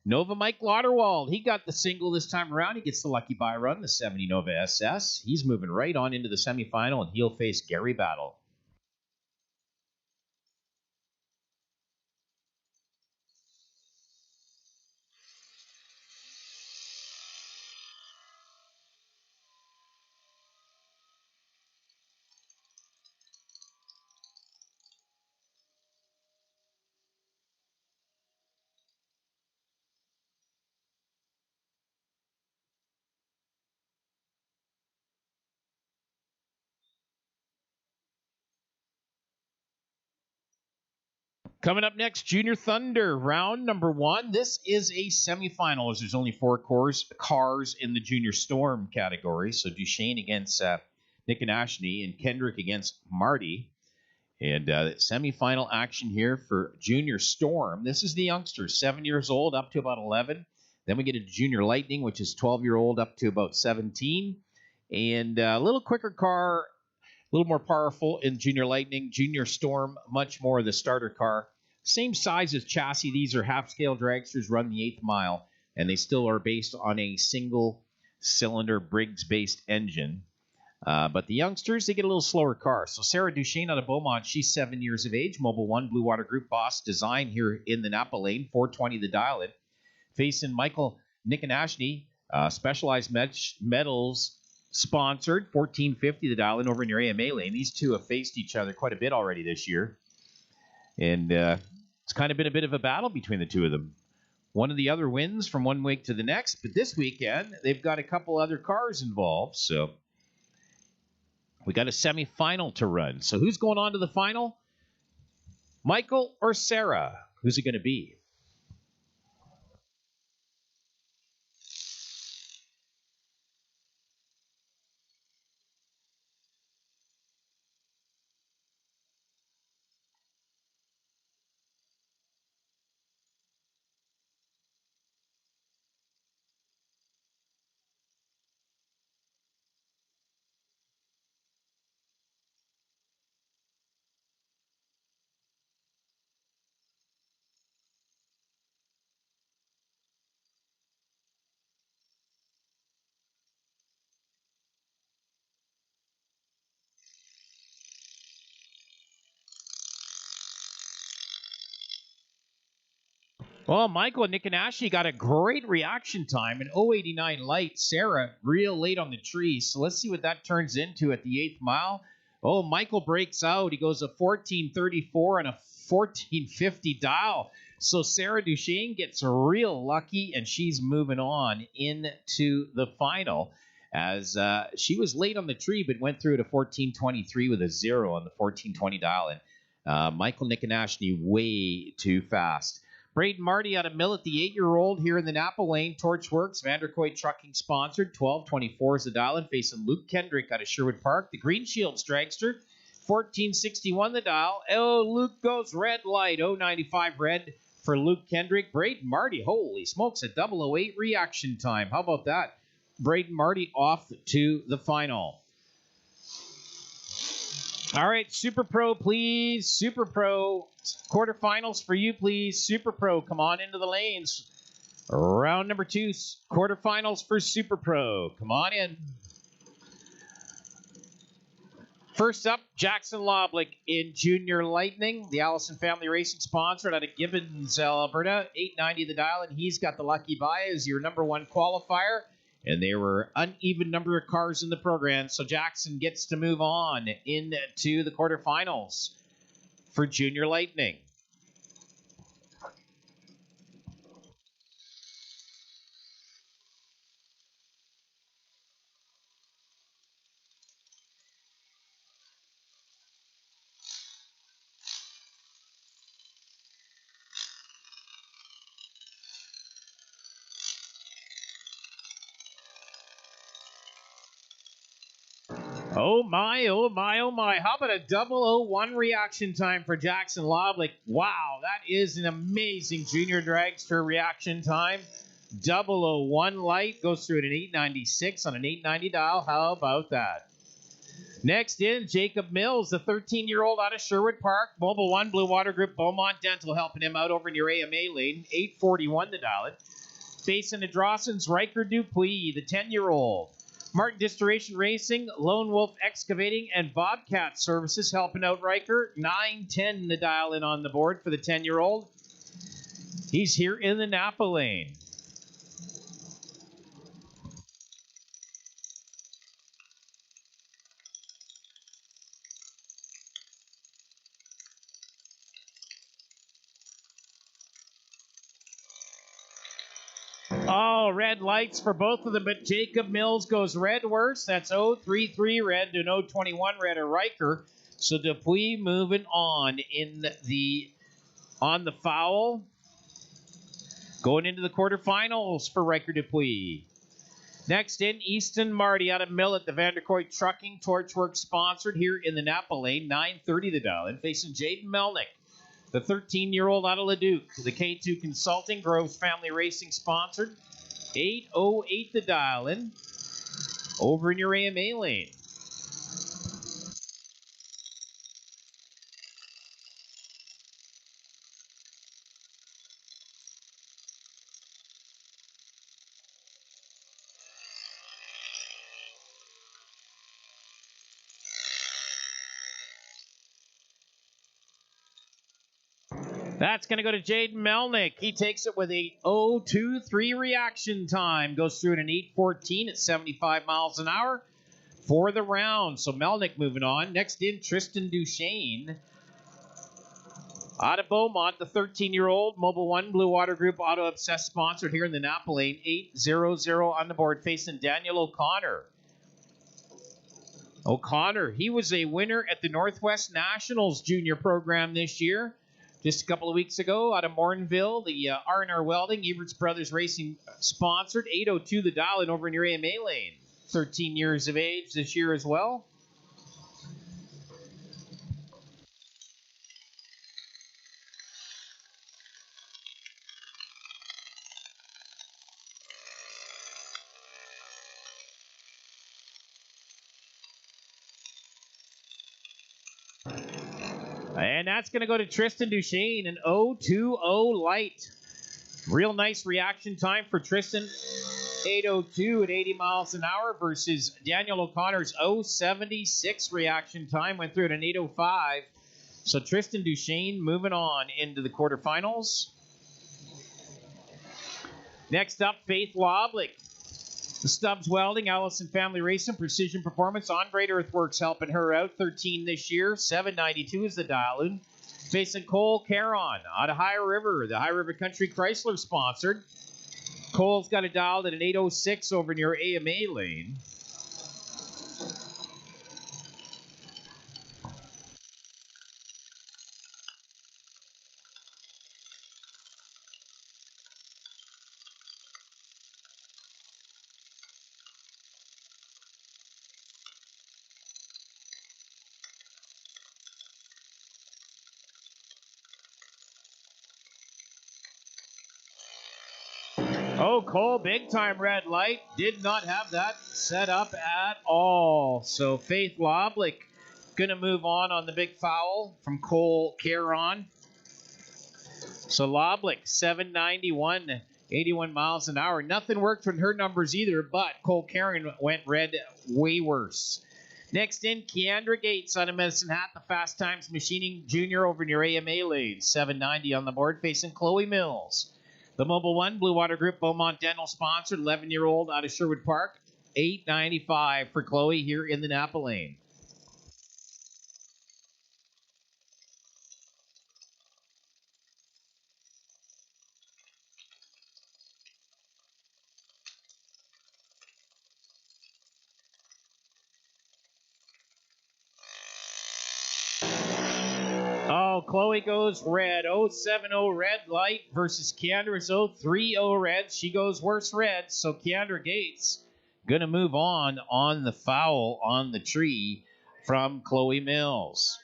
Nova Mike Lauderwald, he got the single this time around. He gets the lucky buy run, the 70 Nova SS. He's moving right on into the semifinal, and he'll face Gary Battle. Coming up next, Junior Thunder, round number 1. This is a semifinal, as there's only 4 cars in the Junior Storm category. So Duchesne against Nick and Ashney, and Kendrick against Marty. And semifinal action here for Junior Storm. This is the youngsters, 7 years old up to about 11. Then we get a Junior Lightning, which is 12-year-old up to about 17. And a little quicker car, a little more powerful in Junior Lightning. Junior Storm, much more the starter car. Same size as chassis. These are half-scale dragsters, run the 8th mile, and they still are based on a single-cylinder Briggs-based engine. But the youngsters, they get a little slower car. So Sarah Duchesne out of Beaumont, she's 7 years of age. Mobil 1 Blue Water Group Boss design here in the Napa lane, 420 the dial-in. Facing Michael Nick and Ashney, Specialized Metals sponsored, 1450 the dial-in over in your AMA lane. These two have faced each other quite a bit already this year. And it's kind of been a bit of a battle between the two of them. One of the other wins from one week to the next, but this weekend they've got a couple other cars involved. So we got a semifinal to run. So who's going on to the final? Michael or Sarah? Who's it going to be? Well, Michael and Nick and Ashley got a great reaction time, an 0.89 light. Sarah, real late on the tree. So let's see what that turns into at the 8th mile. Oh, Michael breaks out. He goes a 14.34 and a 14.50 dial. So Sarah Duchesne gets real lucky, and she's moving on into the final. As she was late on the tree, but went through at a 14.23 with a 0 on the 14.20 dial. And Michael, Nick, and Ashley way too fast. Braden Marty out of Millet, the 8-year-old here in the Napa Lane. Torchworks, Vanderkoy Trucking sponsored. 12.24 is the dial in, facing Luke Kendrick out of Sherwood Park. The Green Shields dragster, 14.61 the dial. Oh, Luke goes red light. 0.95 red for Luke Kendrick. Braden Marty, holy smokes, a 008 reaction time. How about that? Braden Marty off to the final. All right, Super Pro, please. Super Pro. Quarterfinals for you, please. Super Pro, come on into the lanes. Round number 2, quarterfinals for Super Pro. Come on in. First up, Jackson Loblich in Junior Lightning. The Allison Family Racing sponsored out of Gibbons, Alberta. 8.90 the dial, and he's got the lucky buy as your number 1 qualifier. And there were uneven number of cars in the program, so Jackson gets to move on into the quarterfinals for Junior Lightning. Oh my, oh my, oh my. How about a 001 reaction time for Jackson Loblich? Wow, that is an amazing junior dragster reaction time. 001 light goes through at an 8.96 on an 8.90 dial. How about that? Next in, Jacob Mills, the 13-year-old out of Sherwood Park. Mobile 1, Blue Water Group, Beaumont Dental helping him out over in your AMA lane. 8.41 the dial it. Facing the Drawsons, Riker Dupuis, the 10-year-old. Martin Distillation Racing, Lone Wolf Excavating, and Bobcat Services helping out Riker. 9.10 the dial in on the board for the 10-year-old. He's here in the Napa lane. Oh, red lights for both of them, but Jacob Mills goes red worse. That's 0.33 red to 0.21 red of Riker. So Dupuis moving on on the foul. Going into the quarterfinals for Riker Dupuis. Next in, Easton Marty out of Millet, the Vanderkoy Trucking Torchworks sponsored here in the Napa lane. 9.30 the dial in, facing Jaden Melnick, the 13-year-old out of Leduc. The K2 Consulting, Groves Family Racing sponsored. 8.08 the dial in. Over in your AMA lane. That's going to go to Jaden Melnick. He takes it with a 0.23 reaction time. Goes through at an 8.14 at 75 miles an hour for the round. So Melnick moving on. Next in, Tristan Duchesne out of Beaumont, the 13-year-old. Mobile 1, Blue Water Group, Auto Obsessed sponsored here in the Napa lane. 8.00 on the board, facing Daniel O'Connor. O'Connor, he was a winner at the Northwest Nationals junior program this year. Just a couple of weeks ago out of Mornville, the R&R Welding, Eberts Brothers Racing sponsored. 8.02 the dial in over in your AMA lane. 13 years of age this year as well. And that's going to go to Tristan Duchesne, an 0.20 light. Real nice reaction time for Tristan. 8.02 at 80 miles an hour versus Daniel O'Connor's 0.76 reaction time. Went through at an 8.05. So Tristan Duchesne moving on into the quarterfinals. Next up, Faith Loblich. The Stubbs Welding, Allison Family Racing, Precision Performance, On Great Earthworks helping her out. 13 this year. 7.92 is the dial-in. Facing Cole Caron out of High River. The High River Country Chrysler sponsored. Cole's got it dialed at an 8.06 over near AMA lane. Oh, Cole, big time red light. Did not have that set up at all. So Faith Loblik going to move on the big foul from Cole Caron. So Loblik, 791, 81 miles an hour. Nothing worked from her numbers either, but Cole Caron went red way worse. Next in, Keandra Gates out of Medicine Hat, the Fast Times Machining Junior over near AMA lane. 790 on the board, facing Chloe Mills. The Mobile One, Blue Water Group, Beaumont Dental sponsored, 11-year-old out of Sherwood Park. 895 for Chloe here in the Napa lane. Oh, Chloe goes red. 070 red light versus Keandra's 030 red. She goes worse red. So Keandra Gates going to move on the foul on the tree from Chloe Mills.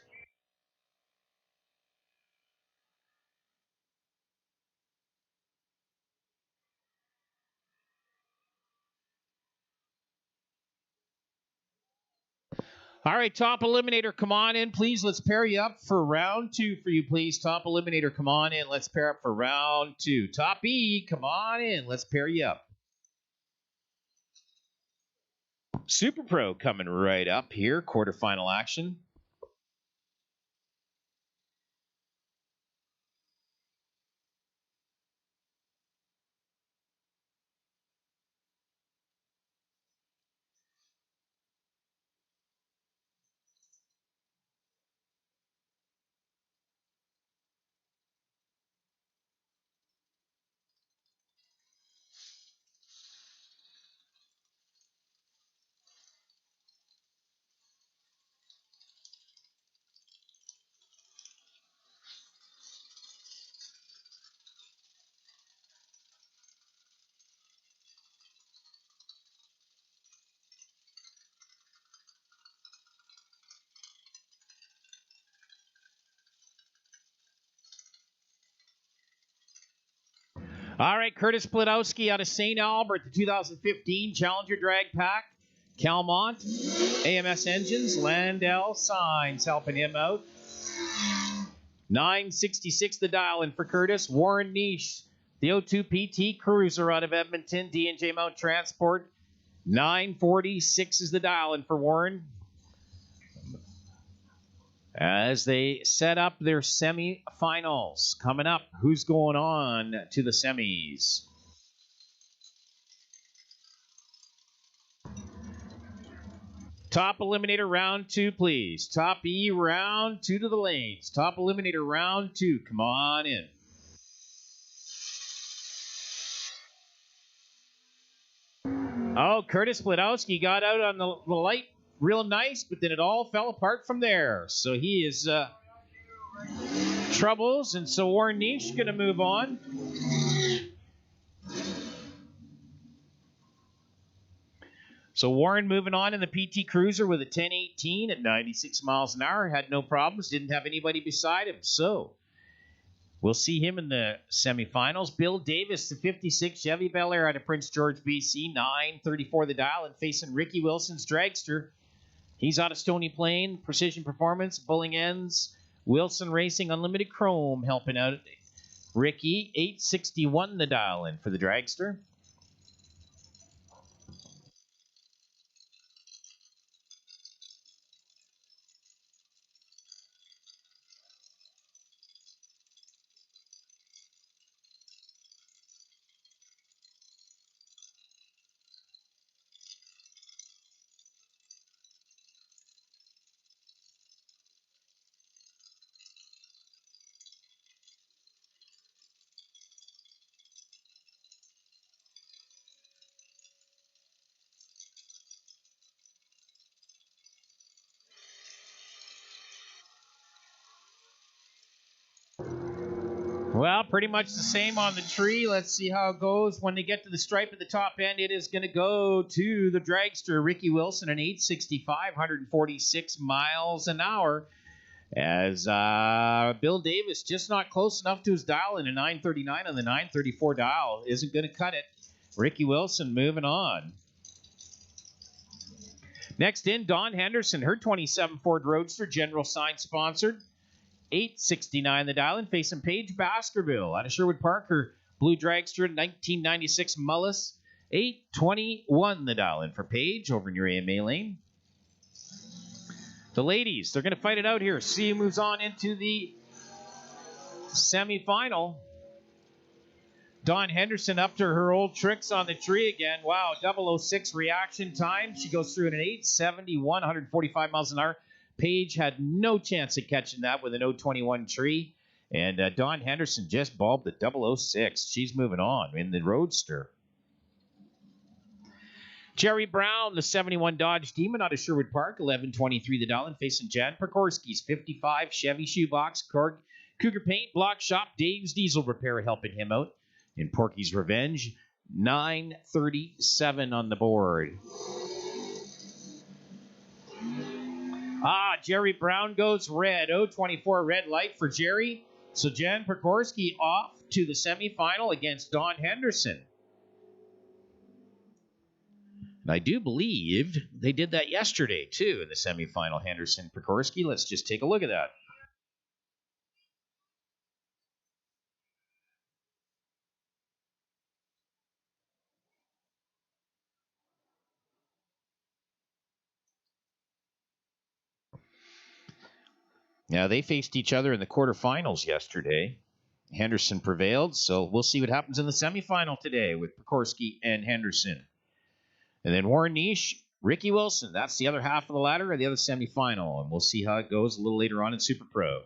All right, Top Eliminator, come on in, please. Let's pair you up for round 2 for you, please. Top Eliminator, come on in. Let's pair up for round 2. Top E, come on in. Let's pair you up. Super Pro coming right up here. Quarterfinal action. All right, Curtis Plodowski out of St. Albert, the 2015 Challenger Drag Pack. Calmont, AMS Engines, Landell Signs helping him out. 966 the dial in for Curtis. Warren Niche, the O2 PT Cruiser out of Edmonton, D&J Mount Transport. 946 is the dial in for Warren. As they set up their semifinals. Coming up, who's going on to the semis? Top Eliminator round 2, please. Top E round 2 to the lanes. Top Eliminator round 2. Come on in. Oh, Curtis Plodowski got out on the light real nice, but then it all fell apart from there. So he is troubles, and so Warren Niche going to move on. So Warren moving on in the PT Cruiser with a 1018 at 96 miles an hour. Had no problems. Didn't have anybody beside him. So we'll see him in the semifinals. Bill Davis, the 56 Chevy Bel Air out of Prince George, BC. 934 the dial, and facing Ricky Wilson's dragster. He's out of Stony Plain. Precision Performance, Bulling Ends. Wilson Racing, Unlimited Chrome helping out. Ricky, 861 the dial in for the dragster. Well, pretty much the same on the tree. Let's see how it goes. When they get to the stripe at the top end, it is going to go to the dragster, Ricky Wilson, an 865, 146 miles an hour. As Bill Davis just not close enough to his dial, and a 939 on the 934 dial isn't going to cut it. Ricky Wilson moving on. Next in, Dawn Henderson, her 27 Ford Roadster, General Sign sponsored. $8.69 the dial-in, facing Paige Baskerville out of Sherwood Park. Her Blue Dragster 1996 Mullis. $8.21 the dial-in for Paige over in your AMA lane. The ladies, they're going to fight it out here. See who moves on into the semifinal. Dawn Henderson up to her old tricks on the tree again. Wow, 006 reaction time. She goes through at an 871, 145 miles an hour. Paige had no chance of catching that with an 021 tree. And Dawn Henderson just bulbed the 006. She's moving on in the Roadster. Jerry Brown, the 71 Dodge Demon out of Sherwood Park, 11.23 the dial-in, facing Jan Pekorski's 55 Chevy Shoebox, Cougar Paint, Block Shop, Dave's Diesel Repair helping him out. In Porky's Revenge, 9.37 on the board. Jerry Brown goes red. 024 red light for Jerry. So Jan Pekorski off to the semifinal against Dawn Henderson. And I do believe they did that yesterday, too, in the semifinal, Henderson-Pekorski. Let's just take a look at that. Now, they faced each other in the quarterfinals yesterday. Henderson prevailed, so we'll see what happens in the semifinal today with Pekorski and Henderson. And then Warren Niche, Ricky Wilson. That's the other half of the ladder or the other semifinal. And we'll see how it goes a little later on in Super Pro.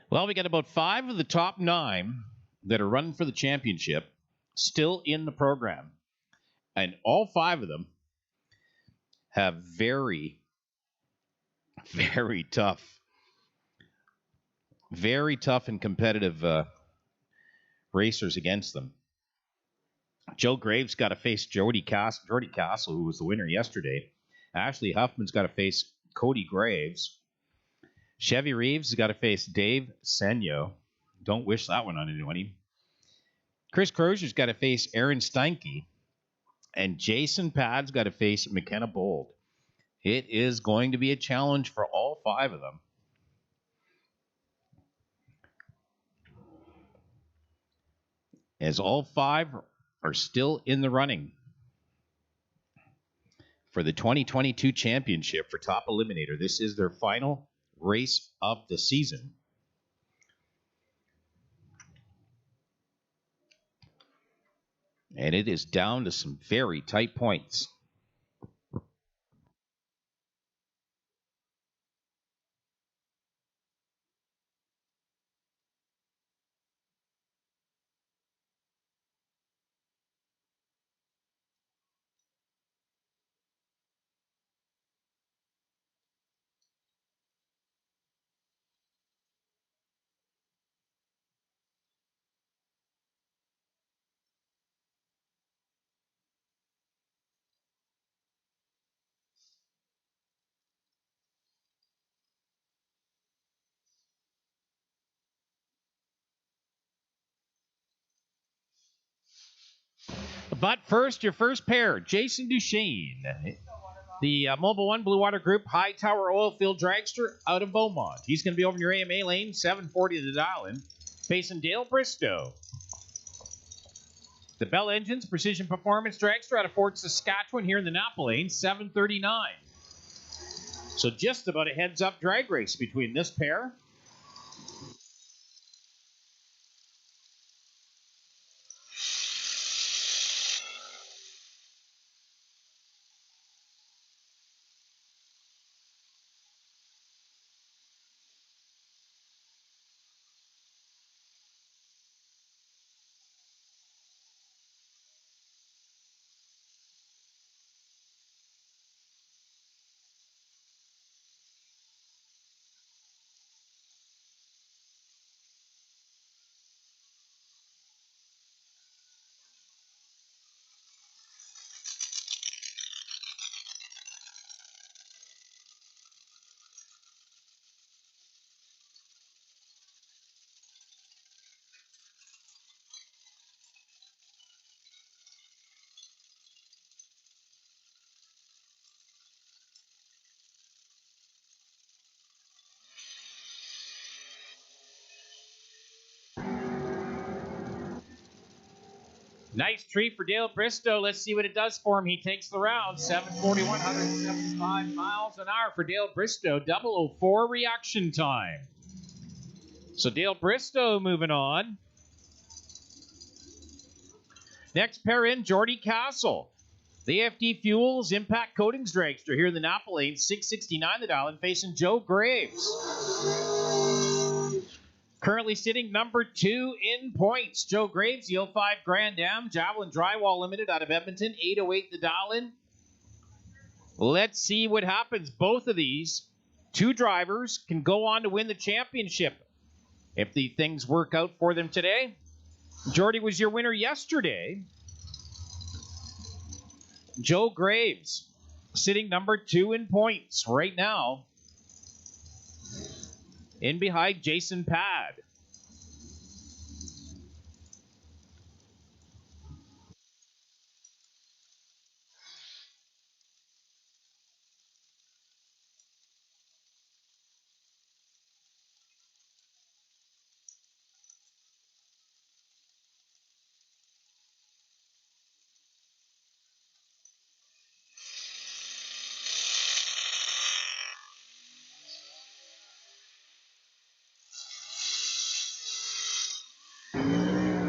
Well, we got about 5 of the top 9 that are running for the championship still in the program. And all 5 of them have very, very tough and competitive racers against them. Joe Graves got to face Jordy Castle, who was the winner yesterday. Ashley Huffman's got to face Cody Graves. Chevy Reeves has got to face Dave Senyo. Don't wish that one on anyone. Chris Crozier's got to face Aaron Steinke. And Jason Pad's got to face McKenna Bold. It is going to be a challenge for all 5 of them. As all 5 are still in the running for the 2022 championship for Top Eliminator. This is their final race of the season. And it is down to some very tight points. But first, your first pair, Jason Duchesne, the Mobile One Blue Water Group High Tower Oilfield Dragster out of Beaumont. He's going to be over in your AMA lane, 740 to dial in, facing Dale Bristow. The Bell Engines Precision Performance Dragster out of Fort Saskatchewan here in the Napa lane, 739. So just about a heads-up drag race between this pair. Nice treat for Dale Bristow. Let's see what it does for him. He takes the round. 741, 175 miles an hour for Dale Bristow. 004 reaction time. So Dale Bristow moving on. Next pair in, Jordy Castle. The AFD Fuels Impact Coatings Dragster here in the Napa lane. 669 the dial and facing Joe Graves. Currently sitting number 2 in points. Joe Graves, the 05 Grand Am, Javelin Drywall Limited out of Edmonton, 808 the dial-in. Let's see what happens. Both of these 2 drivers can go on to win the championship if the things work out for them today. Jordy was your winner yesterday. Joe Graves sitting number 2 in points right now. In behind Jason Pad.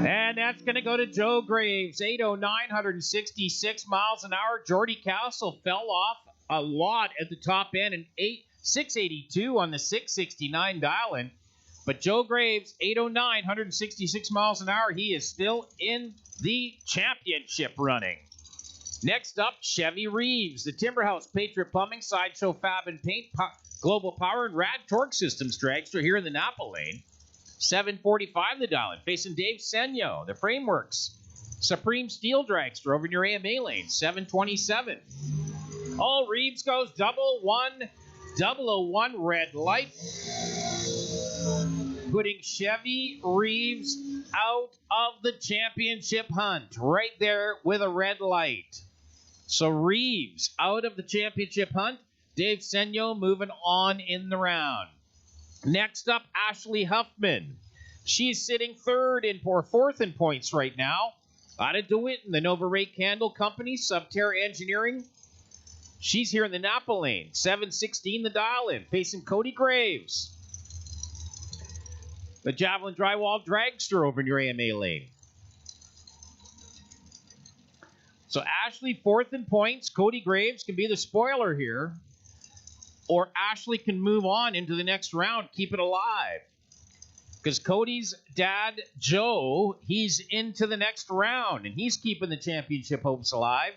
And that's going to go to Joe Graves. 809, 166 miles an hour. Jordy Castle fell off a lot at the top end and 682 on the 669 dial-in. But Joe Graves, 809, 166 miles an hour. He is still in the championship running. Next up, Chevy Reeves, the Timberhouse, Patriot Plumbing, Sideshow Fab and Paint, Global Power, and Rad Torque Systems dragster here in the Napa lane. 745 the dial-in. Facing Dave Senyo, the Frameworks, Supreme Steel dragster over in your AMA lane. 727. Oh, Reeves goes 001 red light. Putting Chevy Reeves out of the championship hunt. Right there with a red light. So Reeves out of the championship hunt. Dave Senyo moving on in the round. Next up, Ashley Huffman. She's sitting fourth in points right now. Out of DeWitt and the Nova Ray Candle Company, Subterra Engineering. She's here in the Napa lane. 716 the dial-in. Facing Cody Graves. The Javelin Drywall Dragster over in your AMA lane. So Ashley fourth in points. Cody Graves can be the spoiler here. Or Ashley can move on into the next round, keep it alive. Because Cody's dad, Joe, he's into the next round, and he's keeping the championship hopes alive.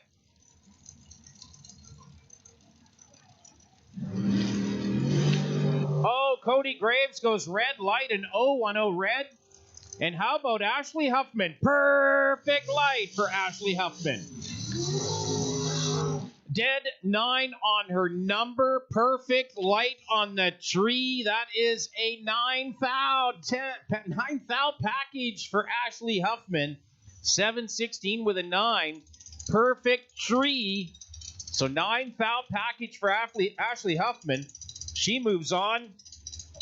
Oh, Cody Graves goes red light and 010 red. And how about Ashley Huffman? Perfect light for Ashley Huffman. Dead 9 on her number. Perfect light on the tree. That is a 9 foul package for Ashley Huffman. 716 with a 9. Perfect tree. So 9 foul package for Ashley Huffman. She moves on.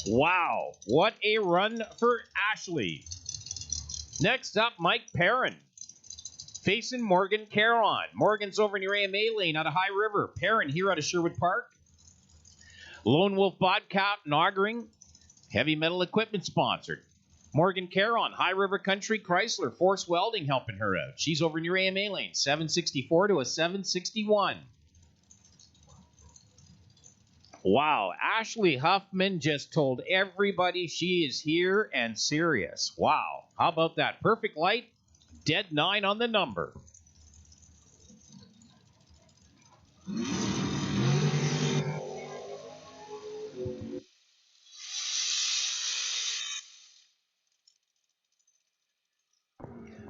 Wow. What a run for Ashley. Next up, Mike Perrin. Facing Morgan Caron. Morgan's over in your AMA lane out of High River. Perrin here out of Sherwood Park. Lone Wolf Bobcat and Augering. Heavy Metal Equipment sponsored. Morgan Caron, High River Country Chrysler. Force Welding helping her out. She's over in your AMA lane. 764 to a 761. Wow. Ashley Huffman just told everybody she is here and serious. Wow. How about that? Perfect light. Dead 9 on the number.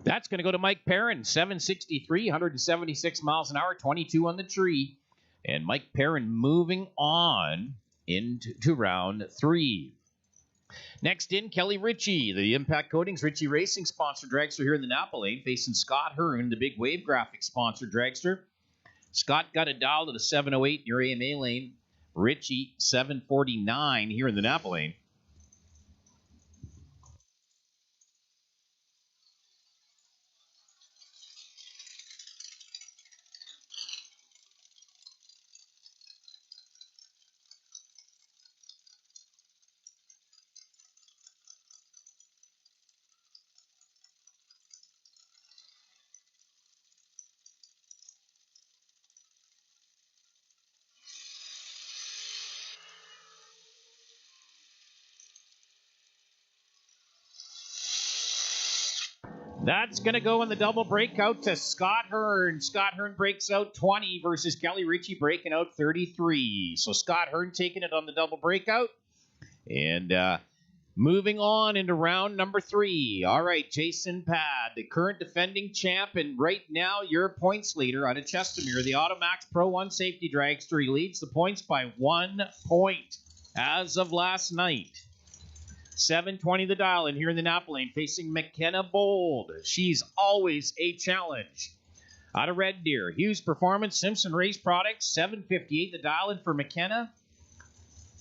That's going to go to Mike Perrin. 763, 176 miles an hour, 22 on the tree. And Mike Perrin moving on into round 3. Next in, Kelly Ritchie, the Impact Coatings Ritchie Racing sponsored dragster here in the Napa lane, facing Scott Hearn, the Big Wave Graphics sponsored dragster. Scott got a dial to the 708 in your AMA lane. Ritchie, 749 here in the Napa lane. That's going to go in the double breakout to Scott Hearn. Scott Hearn breaks out 20 versus Kelly Ritchie breaking out 33. So Scott Hearn taking it on the double breakout. And moving on into round number 3. All right, Jason Pad, the current defending champ, and right now your points leader out of Chestermere, the Automax Pro 1 safety dragster. He leads the points by 1 point as of last night. 720 the dial in here in the Napa lane, facing McKenna Bold. She's always a challenge. Out of Red Deer, Hughes Performance, Simpson Race Products, 758 the dial in for McKenna.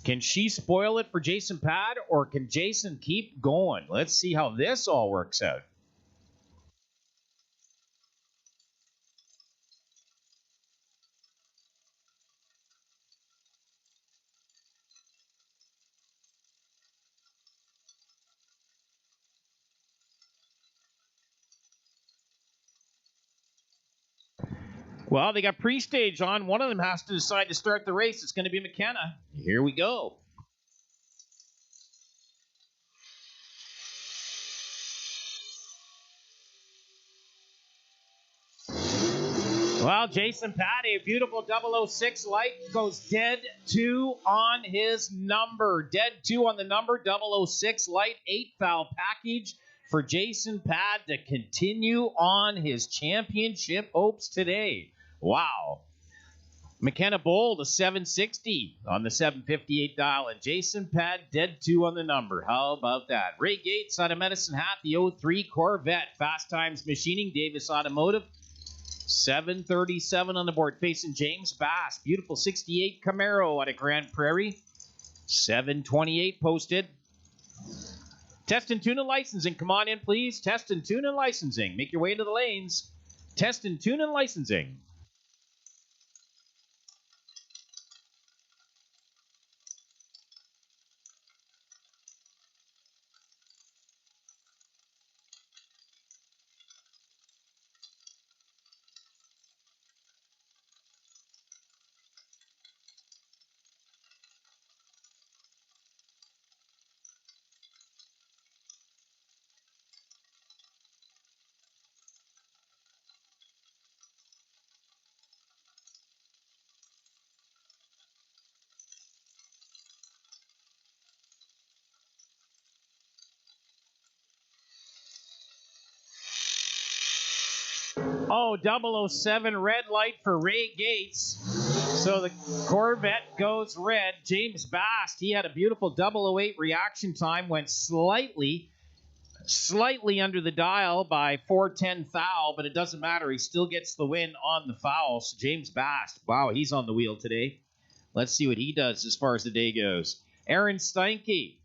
Can she spoil it for Jason Pad, or can Jason keep going? Let's see how this all works out. Well, they got pre-stage on. One of them has to decide to start the race. It's going to be McKenna. Here we go. Well, Jason Patty, a beautiful 006 light, goes dead 2 on his number. Dead 2 on the number, 006 light, 8 foul package for Jason Pad to continue on his championship hopes today. Wow. McKenna Bold, a 760 on the 758 dial, and Jason Pad, dead 2 on the number. How about that? Ray Gates out of Medicine Hat, the 03 Corvette. Fast Times Machining, Davis Automotive. 737 on the board, facing James Bass. Beautiful 68 Camaro out of Grand Prairie. 728 posted. Test and Tune and Licensing. Come on in, please. Test and Tune and Licensing. Make your way into the lanes. Test and Tune and Licensing. Oh, 007 red light for Ray Gates. So the Corvette goes red. James Bast, he had a beautiful 008 reaction time, went slightly under the dial by 410 foul, but it doesn't matter. He still gets the win on the foul. So James Bast, wow, he's on the wheel today. Let's see what he does as far as the day goes. Aaron Steinke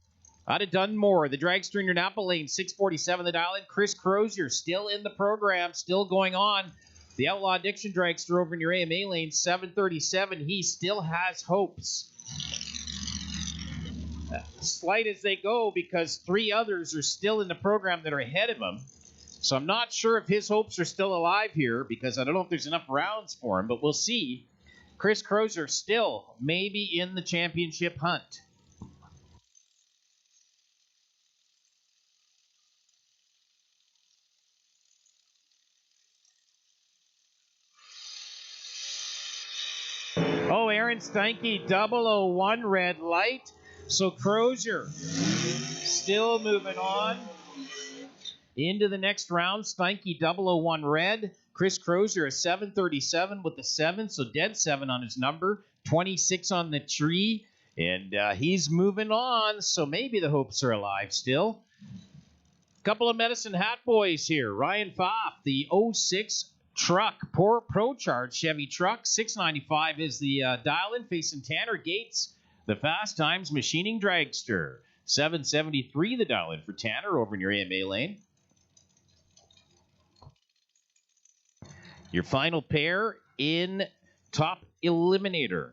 out of Dunmore, the dragster in your Napa lane, 647 the dial in. Chris Crozier still in the program, still going on. The Outlaw Addiction dragster over in your AMA lane, 737. He still has hopes. Slight as they go because 3 others are still in the program that are ahead of him. So I'm not sure if his hopes are still alive here because I don't know if there's enough rounds for him, but we'll see. Chris Crozier still maybe in the championship hunt. Oh, Aaron Steinke, 001 red light. So Crozier still moving on into the next round. Steinke, 001 red. Chris Crozier, a 737 with the 7, so dead 7 on his number. 26 on the tree, and he's moving on, so maybe the hopes are alive still. Couple of Medicine Hat boys here. Ryan Pfaff, the 06 truck, Pro Charge Chevy truck, 695 is the dial-in, facing Tanner Gates, the Fast Times Machining dragster, 773 the dial-in for Tanner over in your AMA lane. Your final pair in Top Eliminator.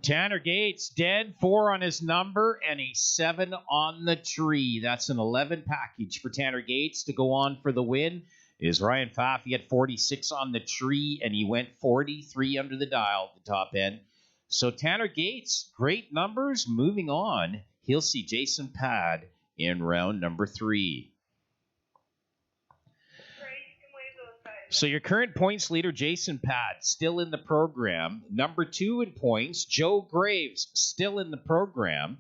Tanner Gates, dead 4 on his number and a 7 on the tree. That's an 11 package for Tanner Gates to go on for the win. Is Ryan Pfaff. He had 46 on the tree and he went 43 under the dial at the top end. So Tanner Gates, great numbers. Moving on, he'll see Jason Pad in round number 3. So your current points leader, Jason Pad, still in the program. Number 2 in points, Joe Graves, still in the program.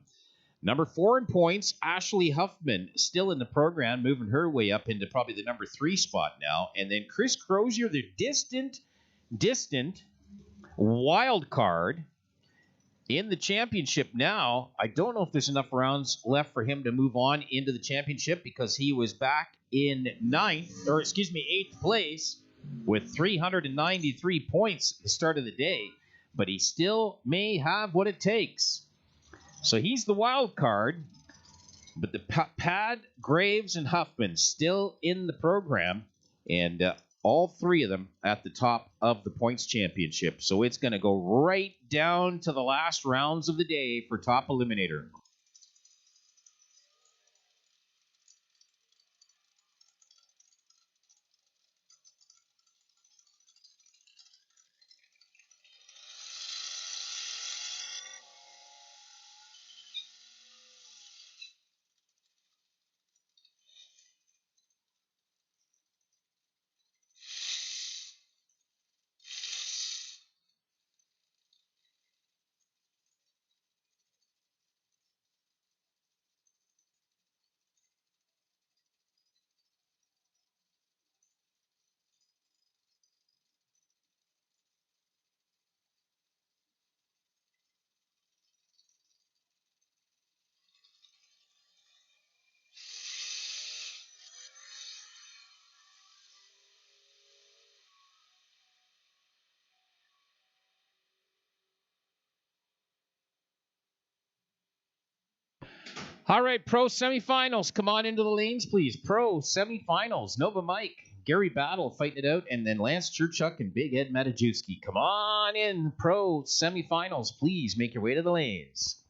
Number 4 in points, Ashley Huffman, still in the program, moving her way up into probably the number 3 spot now. And then Chris Crozier, the distant wild card in the championship now. I don't know if there's enough rounds left for him to move on into the championship because he was back in 8th place with 393 points at the start of the day, but he still may have what it takes. So he's the wild card, but the Pad, Graves, and Huffman still in the program, and all 3 of them at the top of the points championship. So it's going to go right down to the last rounds of the day for Top Eliminator. All right, pro semifinals. Come on into the lanes, please. Pro semifinals. Nova Mike, Gary Battle fighting it out, and then Lance Churchuk and Big Ed Matajewski. Come on in, pro semifinals. Please make your way to the lanes.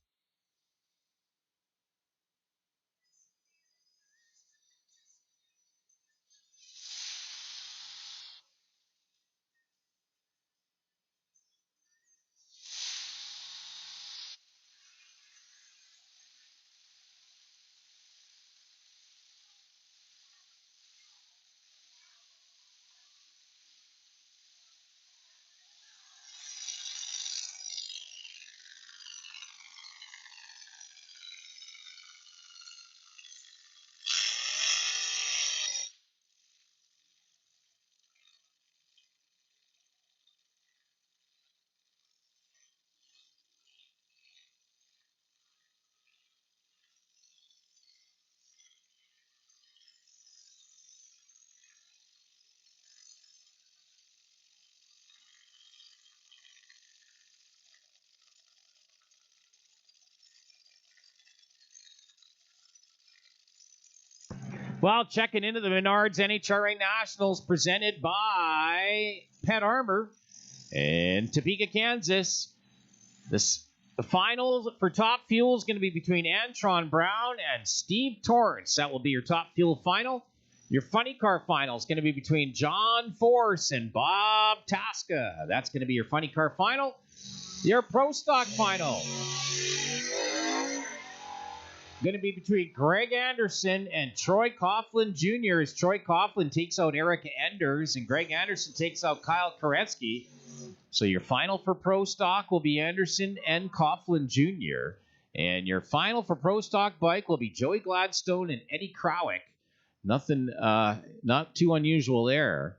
Well, checking into the Menards NHRA Nationals presented by Pet Armor in Topeka, Kansas. The finals for top fuel is going to be between Antron Brown and Steve Torrance. That will be your top fuel final. Your funny car final is going to be between John Force and Bob Tasca. That's going to be your funny car final. Your pro stock final going to be between Greg Anderson and Troy Coughlin Jr. as Troy Coughlin takes out Eric Enders and Greg Anderson takes out Kyle Koretsky. So your final for pro stock will be Anderson and Coughlin Jr. And your final for pro stock bike will be Joey Gladstone and Eddie Krawick. Nothing, not too unusual there.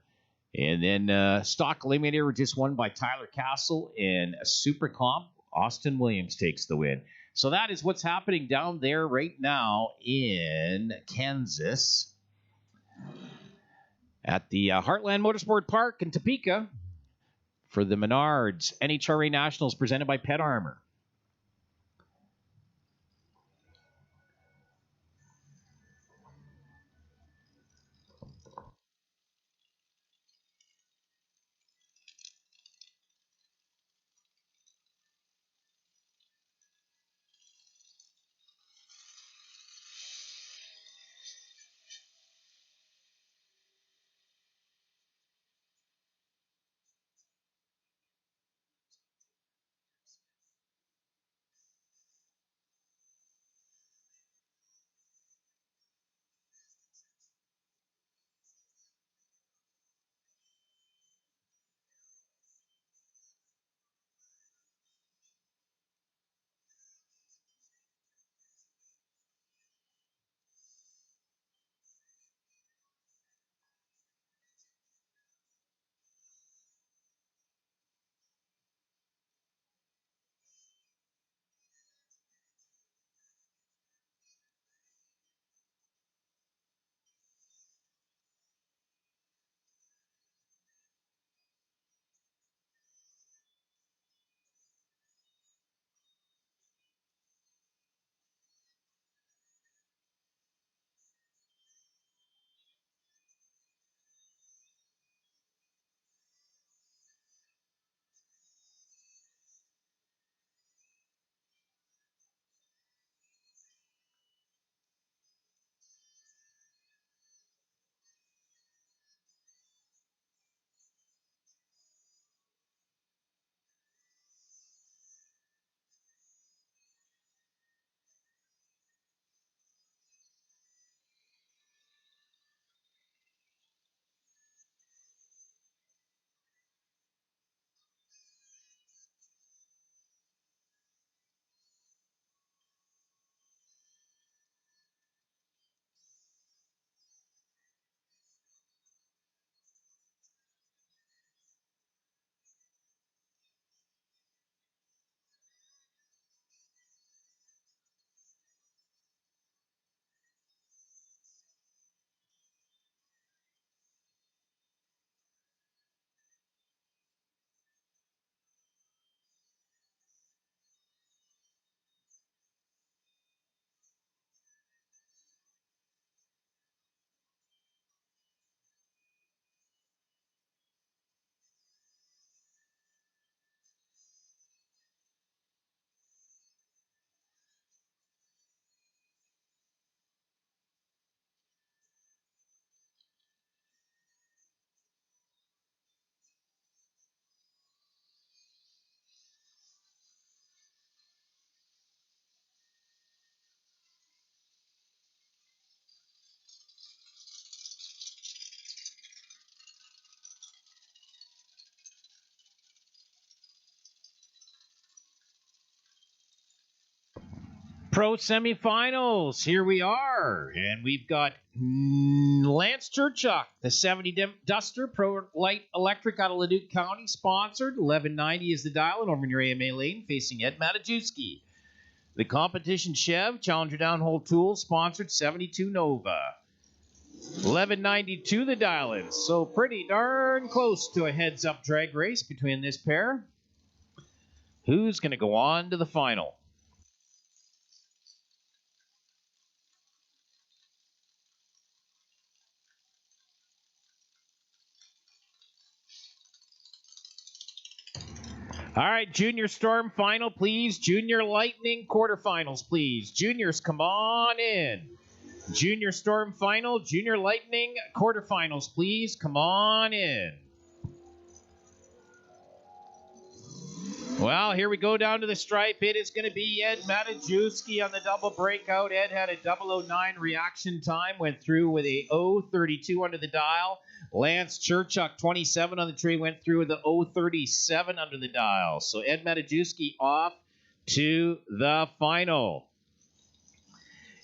And then stock eliminator just won by Tyler Castle and a super comp. Austin Williams takes the win. So that is what's happening down there right now in Kansas at the Heartland Motorsport Park in Topeka for the Menards NHRA Nationals presented by Pet Armor. Pro semifinals. Here we are. And we've got Lance Churchuk, the 70 Duster, Pro Light Electric out of Leduc County, sponsored. 1190 is the dial, and over in your AMA lane, facing Ed Matajewski. The Competition Chev, Challenger Downhole Tools, sponsored. 72 Nova. 1192 the dial-in. So pretty darn close to a heads-up drag race between this pair. Who's going to go on to the final? All right, Junior Storm final, please. Junior Lightning quarterfinals, please. Juniors, come on in. Junior Storm final, Junior Lightning quarterfinals, please. Come on in. Well, here we go down to the stripe. It is going to be Ed Matajewski on the double breakout. Ed had a 009 reaction time, went through with a 032 under the dial. Lance Churchuk, 27 on the tree, went through with the 037 under the dial. So Ed Matajewski off to the final.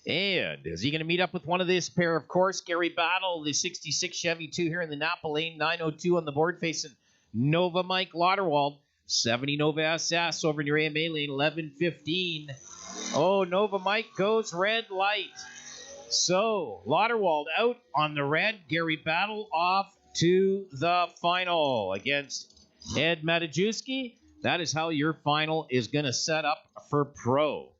And is he going to meet up with one of this pair? Of course, Gary Battle, the 66 Chevy 2 here in the Napa lane. 902 on the board facing Nova Mike Lauderwald. 70 Nova SS over in your AMA lane, 1115. Oh, Nova Mike goes red light. So, Lauderwald out on the red. Gary Battle off to the final against Ed Matajewski. That is how your final is going to set up for pro.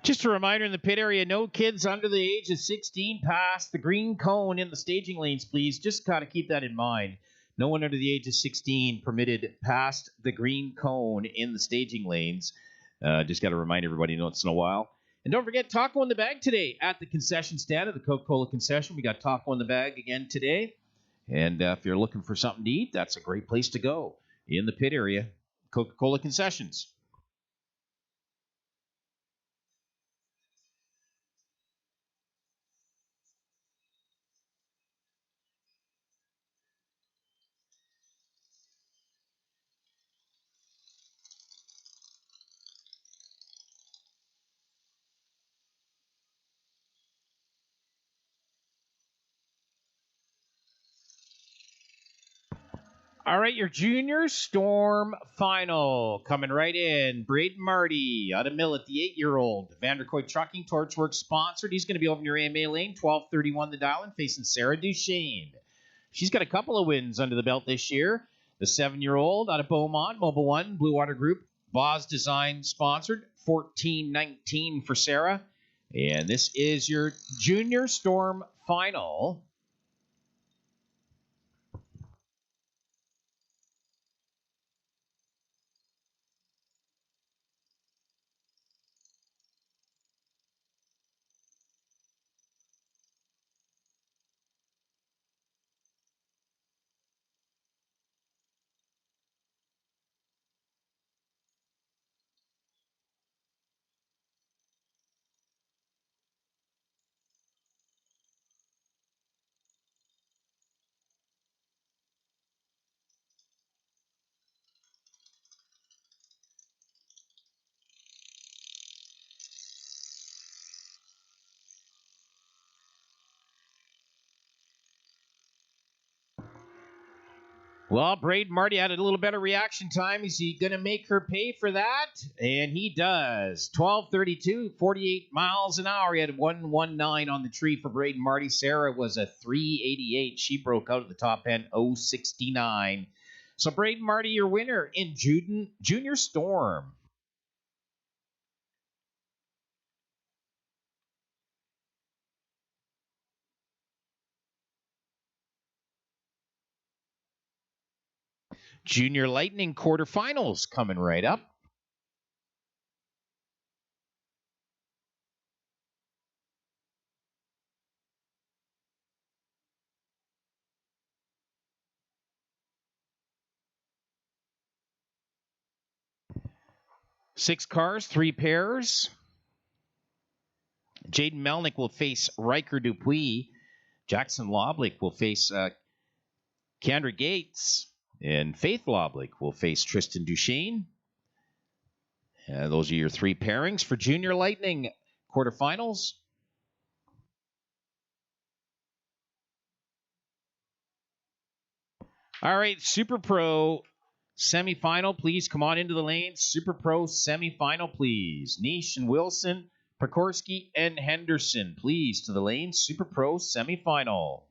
Just a reminder in the pit area, no kids under the age of 16 past the green cone in the staging lanes, please. Just kind of keep that in mind. No one under the age of 16 permitted past the green cone in the staging lanes. Just got to remind everybody once in a while. And don't forget, taco in the bag today at the concession stand at the Coca-Cola concession. We got taco in the bag again today. And if you're looking for something to eat, that's a great place to go in the pit area. Coca-Cola concessions. All right, your junior storm final coming right in. Braden Marty out of Millet, the 8-year-old. Vanderkoy Trucking, Torchworks sponsored. He's going to be over in your AMA lane, 1231 the dial, and facing Sarah Duchesne. She's got a couple of wins under the belt this year. The 7-year-old out of Beaumont, Mobile One, Blue Water Group, Boz Design sponsored, 1419 for Sarah. And this is your junior storm final. Well, Braden Marty had a little better reaction time. Is he going to make her pay for that? And he does. 12:32, 48 miles an hour. He had 119 on the tree for Braden Marty. Sarah was a 388. She broke out at the top end, 069. So Braden Marty, your winner in Junior Storm. Junior Lightning quarterfinals coming right up. Six cars, three pairs. Jaden Melnick will face Riker Dupuis. Jackson Loblick will face Kendra Gates. And Faith Loblick will face Tristan Duchesne. Those are your three pairings for Junior Lightning quarterfinals. All right, Super Pro semifinal, please come on into the lane. Super Pro semifinal, please. Nish and Wilson, Prikorsky and Henderson, please to the lane. Super Pro semifinal.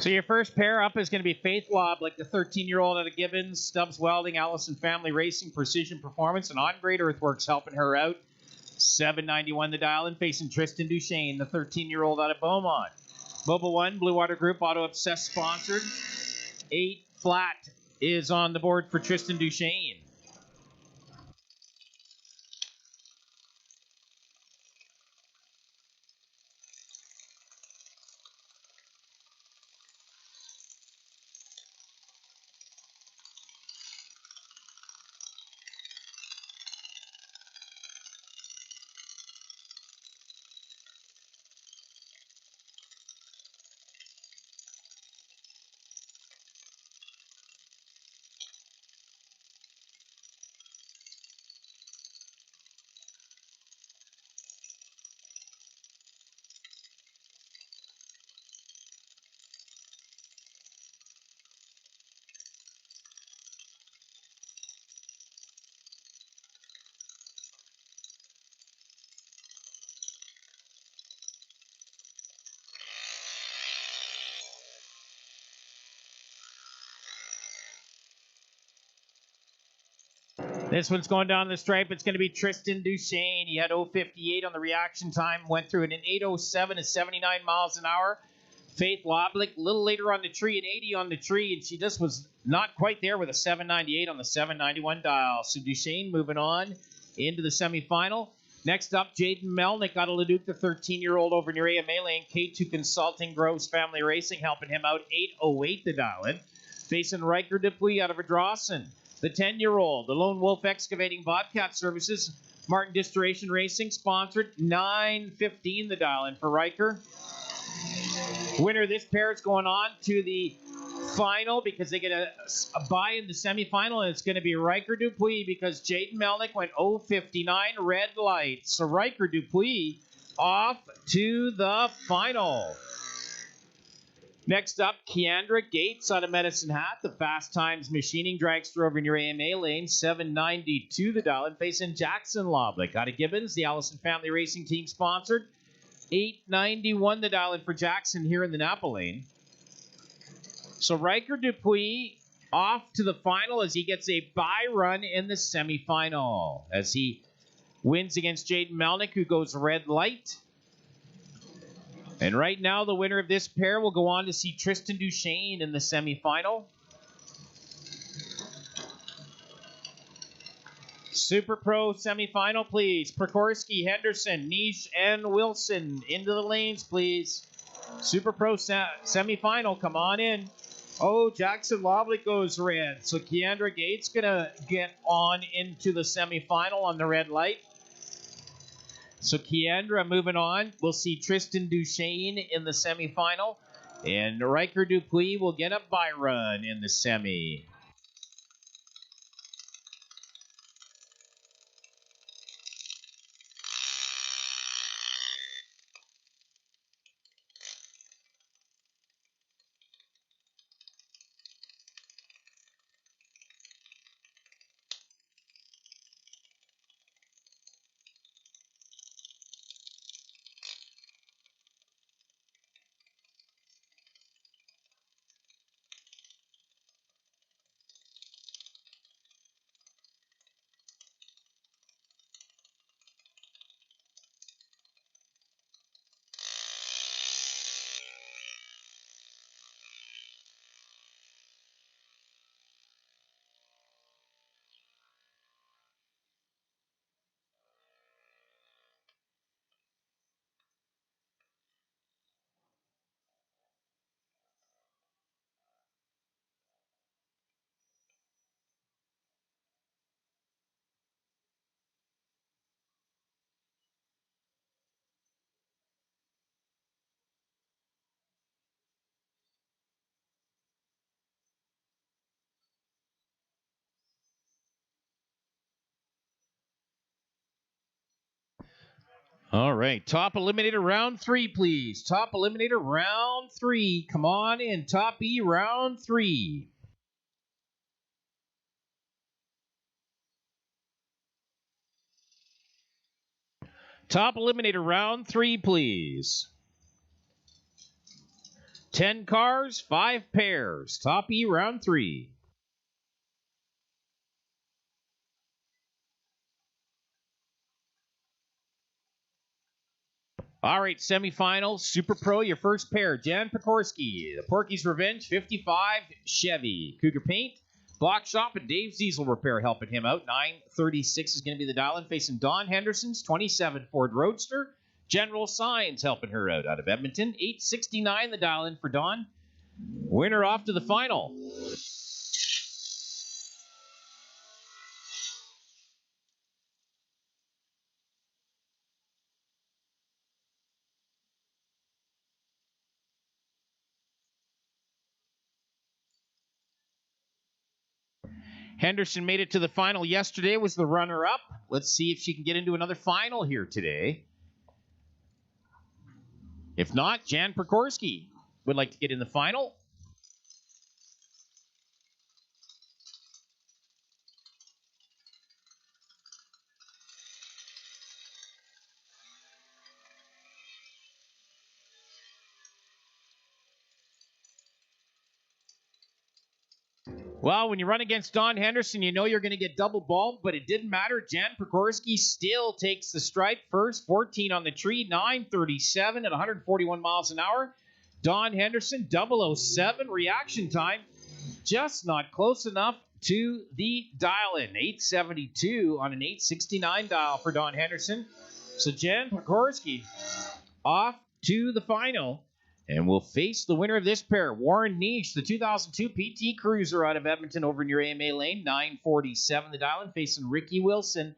So your first pair up is going to be Faith Loblick, the 13-year-old out of Gibbons, Stubbs Welding, Allison Family Racing, Precision Performance, and On Great Earthworks helping her out. 791 the dial in, facing Tristan Duchesne, the 13-year-old out of Beaumont. Mobile One, Blue Water Group, Auto Obsessed sponsored. 8 flat is on the board for Tristan Duchesne. This one's going down the stripe. It's going to be Tristan Duchesne. He had 058 on the reaction time. Went through it in 807 at 79 miles an hour. Faith Loblick a little later on the tree, an 80 on the tree, and she just was not quite there with a 798 on the 791 dial. So Duchesne moving on into the semifinal. Next up, Jaden Melnick out of Leduc, the 13-year-old over near AMA Lane. K2 Consulting, Groves Family Racing helping him out. 808 the dial in. Facing Riker Dupuis out of Adrossan. The 10-year-old, the Lone Wolf Excavating Bobcat Services, Martin Distillation Racing, sponsored. 915 the dial-in for Riker. Winner of this pair is going on to the final because they get a bye in the semifinal, and it's going to be Riker Dupuis because Jaden Melnick went 059 red light. So Riker Dupuis off to the final. Next up, Kendra Gates out of Medicine Hat, the Fast Times Machining Dragster over near AMA Lane, 792 the dial, and facing Jackson Loblick out of Gibbons, the Allison Family Racing Team sponsored, 891 the dial in for Jackson here in the Napa Lane. So Riker Dupuis off to the final as he gets a bye run in the semifinal as he wins against Jaden Melnick, who goes red light. And right now, the winner of this pair will go on to see Tristan Duchesne in the semifinal. Super Pro semifinal, please. Prikorsky, Henderson, Niche, and Wilson into the lanes, please. Super Pro semifinal, come on in. Oh, Jackson Lobley goes red. So Keandra Gates going to get on into the semifinal on the red light. So Keandra moving on. We'll see Tristan Duchesne in the semifinal. And Riker Dupuis will get a Byron in the semi. All right, top eliminator round 3, please. Top eliminator round 3. Come on in. Top E round 3. Top eliminator round 3, please. 10 cars, 5 pairs. Top E round 3. All right, semifinals, Super Pro, your first pair. Jan Pekorski, the Porky's Revenge, 55 Chevy. Cougar Paint, Block Shop, and Dave Diesel Repair helping him out. 936 is going to be the dial-in, facing Don Henderson's 27 Ford Roadster. General Signs helping her out of Edmonton. 869 the dial-in for Don. Winner off to the final. Henderson made it to the final yesterday, was the runner-up. Let's see if she can get into another final here today. If not, Jan Pekorski would like to get in the final. Well, when you run against Don Henderson, you know you're going to get double balled, but it didn't matter. Jan Pekorski still takes the stripe first. 14 on the tree, 937 at 141 miles an hour. Don Henderson, 007 reaction time. Just not close enough to the dial-in. 872 on an 869 dial for Don Henderson. So Jan Pekorski off to the final. And we'll face the winner of this pair, Warren Niche, the 2002 PT Cruiser out of Edmonton over near AMA Lane, 947 the dial-in, facing Ricky Wilson,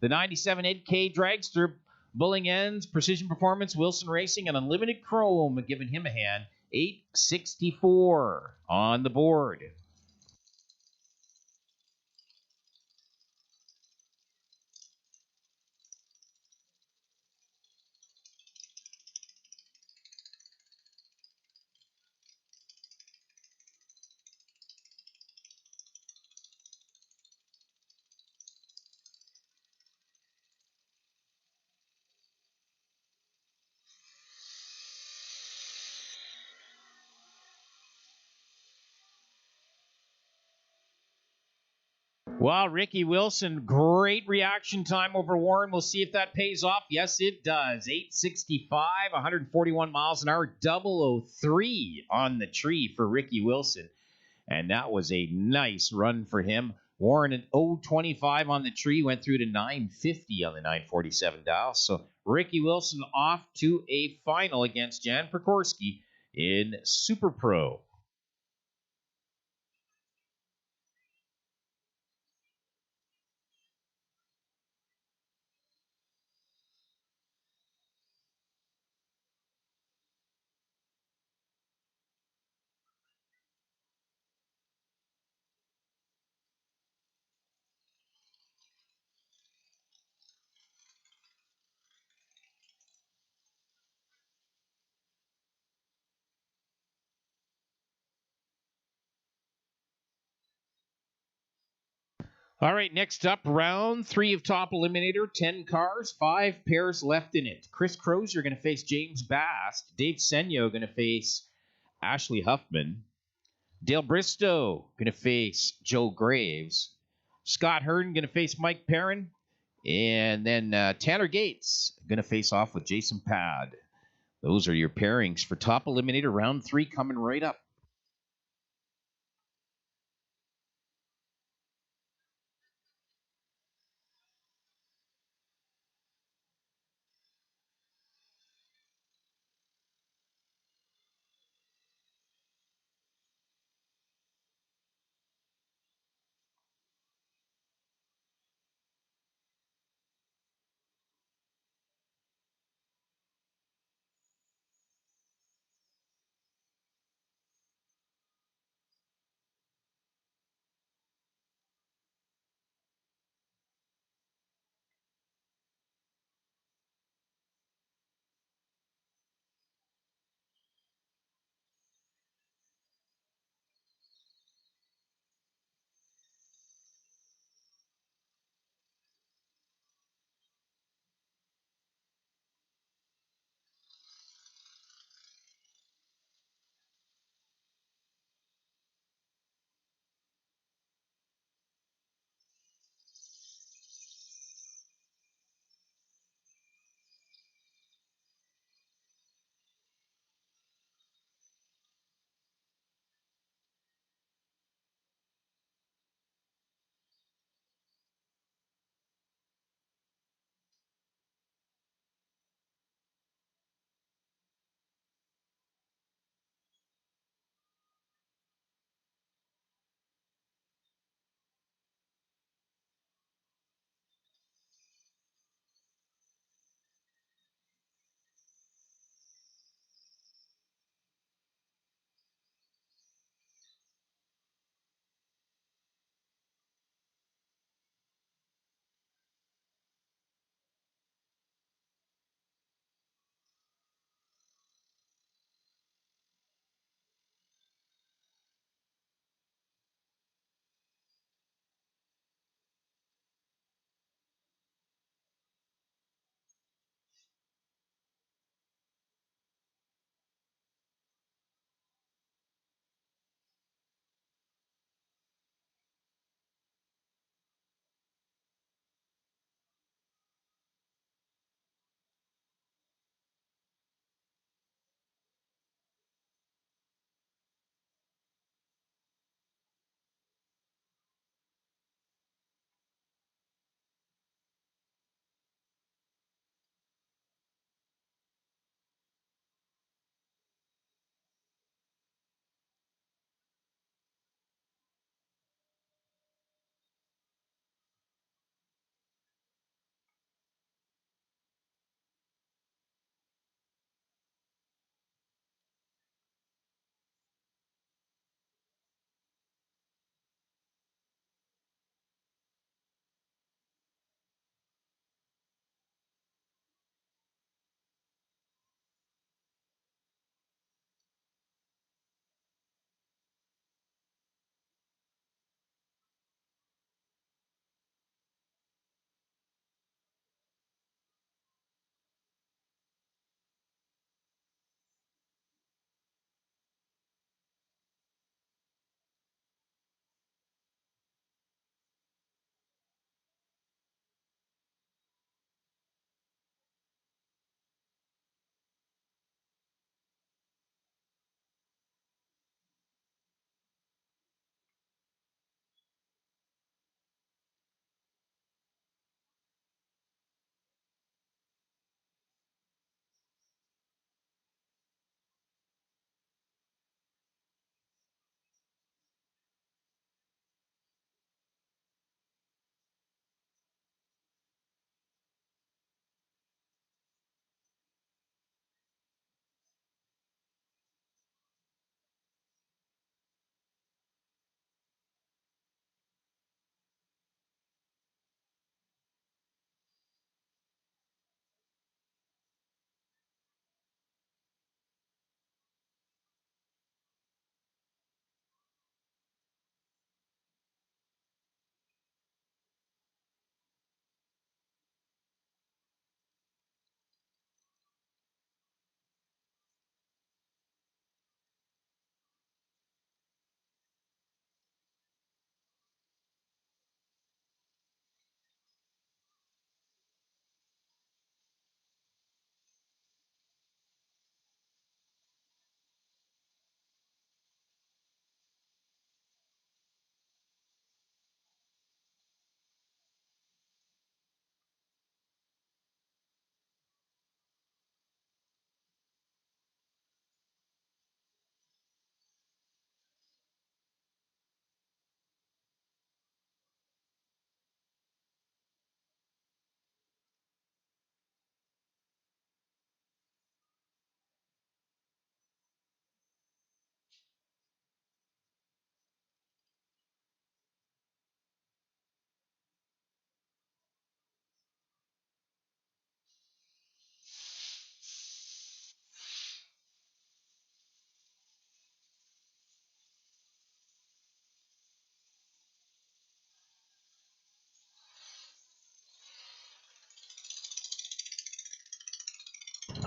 the 97 Ed K Dragster, Bulling Ends, Precision Performance, Wilson Racing, and Unlimited Chrome, giving him a hand, 864 on the board. Well, Ricky Wilson, great reaction time over Warren. We'll see if that pays off. Yes, it does. 865, 141 miles an hour, 003 on the tree for Ricky Wilson. And that was a nice run for him. Warren at 025 on the tree, went through to 950 on the 947 dial. So Ricky Wilson off to a final against Jan Prikorsky in Super Pro. All right, next up, round 3 of Top Eliminator. 10 cars, 5 pairs left in it. Chris Crozier going to face James Bast. Dave Senyo going to face Ashley Huffman. Dale Bristow going to face Joe Graves. Scott Hearn going to face Mike Perrin. And then Tanner Gates going to face off with Jason Pad. Those are your pairings for Top Eliminator round 3 coming right up.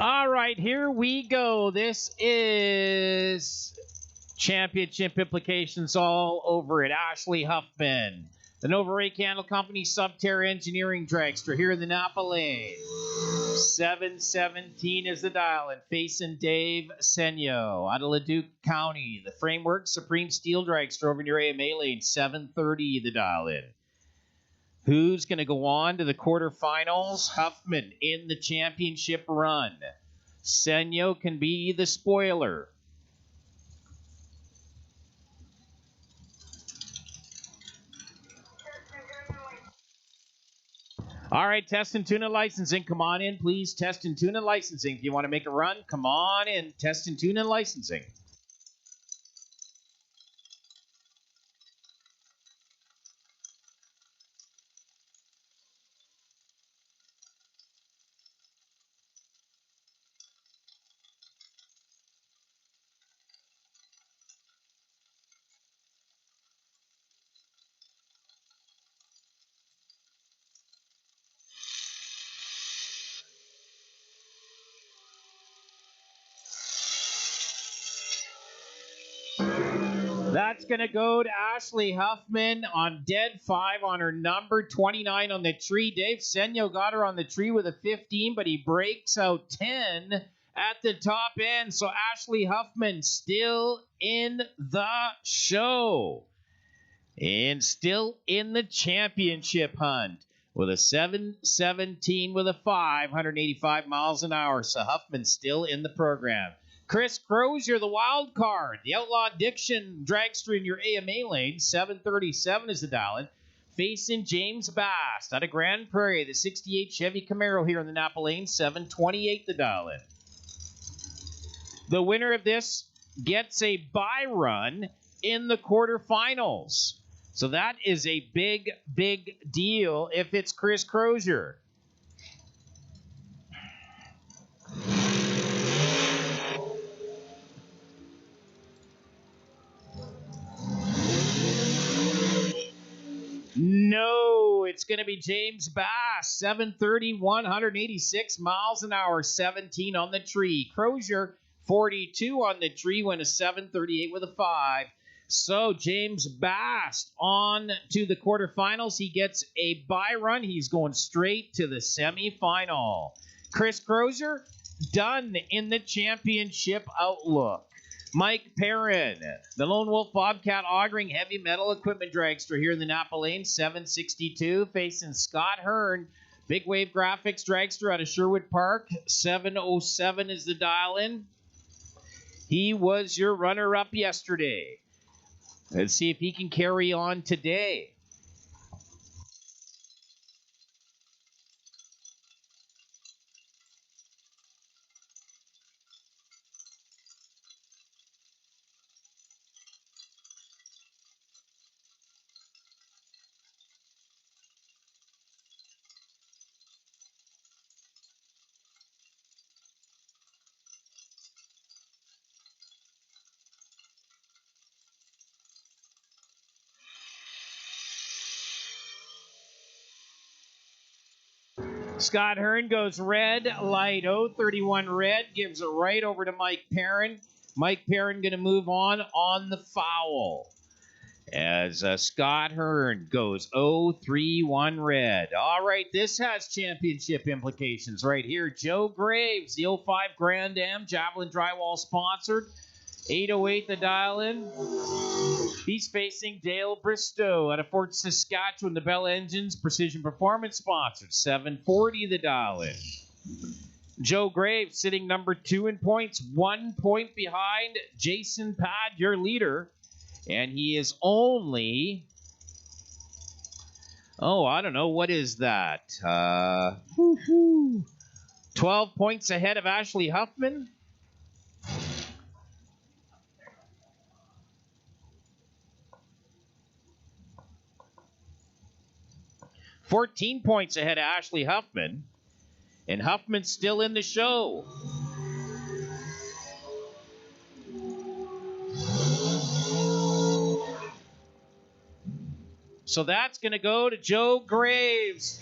All right, here we go. This is championship implications all over it. Ashley Huffman, the Nova Ray Candle Company Subterra Engineering Dragster here in the Napa Lane. 717 is the dial, and facing Dave Senyo out of Leduc County. The Framework Supreme Steel Dragster over near AMA Lane. 730 the dial in. Who's going to go on to the quarterfinals? Huffman in the championship run. Senyo can be the spoiler. All right, Test and Tune and Licensing. Come on in, please. Test and Tune and Licensing. If you want to make a run, come on in. Test and Tune and Licensing. That's going to go to Ashley Huffman on dead 5 on her number, 29 on the tree. Dave Senyo got her on the tree with a 15, but he breaks out 10 at the top end. So Ashley Huffman still in the show and still in the championship hunt with a 717 with a 5, 185 miles an hour. So Huffman still in the program. Chris Crozier, the wild card. The Outlaw Diction dragster in your AMA lane. 737 is the dial-in. Facing James Bast out of Grand Prairie. The 68 Chevy Camaro here in the Napa lane. 728 the dial-in. The winner of this gets a bye run in the quarterfinals. So that is a big, big deal if it's Chris Crozier. No, it's going to be James Bass. 730, 186 miles an hour, 17 on the tree. Crozier, 42 on the tree, went a 738 with a 5. So James Bass on to the quarterfinals. He gets a bye run. He's going straight to the semifinal. Chris Crozier, done in the championship outlook. Mike Perrin, the Lone Wolf Bobcat Augering Heavy Metal Equipment Dragster here in the Napa Lane, 762, facing Scott Hearn, Big Wave Graphics Dragster out of Sherwood Park, 707 is the dial-in. He was your runner-up yesterday. Let's see if he can carry on today. Scott Hearn goes red, light 031 red, gives it right over to Mike Perrin. Mike Perrin going to move on the foul. As Scott Hearn goes 031 red. All right, this has championship implications right here. Joe Graves, the 05 Grand Am Javelin Drywall sponsored. 808 the dial-in. He's facing Dale Bristow out of Fort Saskatchewan, the Bell Engines Precision Performance sponsored. 740 the dial-in. Joe Graves sitting number 2 in points, 1 point behind Jason Pad, your leader. And he is only, I don't know, what is that? 12 points ahead of Ashley Huffman. $14 points ahead of Ashley Huffman. And Huffman's still in the show. So that's going to go to Joe Graves.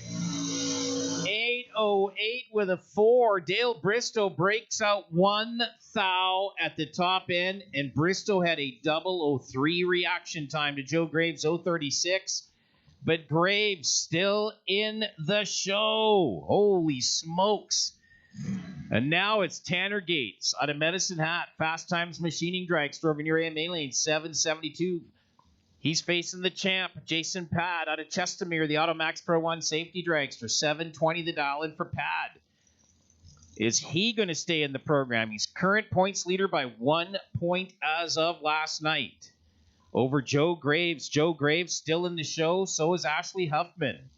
8 3:08 with a 4. Dale Bristow breaks out one thou at the top end, and Bristow had a 0:03 reaction time to Joe Graves' 0:36. But Graves still in the show. Holy smokes. And now it's Tanner Gates out of Medicine Hat, Fast Times Machining Dragster over near AMA Lane, 772. He's facing the champ, Jason Pad, out of Chestermere, the Automax Pro 1 Safety Dragster, 720 the dial in for Pad. Is he going to stay in the program? He's current points leader by 1 point as of last night over Joe Graves. Joe Graves still in the show, so is Ashley Huffman.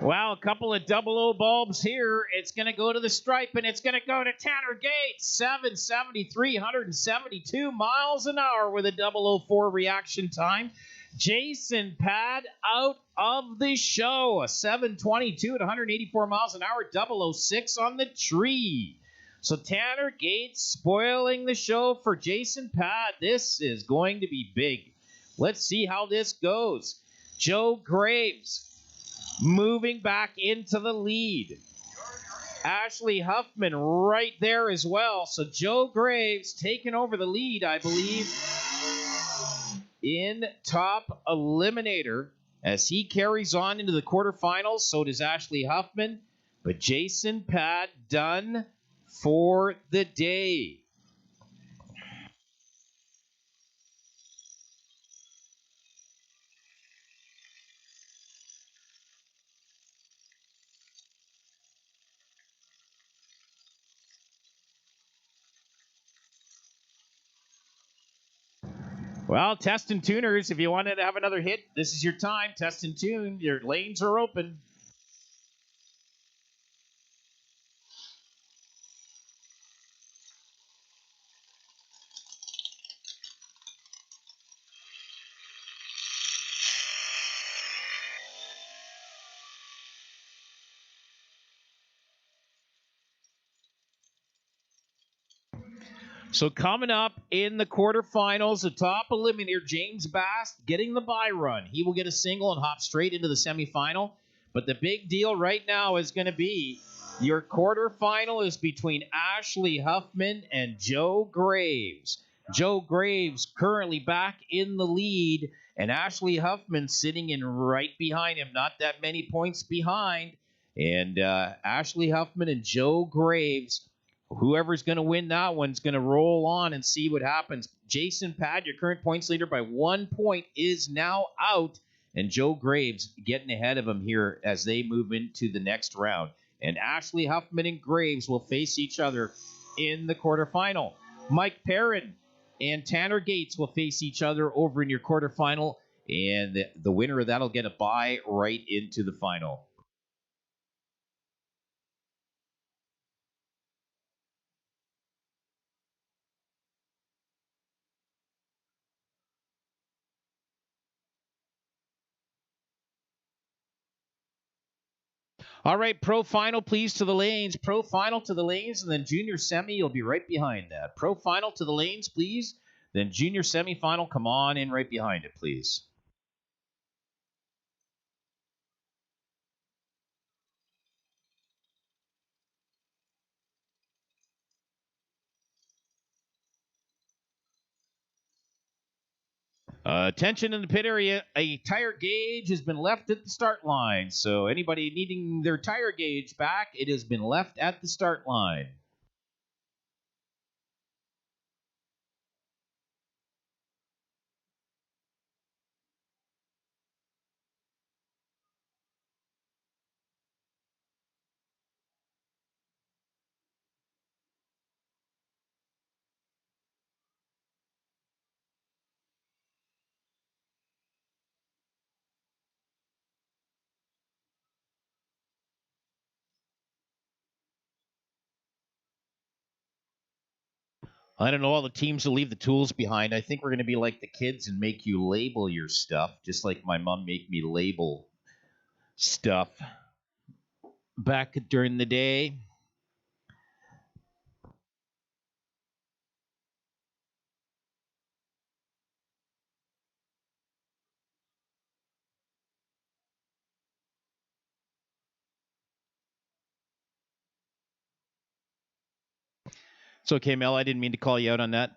Wow, a couple of 00 bulbs here. It's going to go to the stripe, and it's going to go to Tanner Gates. 773, 172 miles an hour with a 004 reaction time. Jason Pad out of the show. A 722 at 184 miles an hour, 006 on the tree. So Tanner Gates spoiling the show for Jason Pad. This is going to be big. Let's see how this goes. Joe Graves moving back into the lead. Ashley Huffman right there as well. So Joe Graves taking over the lead, I believe, in top eliminator as he carries on into the quarterfinals. So does Ashley Huffman. But Jason Pad done for the day. Well, test and tuners, if you wanted to have another hit, this is your time. Test and tune. Your lanes are open. So coming up in the quarterfinals, the top eliminator, James Bast, getting the bye run. He will get a single and hop straight into the semifinal. But the big deal right now is going to be your quarterfinal is between Ashley Huffman and Joe Graves. Joe Graves currently back in the lead, and Ashley Huffman sitting in right behind him, not that many points behind. And Ashley Huffman and Joe Graves, whoever's going to win that one's going to roll on and see what happens. Jason Pad, your current points leader by 1 point, is now out. And Joe Graves getting ahead of him here as they move into the next round. And Ashley Huffman and Graves will face each other in the quarterfinal. Mike Perrin and Tanner Gates will face each other over in your quarterfinal. And the winner of that will get a bye right into the final. All right, pro final, please, to the lanes. Pro final to the lanes, and then junior semi, you'll be right behind that. Pro final to the lanes, please. Then junior semifinal, come on in right behind it, please. Attention in the pit area. A tire gauge has been left at the start line. So anybody needing their tire gauge back, it has been left at the start line. I don't know. All the teams will leave the tools behind. I think we're going to be like the kids and make you label your stuff, just like my mom made me label stuff back during the day. It's okay, Mel. I didn't mean to call you out on that.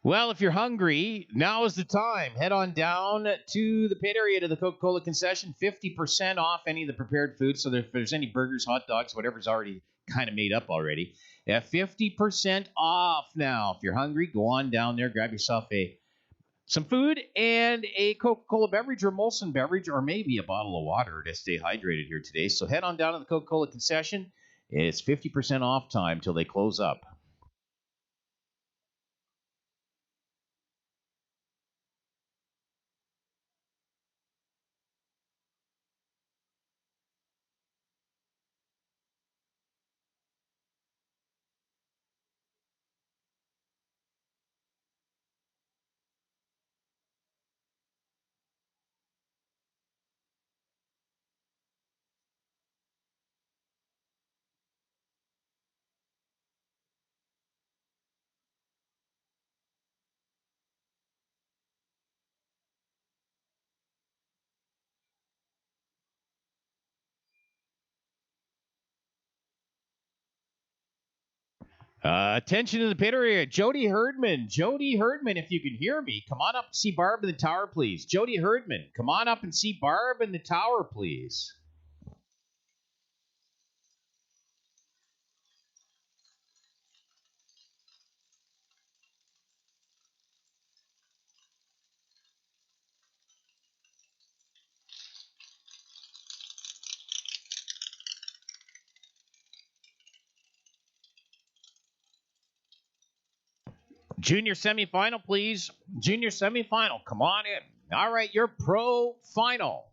Well, if you're hungry, now is the time. Head on down to the pit area to the Coca-Cola concession. 50% off any of the prepared food. So if there's any burgers, hot dogs, whatever's already kind of made up already. 50% off now. If you're hungry, go on down there, grab yourself some food and a Coca-Cola beverage or Molson beverage or maybe a bottle of water to stay hydrated here today. So head on down to the Coca-Cola concession. It's 50% off time till they close up. Attention to the pit area. Jody Herdman. Jody Herdman, if you can hear me, come on up and see Barb in the tower, please. Jody Herdman, come on up and see Barb in the tower, please. Junior semifinal, please. Junior semifinal, come on in. All right, your pro final.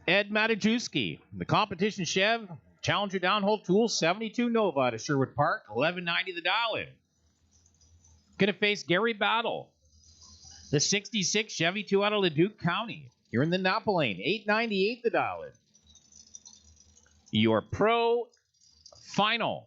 Ed Matajewski, the competition Chev, Challenger downhole tool, 72 Nova to Sherwood Park, 1190 the dial-in. Going to face Gary Battle, the 66 Chevy 2 out of Leduc County. You're in the Napa lane, 898 the dial-in. Your pro final.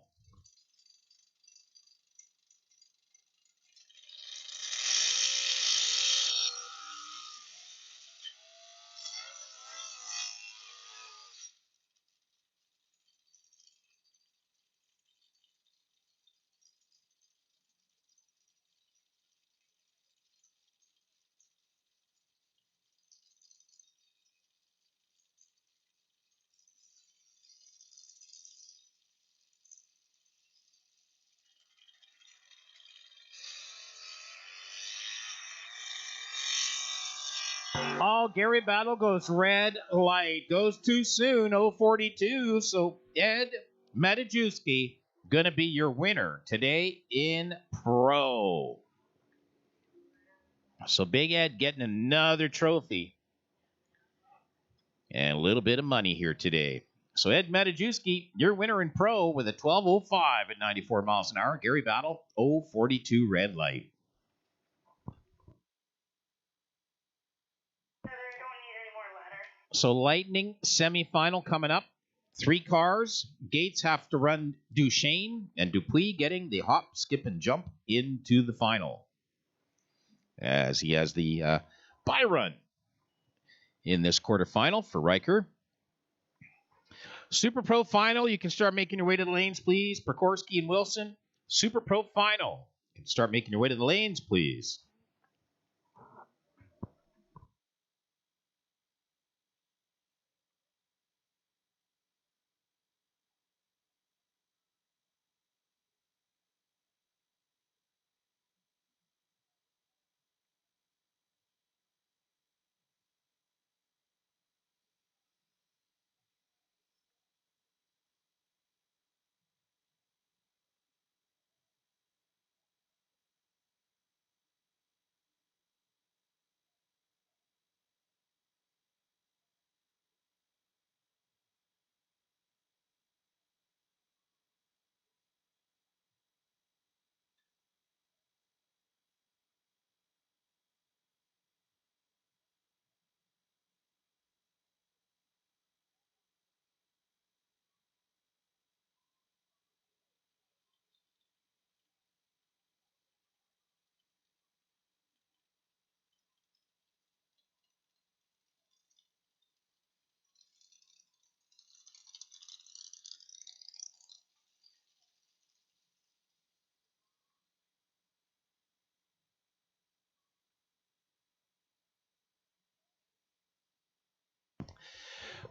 Oh, Gary Battle goes red light. Goes too soon, 042. So Ed Matajewski going to be your winner today in pro. So Big Ed getting another trophy and a little bit of money here today. So Ed Medajewski, your winner in pro with a 12:05 at 94 miles an hour. Gary Battle, 0:42 red light. So Lightning semifinal coming up. 3 cars. Gates have to run Duchesne, and Dupuis getting the hop, skip, and jump into the final, as he has the bye run in this quarterfinal for Riker. Super Pro Final, you can start making your way to the lanes, please. Prikorsky and Wilson. Super Pro Final, you can start making your way to the lanes, please.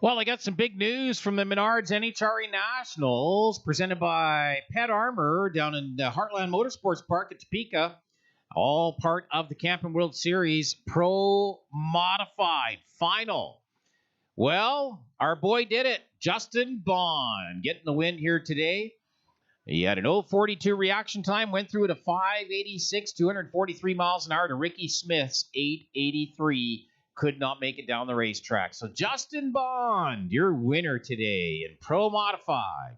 Well, I got some big news from the Menards NHRA Nationals, presented by Pet Armor down in Heartland Motorsports Park at Topeka. All part of the Camping World Series Pro Modified Final. Well, our boy did it. Justin Bond getting the win here today. He had an 0:42 reaction time, went through at a 5:86, 243 miles an hour to Ricky Smith's 8:83. Could not make it down the racetrack. So Justin Bond, your winner today in Pro Modified.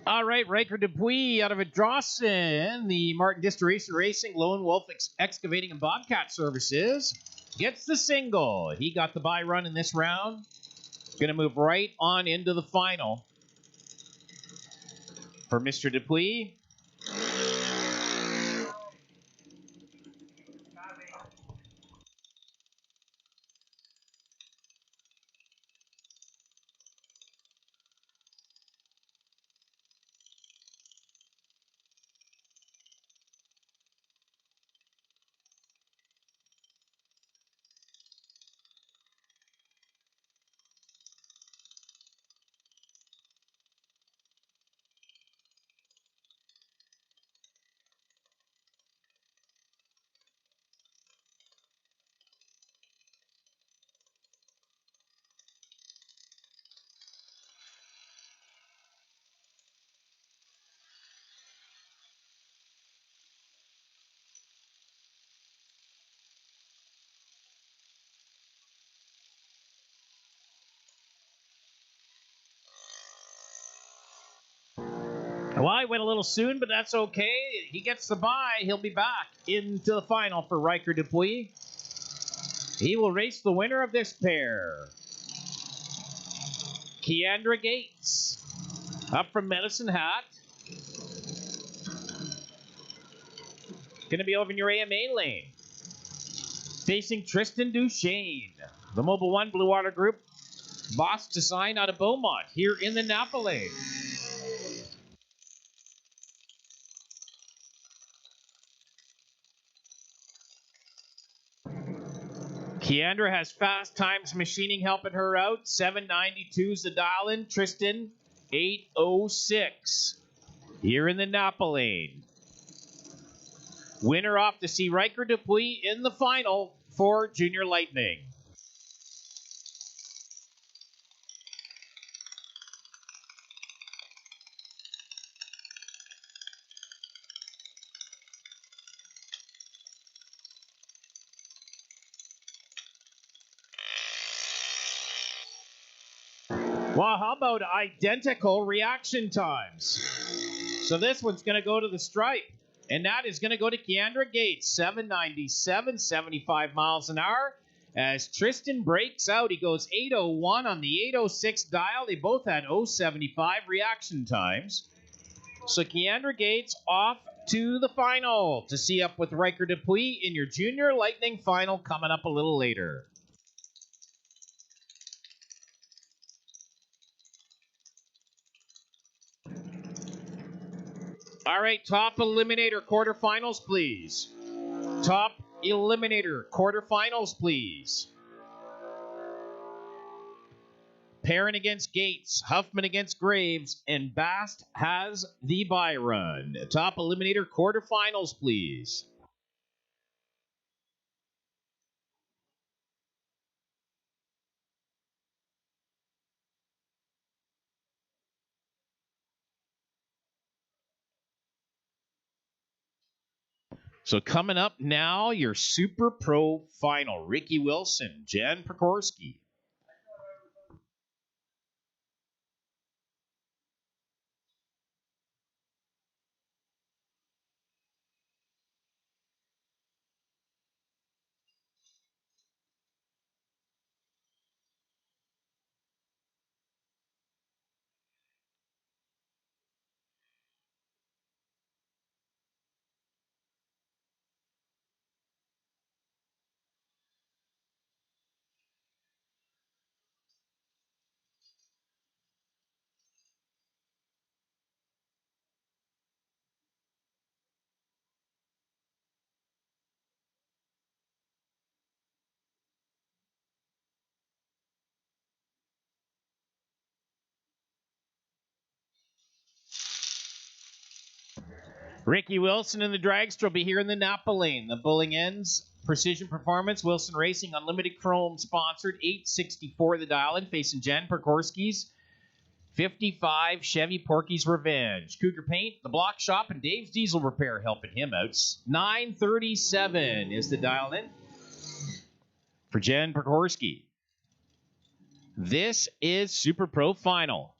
All right, Riker Dupuis out of Drawson, the Martin Distillation Racing, Lone Wolf Excavating and Bobcat Services, gets the single. He got the bye run in this round. Going to move right on into the final for Mr. Dupuis. Well, I went a little soon, but that's okay. He gets the bye. He'll be back into the final for Riker Dupuis. He will race the winner of this pair. Keandra Gates, up from Medicine Hat. Going to be over in your AMA lane. Facing Tristan Duchesne. The Mobile One Blue Water Group. Boss Design out of Beaumont here in the Napa lane. Keandra has Fast Times Machining helping her out. 792 is the dial in. Tristan, 806 here in the Napa lane. Winner off to see Riker Dupuis in the final for Junior Lightning. Well, how about identical reaction times? So this one's going to go to the stripe, and that is going to go to Keandra Gates, 797, 75 miles an hour. As Tristan breaks out, he goes 801 on the 806 dial. They both had 075 reaction times. So Keandra Gates off to the final to see up with Riker Dupuis in your Junior Lightning final coming up a little later. All right, top eliminator quarterfinals, please. Top eliminator quarterfinals, please. Perrin against Gates, Huffman against Graves, and Bast has the bye run. Top eliminator quarterfinals, please. So coming up now, your Super Pro final. Ricky Wilson, Jan Prikorsky. Ricky Wilson in the dragster will be here in the Napa lane. The Bowling Ends Precision Performance, Wilson Racing Unlimited Chrome sponsored, 864 the dial-in, facing Jan Prikorsky's 55 Chevy Porky's Revenge. Cougar Paint, The Block Shop, and Dave's Diesel Repair helping him out. 937 is the dial-in for Jan Prikorsky. This is Super Pro Final.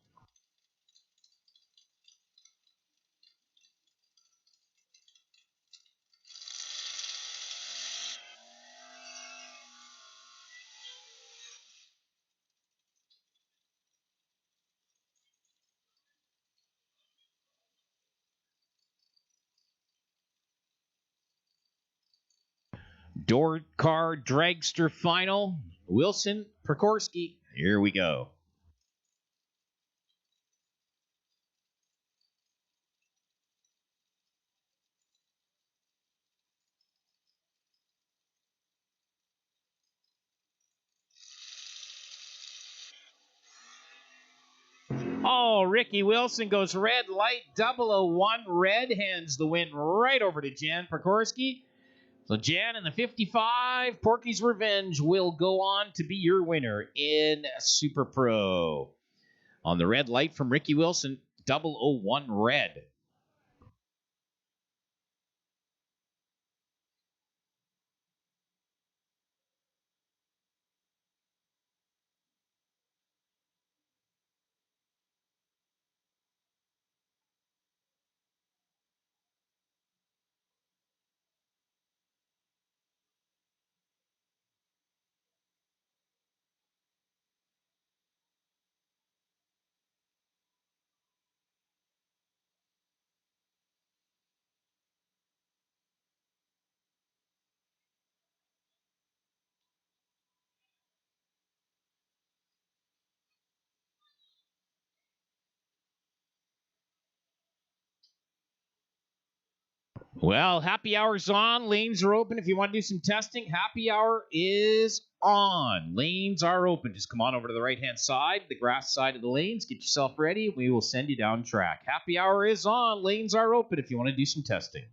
Door car dragster final. Wilson Prikorsky. Here we go. Oh, Ricky Wilson goes red light, 001 red, hands the win right over to Jan Prikorsky. So Jan in the 55, Porky's Revenge will go on to be your winner in Super Pro. On the red light from Ricky Wilson, 001 red. Well, happy hour's on. Lanes are open. If you want to do some testing, happy hour is on. Lanes are open. Just come on over to the right-hand side, the grass side of the lanes. Get yourself ready. We will send you down track. Happy hour is on. Lanes are open if you want to do some testing.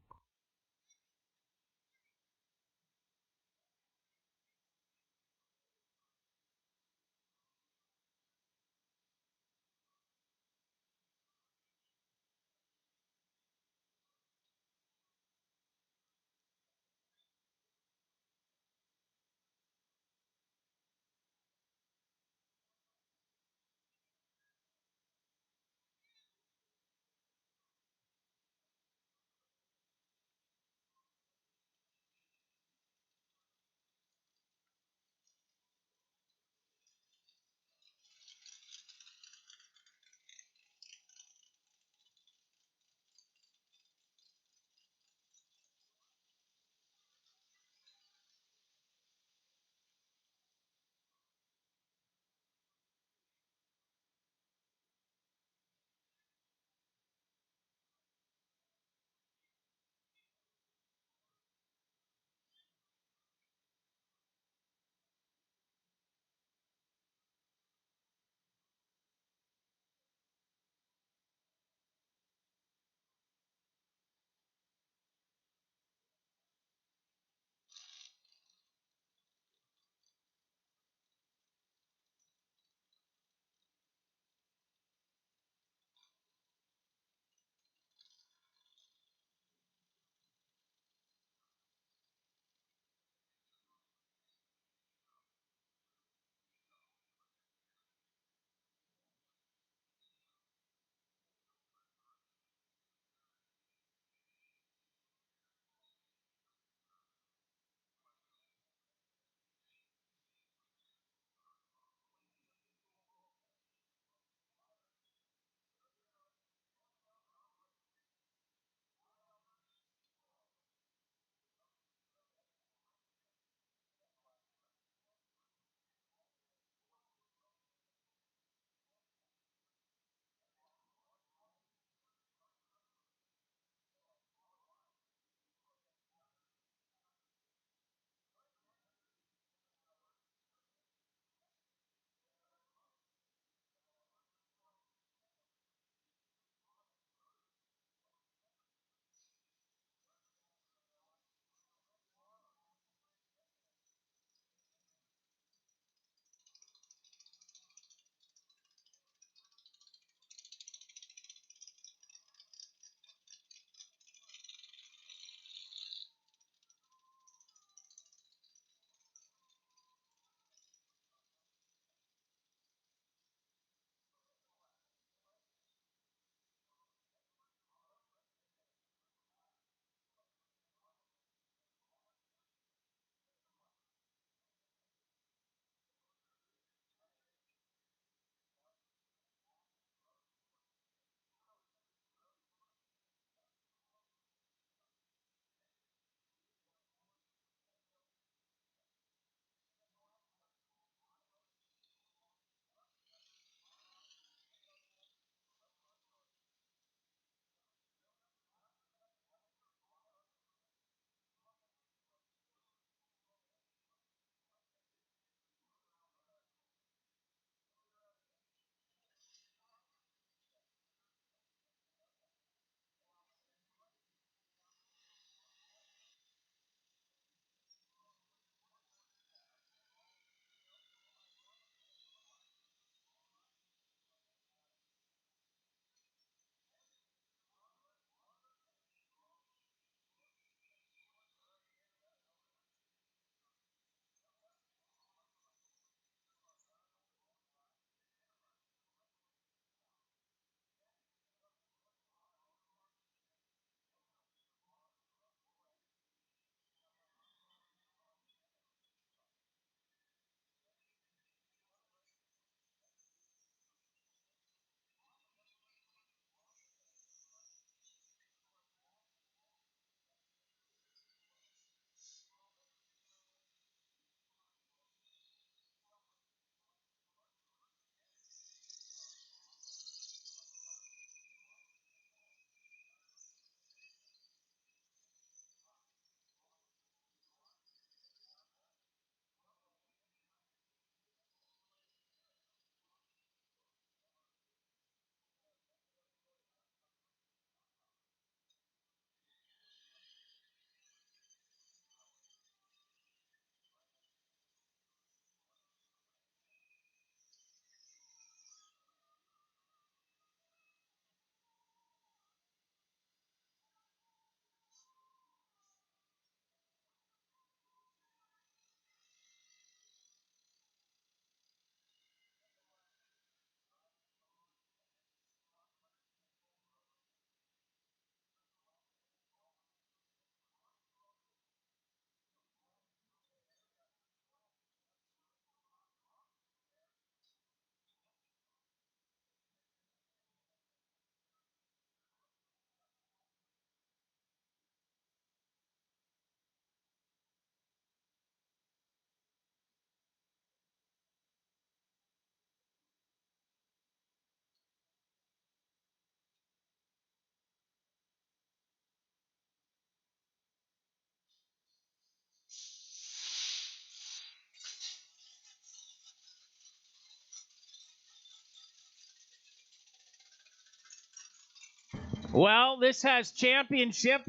Well, this has championship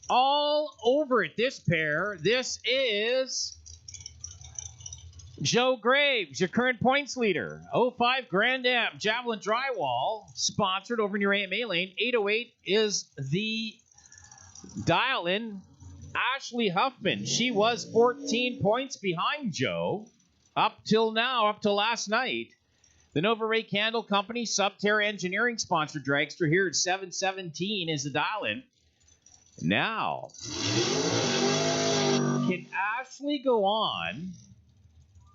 all over it, this pair. This is Joe Graves, your current points leader. 05 Grand Am Javelin Drywall, sponsored over in your AMA lane. 808 is the dial-in. Ashley Huffman, she was 14 points behind Joe up till now, up till last night. The Nova Ray Candle Company, Subterra Engineering sponsored dragster here at 717 is the dial-in. Now, can Ashley go on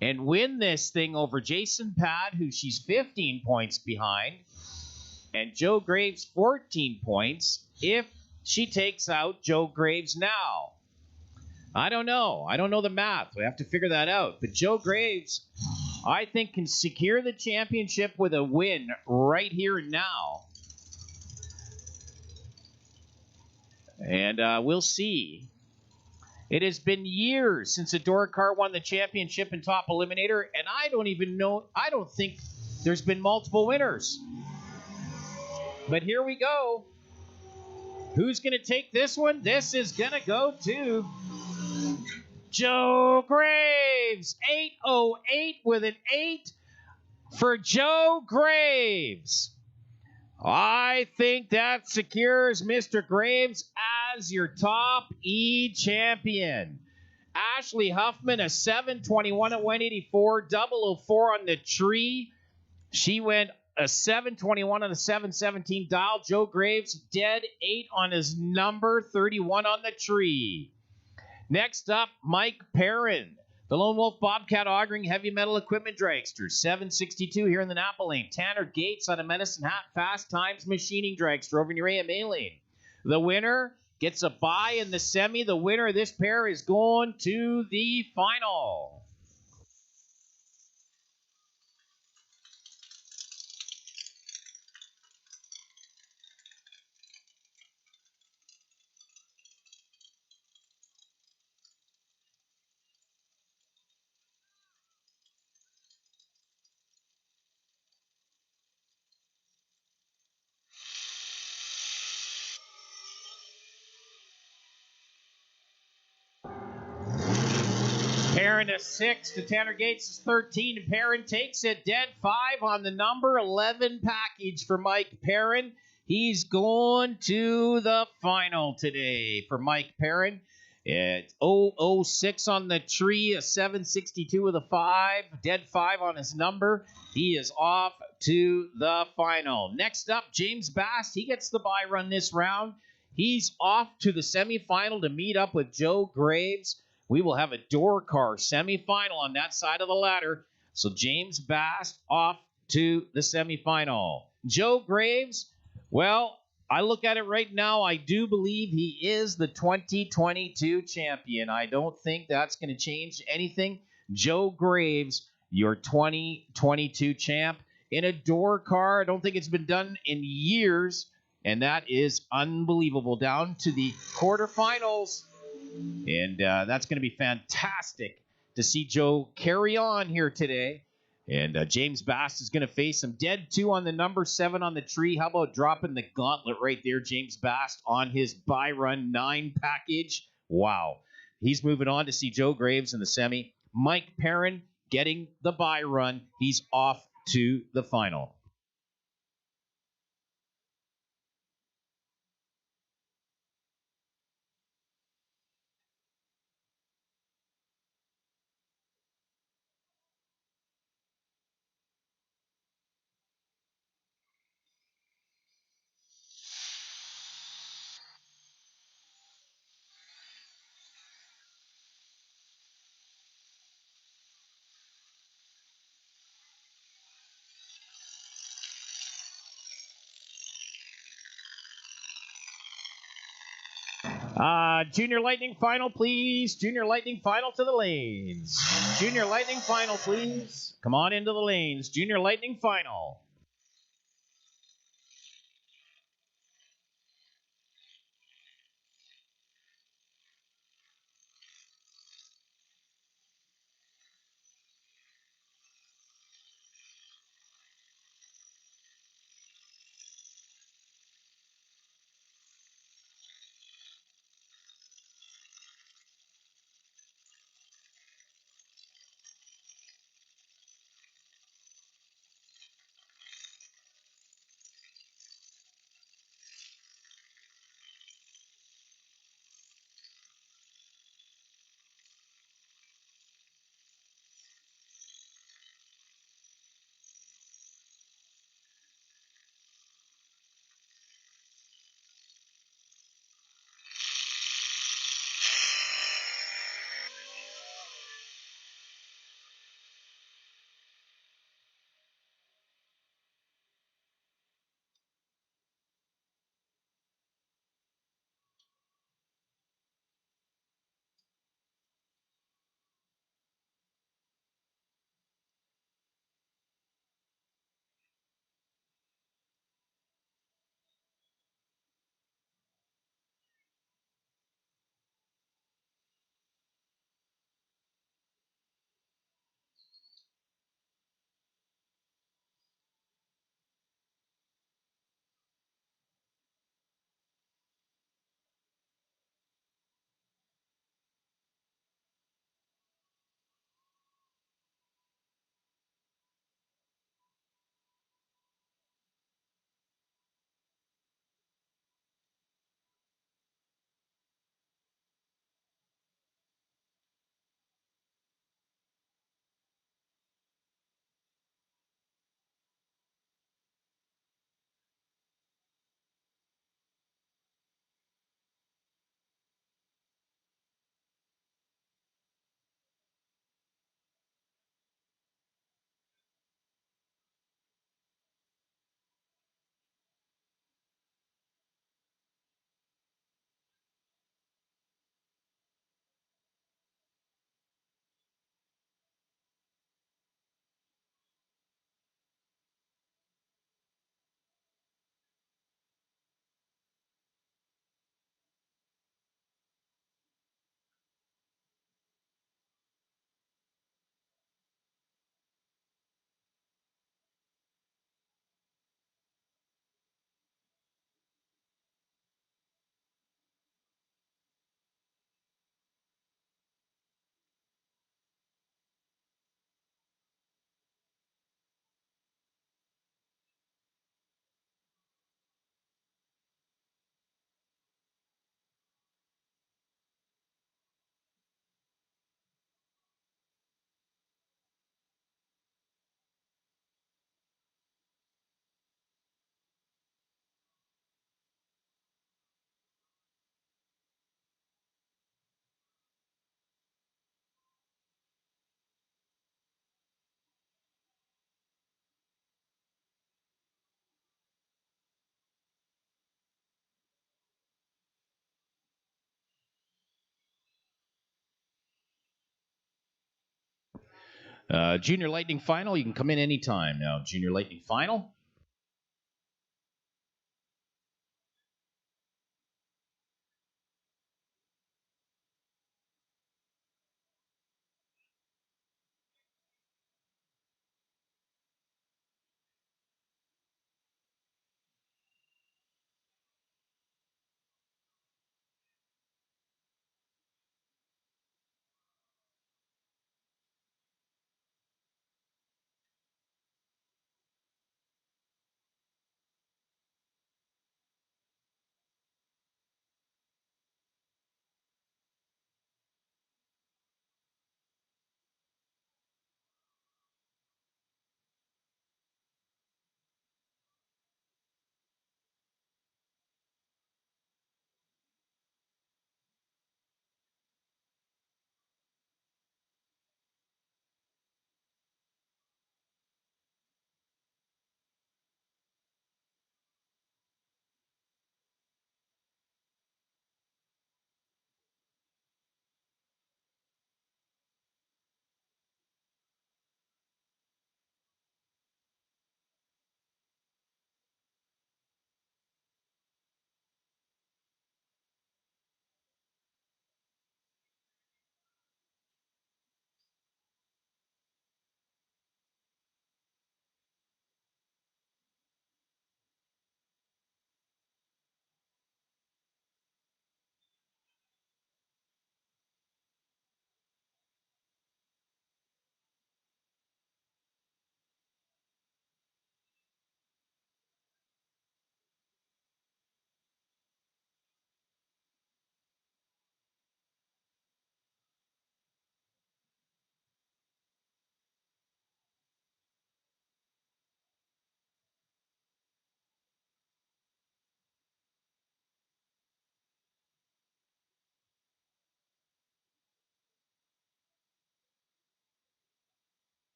and win this thing over Jason Pad, who she's 15 points behind, and Joe Graves 14 points if she takes out Joe Graves now? I don't know. I don't know the math. We have to figure that out. But Joe Graves, I think, can secure the championship with a win right here and now. And we'll see. It has been years since a door car won the championship in Top Eliminator, and I don't think there's been multiple winners. But here we go. Who's going to take this one? This is going to go to Joe Graves. 808 with an 8 for Joe Graves. I think that secures Mr. Graves as your top E champion. Ashley Huffman, a 721 at 184, 004 on the tree. She went a 721 on the 717 dial. Joe Graves, dead 8 on his number, 31 on the tree. Next up, Mike Perrin, the Lone Wolf Bobcat Augering Heavy Metal Equipment Dragster, 762 here in the Napa lane. Tanner Gates on a Medicine Hat Fast Times Machining Dragster over in your AMA lane. The winner gets a bye in the semi. The winner of this pair is going to the final. Perrin is 6 to Tanner Gates is 13. And Perrin takes it dead 5 on the number 11 package for Mike Perrin. He's going to the final today for Mike Perrin. It's 006 on the tree, a 762 with a 5, dead 5 on his number. He is off to the final. Next up, James Bast. He gets the bye run this round. He's off to the semifinal to meet up with Joe Graves. We will have a door car semifinal on that side of the ladder. So James Bast off to the semifinal. Joe Graves, well, I look at it right now. I do believe he is the 2022 champion. I don't think that's going to change anything. Joe Graves, your 2022 champ in a door car. I don't think it's been done in years, and that is unbelievable. Down to the quarterfinals. And that's going to be fantastic to see Joe carry on here today. And James Bast is going to face him. Dead 2 on the number, 7 on the tree. How about dropping the gauntlet right there, James Bast, on his bye run 9 package? Wow. He's moving on to see Joe Graves in the semi. Mike Perrin getting the bye run. He's off to the final. Junior Lightning final, please. Junior Lightning final to the lanes. Junior Lightning final, please. Come on into the lanes. Junior Lightning final. Junior Lightning Final, you can come in anytime now. Junior Lightning Final.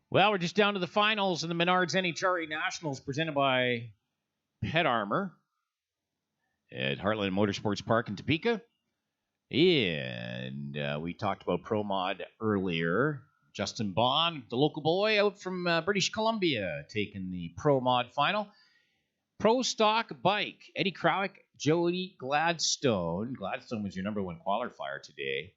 Well, we're just down to the finals in the Menards NHRA Nationals presented by Pet Armor at Heartland Motorsports Park in Topeka. And we talked about Pro Mod earlier. Justin Bond, the local boy out from British Columbia, taking the Pro Mod final. Pro Stock Bike, Eddie Krawick, Jody Gladstone. Gladstone was your number one qualifier today.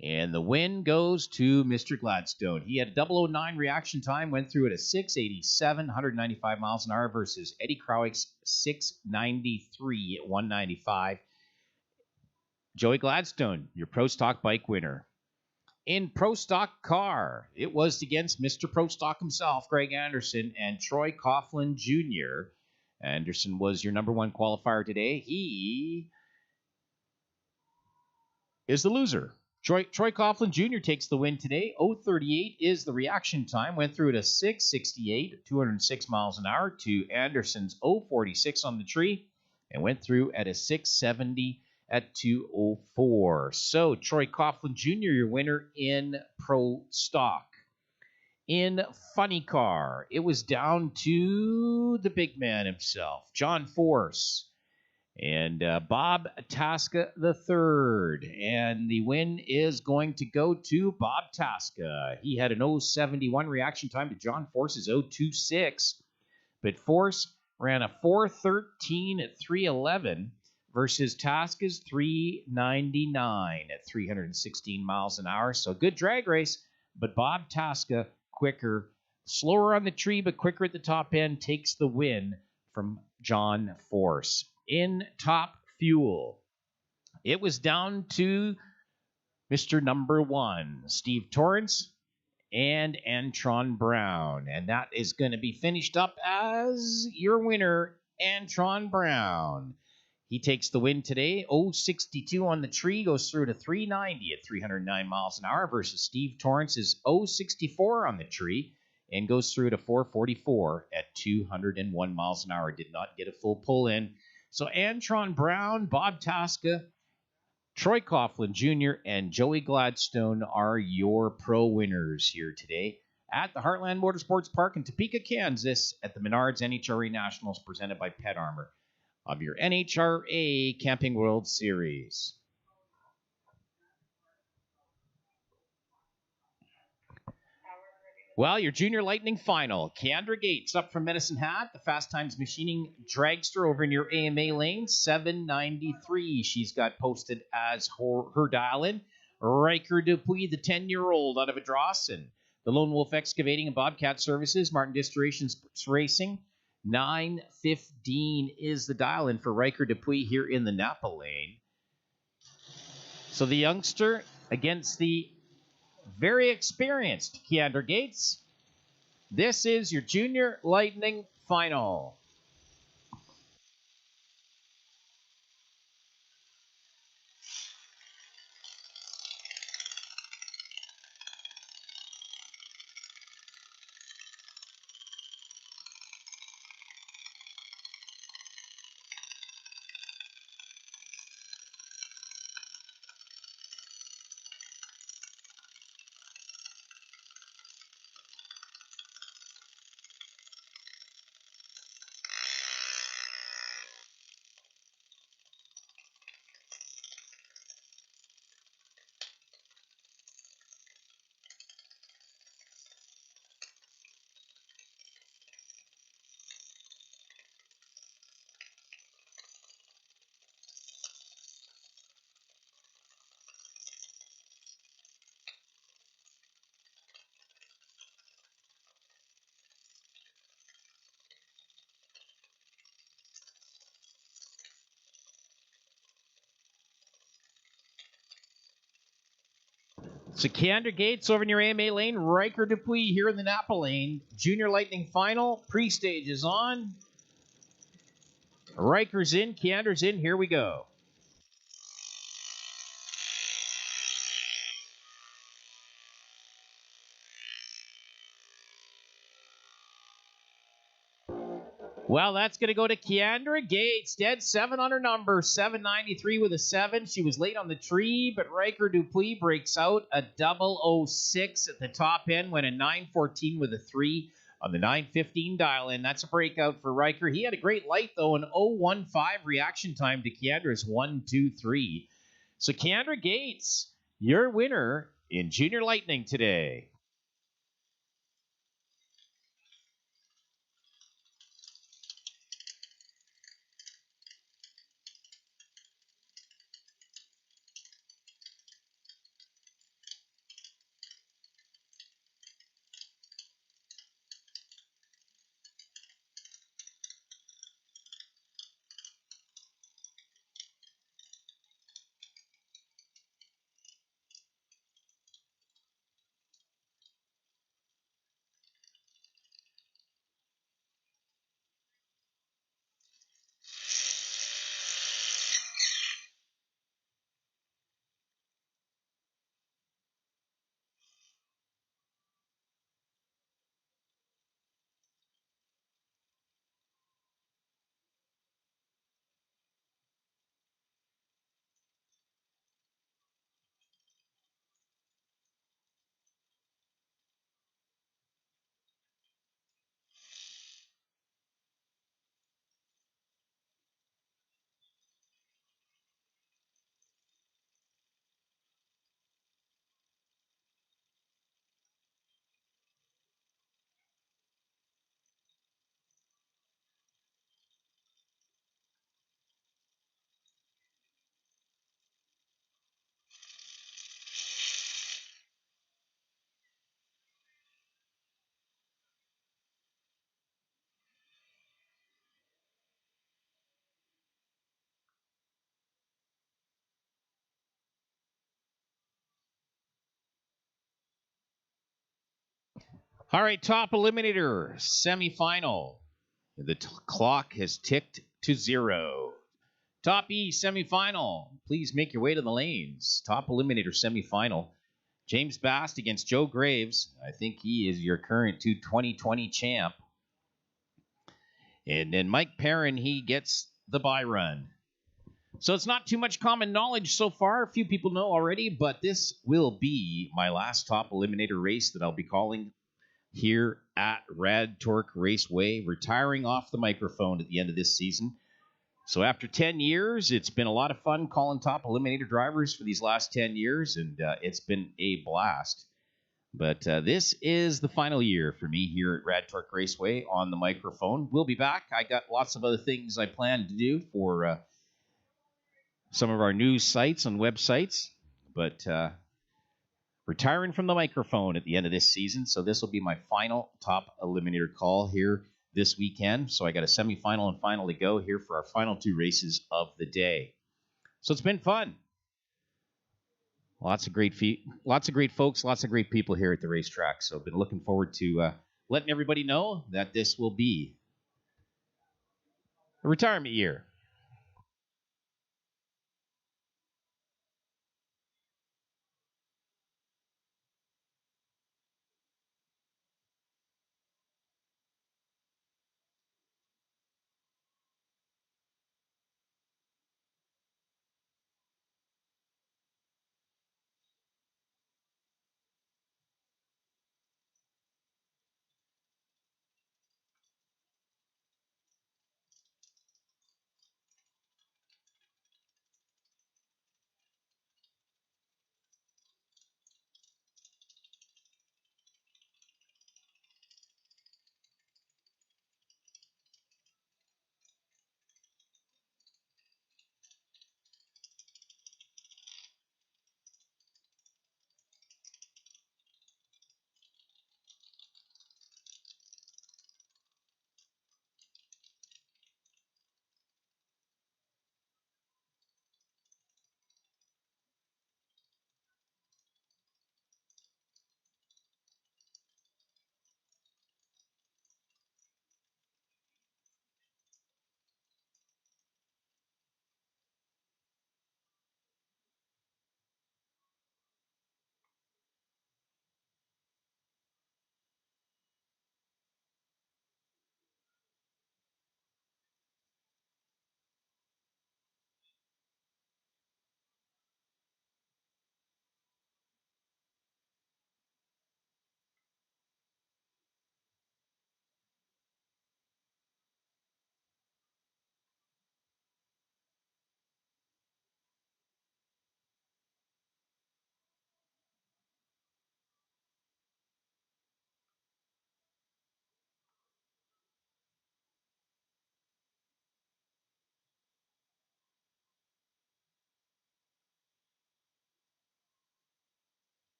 And the win goes to Mr. Gladstone. He had a 009 reaction time, went through it at 687, 195 miles an hour versus Eddie Krawick's 693 at 195. Joey Gladstone, your Pro Stock bike winner. In Pro Stock car, it was against Mr. Pro Stock himself, Greg Anderson, and Troy Coughlin Jr. Anderson was your number one qualifier today. He is the loser. Troy Coughlin Jr. takes the win today. 0:38 is the reaction time. Went through at a 6:68 at 206 miles an hour to Anderson's 0:46 on the tree, and went through at a 6:70 at 2:04. So Troy Coughlin Jr., your winner in Pro Stock. In Funny Car, it was down to the big man himself, John Force, and Bob Tasca III. And the win is going to go to Bob Tasca. He had an 0:71 reaction time to John Force's 0:26. But Force ran a 4:13 at 3:11 versus Tasca's 3:99 at 316 miles an hour. So good drag race, but Bob Tasca quicker, slower on the tree, but quicker at the top end, takes the win from John Force. In Top Fuel, it was down to Mr. Number One, Steve Torrance and Antron Brown. And that is going to be finished up as your winner, Antron Brown. He takes the win today. 0:62 on the tree, goes through to 390 at 309 miles an hour versus Steve Torrance's 0:64 on the tree and goes through to 444 at 201 miles an hour. Did not get a full pull in. So Antron Brown, Bob Tasca, Troy Coughlin Jr., and Joey Gladstone are your pro winners here today at the Heartland Motorsports Park in Topeka, Kansas at the Menards NHRA Nationals presented by Pet Armor of your NHRA Camping World Series. Well, your Junior Lightning final. Keandra Gates up from Medicine Hat, the Fast Times Machining dragster over in your AMA lane, 793. She's got posted as her dial-in. Riker Dupuis, the 10-year-old out of Adrossan. The Lone Wolf Excavating and Bobcat Services, Martin Distillation Racing. 9:15 is the dial-in for Riker Dupuis here in the Napa lane. So the youngster against the very experienced Keandra Gates. This is your Junior Lightning final. So Keandra Gates over in your AMA lane, Riker Dupuis here in the Napa lane. Junior Lightning final, pre-stage is on. Riker's in, Keandra's in, here we go. Well, that's going to go to Keandra Gates. Dead 7 on her number. 793 with a 7. She was late on the tree, but Riker Dupuis breaks out a 006 at the top end. Went a 914 with a 3 on the 915 dial-in. That's a breakout for Riker. He had a great light, though, an 015 reaction time to Keandra's 123. So Keandra Gates, your winner in Junior Lightning today. All right, top eliminator semifinal. The clock has ticked to 0. Top E semifinal. Please make your way to the lanes. Top eliminator semifinal. James Bast against Joe Graves. I think he is your current 2020 champ. And then Mike Perrin, he gets the bye run. So it's not too much common knowledge so far. A few people know already, but this will be my last top eliminator race that I'll be calling here at Rad Torque Raceway, retiring off the microphone at the end of this season. So after 10 years, it's been a lot of fun calling top eliminator drivers for these last 10 years, and it's been a blast. But this is the final year for me here at Rad Torque Raceway on the microphone. We'll be back. I got lots of other things I plan to do for some of our news sites and websites, but retiring from the microphone at the end of this season. So this will be my final top eliminator call here this weekend. So I got a semifinal and final to go here for our final 2 races of the day. So it's been fun. Lots of great folks, lots of great people here at the racetrack. So I've been looking forward to letting everybody know that this will be a retirement year.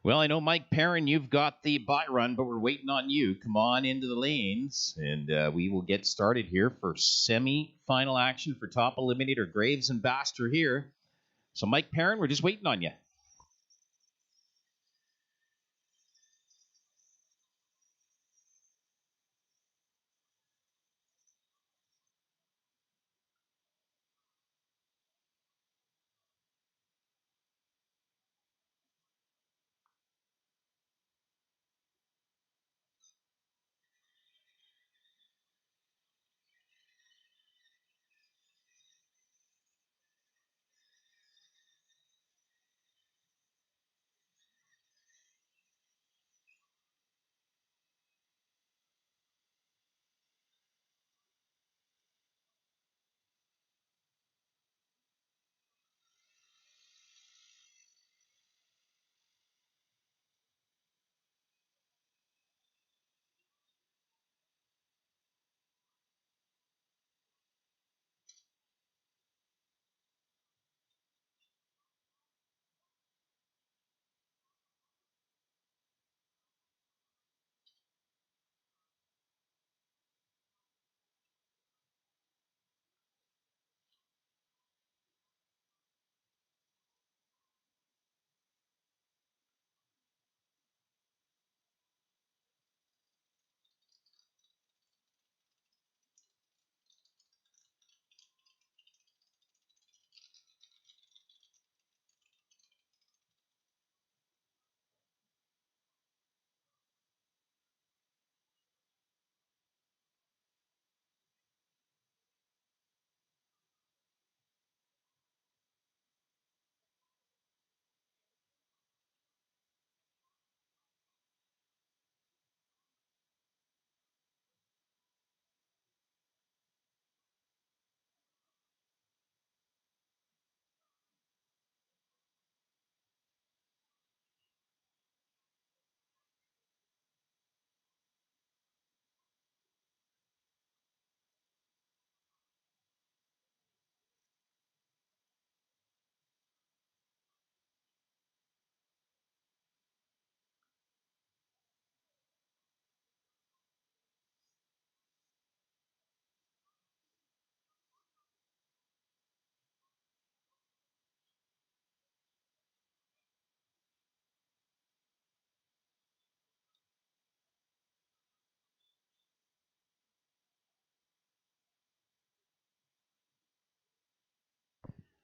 Well, I know, Mike Perrin, you've got the bye run, but we're waiting on you. Come on into the lanes, and we will get started here for semi-final action for top eliminator. Graves and Baster here. So, Mike Perrin, we're just waiting on you.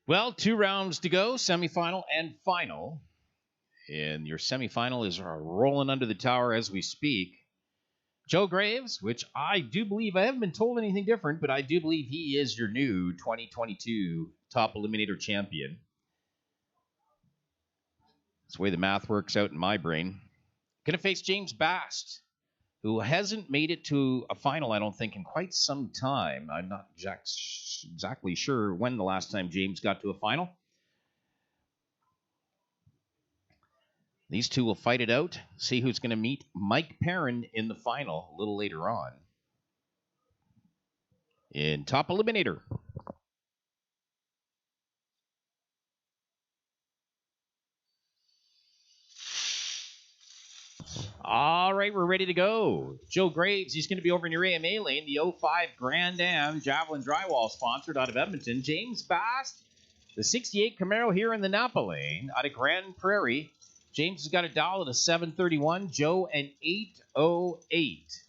Well, 2 rounds to go, semifinal and final. And your semifinal is rolling under the tower as we speak. Joe Graves, which I do believe, I haven't been told anything different, but I do believe he is your new 2022 top eliminator champion. That's the way the math works out in my brain. Going to face James Bast, who hasn't made it to a final, I don't think, in quite some time. I'm not exactly sure when the last time James got to a final. These two will fight it out, see who's going to meet Mike Perrin in the final a little later on in top eliminator. All right, we're ready to go. Joe Graves, he's going to be over in your AMA lane, the 05 Grand Am Javelin Drywall, sponsored out of Edmonton. James Bast, the 68 Camaro here in the Napa lane out of Grand Prairie. James has got a dial at a 731, Joe an 808.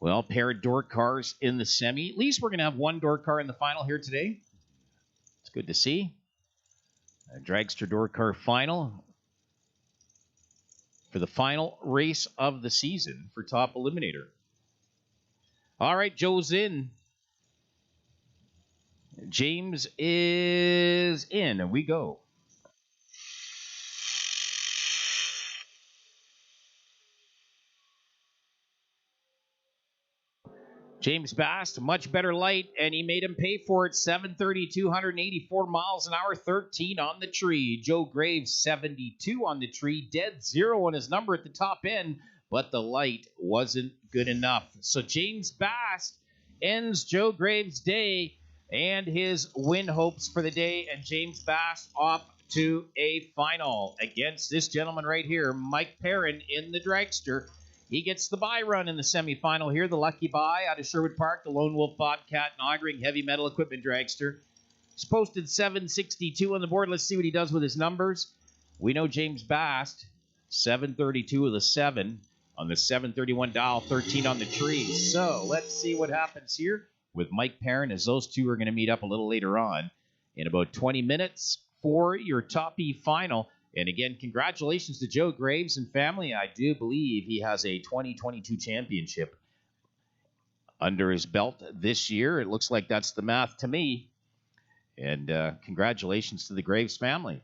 Well, pair of door cars in the semi. At least we're going to have one door car in the final here today. It's good to see. A dragster door car final for the final race of the season for top eliminator. All right, Joe's in. James is in, and we go. James Bast, much better light, and he made him pay for it. 730, 284 miles an hour, 13 on the tree. Joe Graves, 72 on the tree, dead zero on his number at the top end, but the light wasn't good enough. So James Bast ends Joe Graves' day and his win hopes for the day, and James Bast off to a final against this gentleman right here, Mike Perrin in the dragster. He gets the bye run in the semifinal here. The lucky bye out of Sherwood Park, the Lone Wolf Bobcat Noggering Heavy Metal Equipment Dragster. He's posted 762 on the board. Let's see what he does with his numbers. We know James Bast, 732 with a 7 on the 731 dial, 13 on the tree. So let's see what happens here with Mike Perrin, as those two are going to meet up a little later on in about 20 minutes for your Top E final. And again, congratulations to Joe Graves and family. I do believe he has a 2022 championship under his belt this year. It looks like that's the math to me. And congratulations to the Graves family.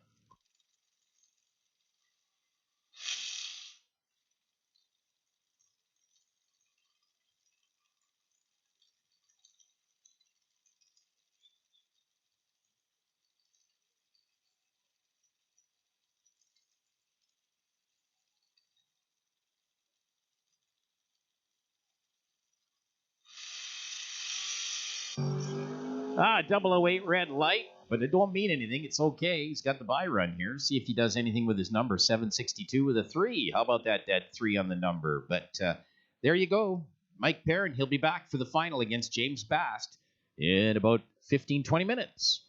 Double 008 red light, but it don't mean anything. It's okay. He's got the bye run here. See if he does anything with his number. 762 with a 3. How about that 3 on the number? But there you go. Mike Perrin, he'll be back for the final against James Bast in about 15, 20 minutes.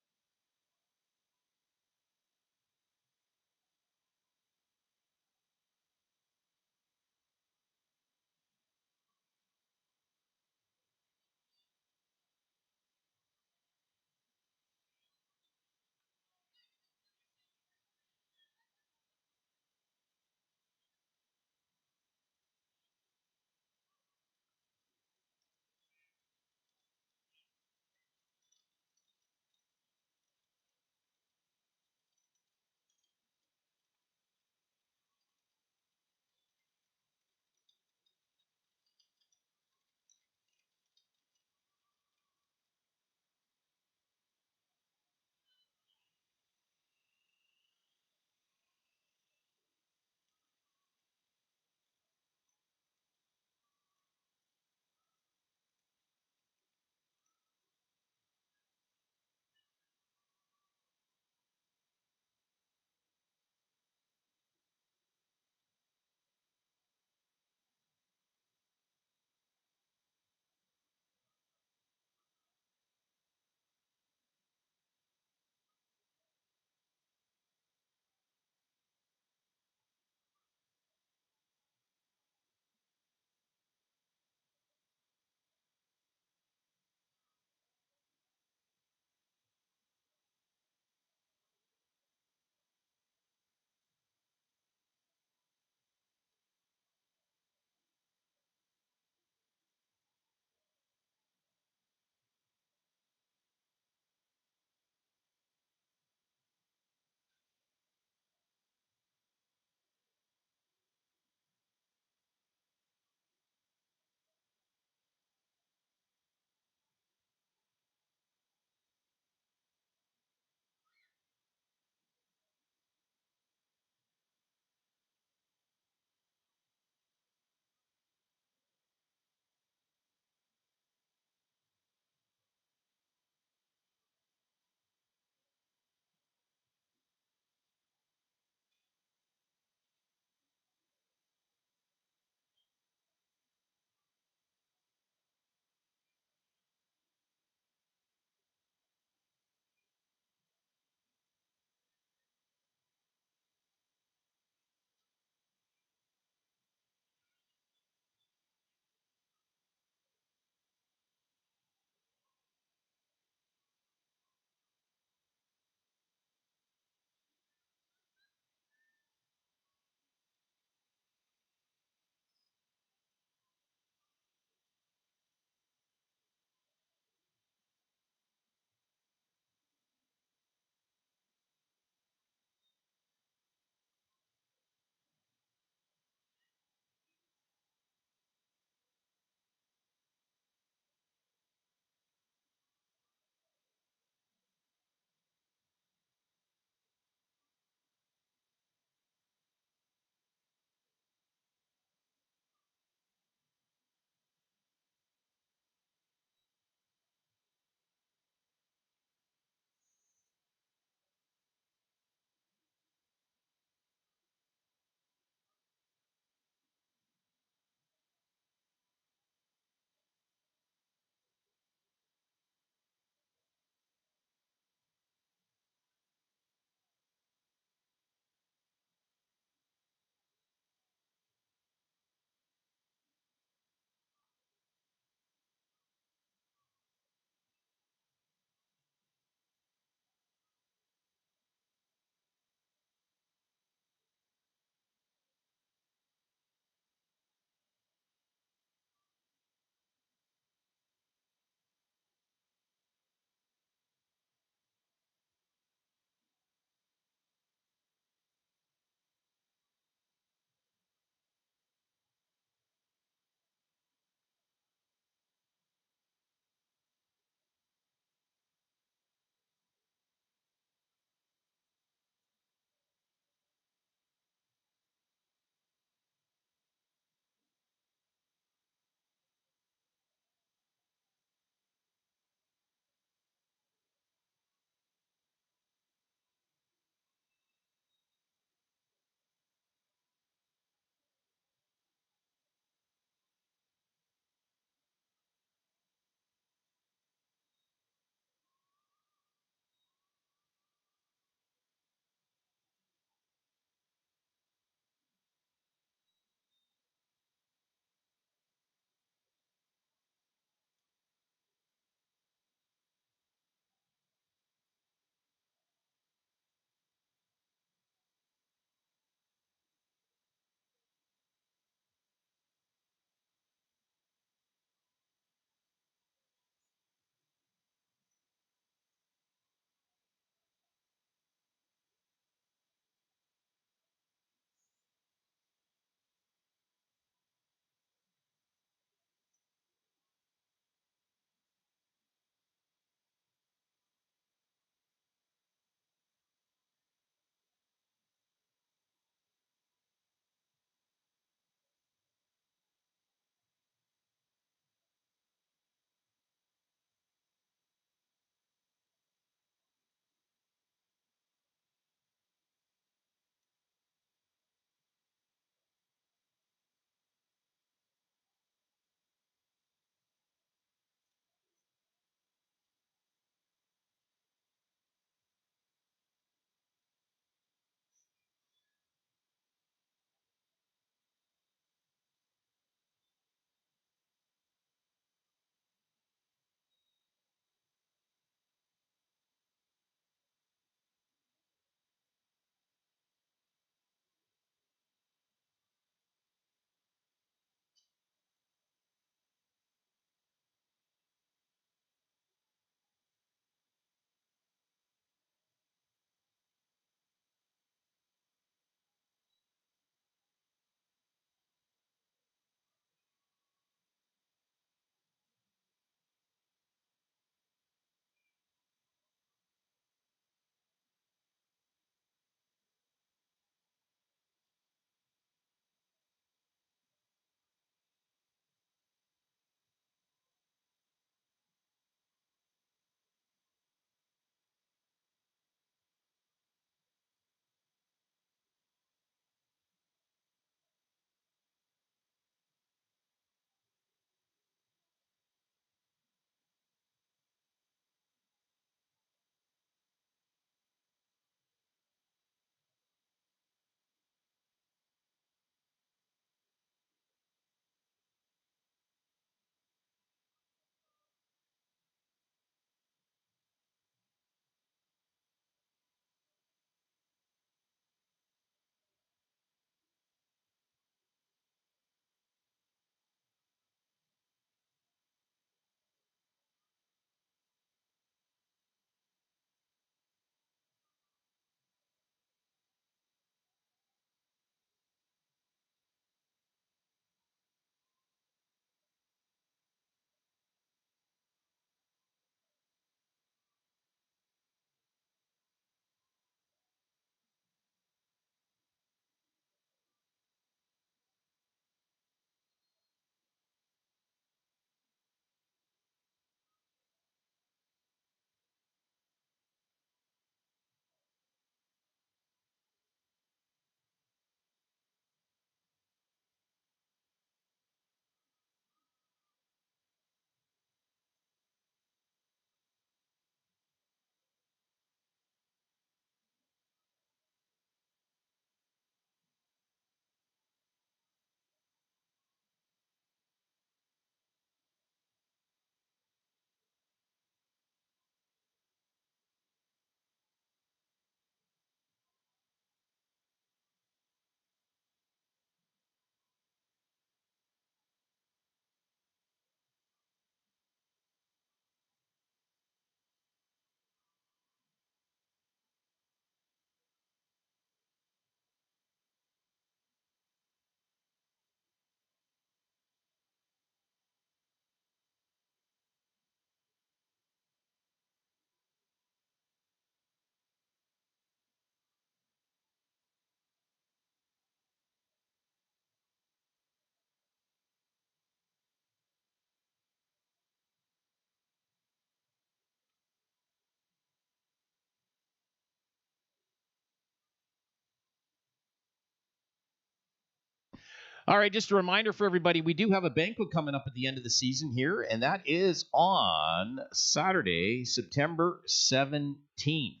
All right, just a reminder for everybody, we do have a banquet coming up at the end of the season here, and that is on Saturday, September 17th.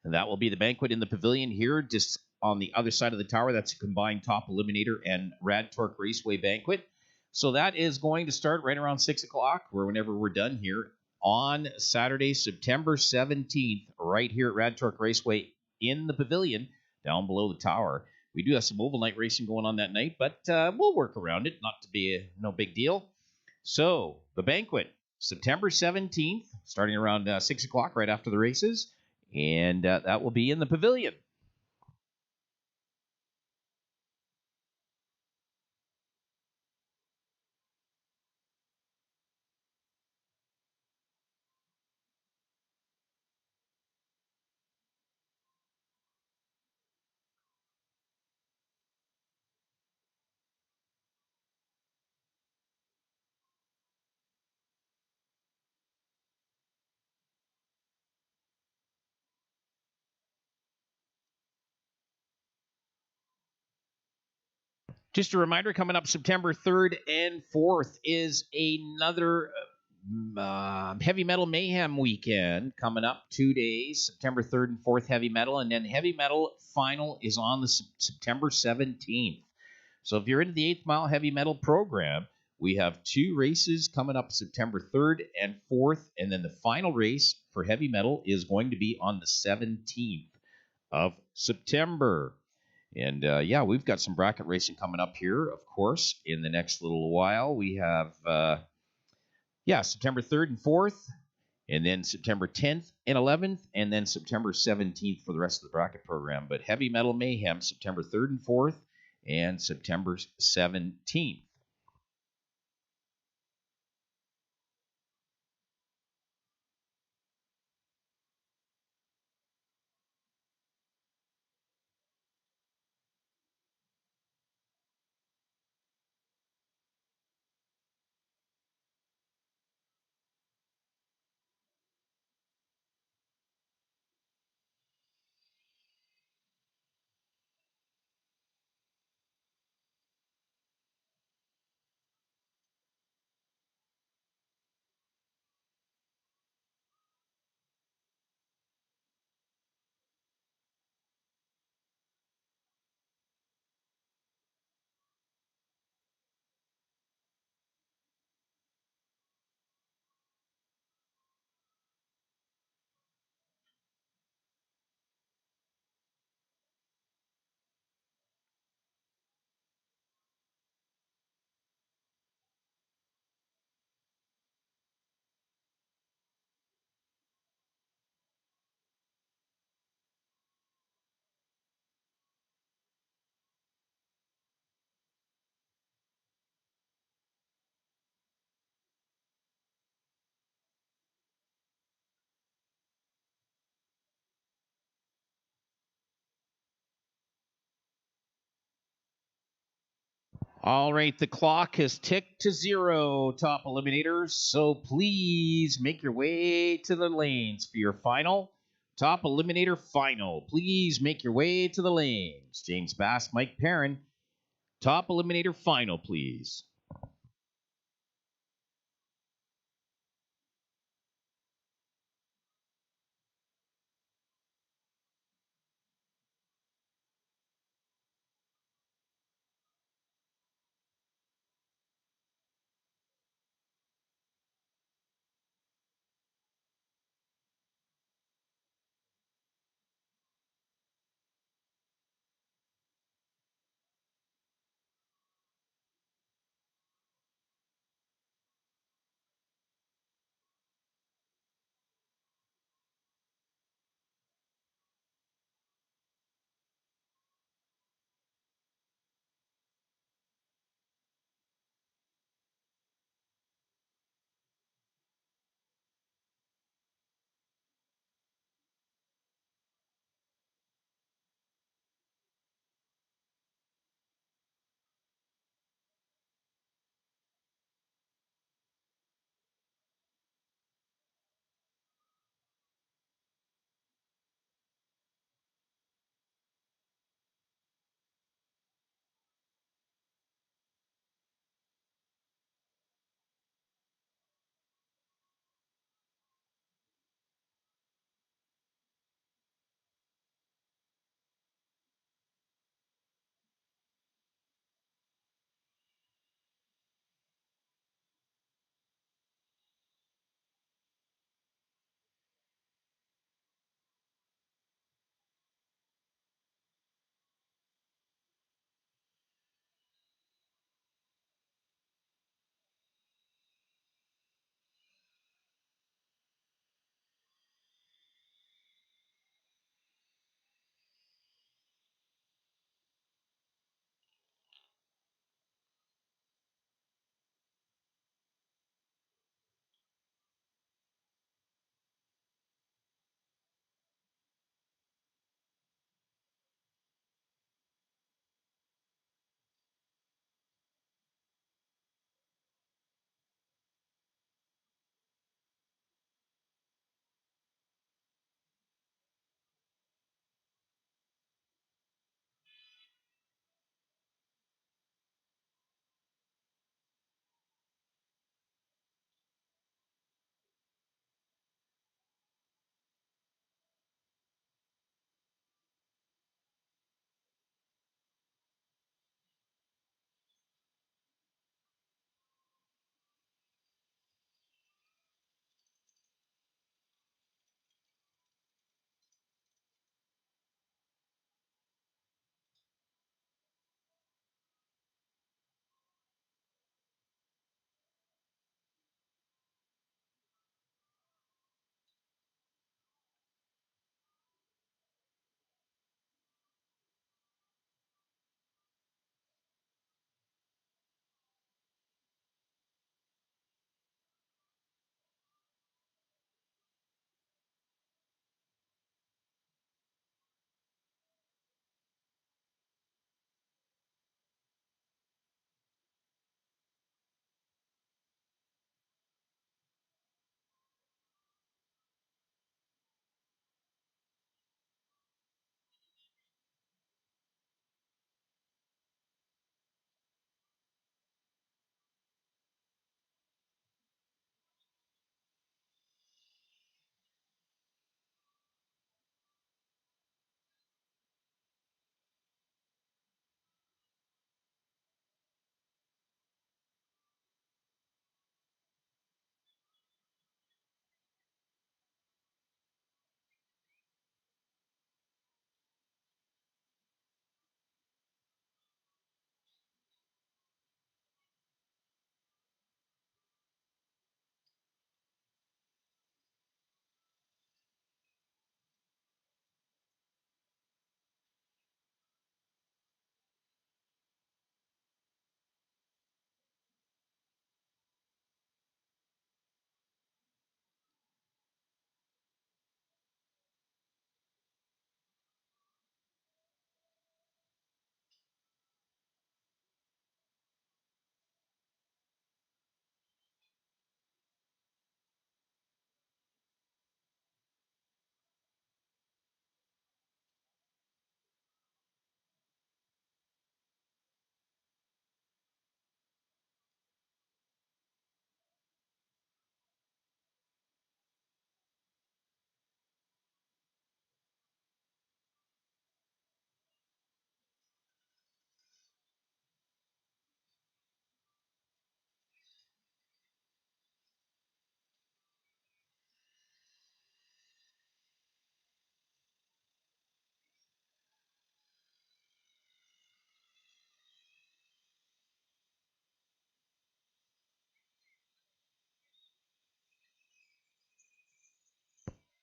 And that will be the banquet in the pavilion here, just on the other side of the tower. That's a combined Top Eliminator and Rad Torque Raceway banquet. So that is going to start right around 6 o'clock, or whenever we're done here, on Saturday, September 17th, right here at Rad Torque Raceway in the pavilion down below the tower. We do have some oval night racing going on that night, but we'll work around it. Not to be no big deal. So the banquet, September 17th, starting around 6 o'clock right after the races, and that will be in the pavilion. Just a reminder, coming up September 3rd and 4th is another heavy metal mayhem weekend coming up 2 days, September 3rd and 4th, heavy metal. And then heavy metal final is on the September 17th. So if you're into the 8th Mile Heavy Metal program, we have 2 races coming up September 3rd and 4th. And then the final race for heavy metal is going to be on the 17th of September. And yeah, we've got some bracket racing coming up here, of course, in the next little while. We have, September 3rd and 4th, and then September 10th and 11th, and then September 17th for the rest of the bracket program. But Heavy Metal Mayhem, September 3rd and 4th, and September 17th. All right, the clock has ticked to 0, top eliminators. So please make your way to the lanes for your final. Top eliminator final. Please make your way to the lanes. James Bass, Mike Perrin. Top eliminator final, please.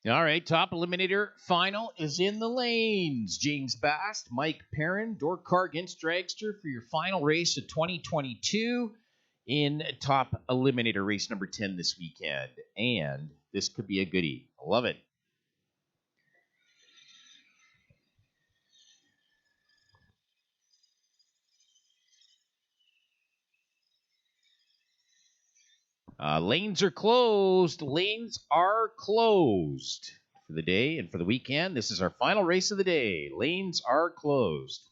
All right, top eliminator final is in the lanes. James Bast, Mike Perrin, Dorkar against Dragster for your final race of 2022 in top eliminator race number 10 this weekend. And this could be a goodie. I love it. Lanes are closed. Lanes are closed for the day and for the weekend. This is our final race of the day. Lanes are closed.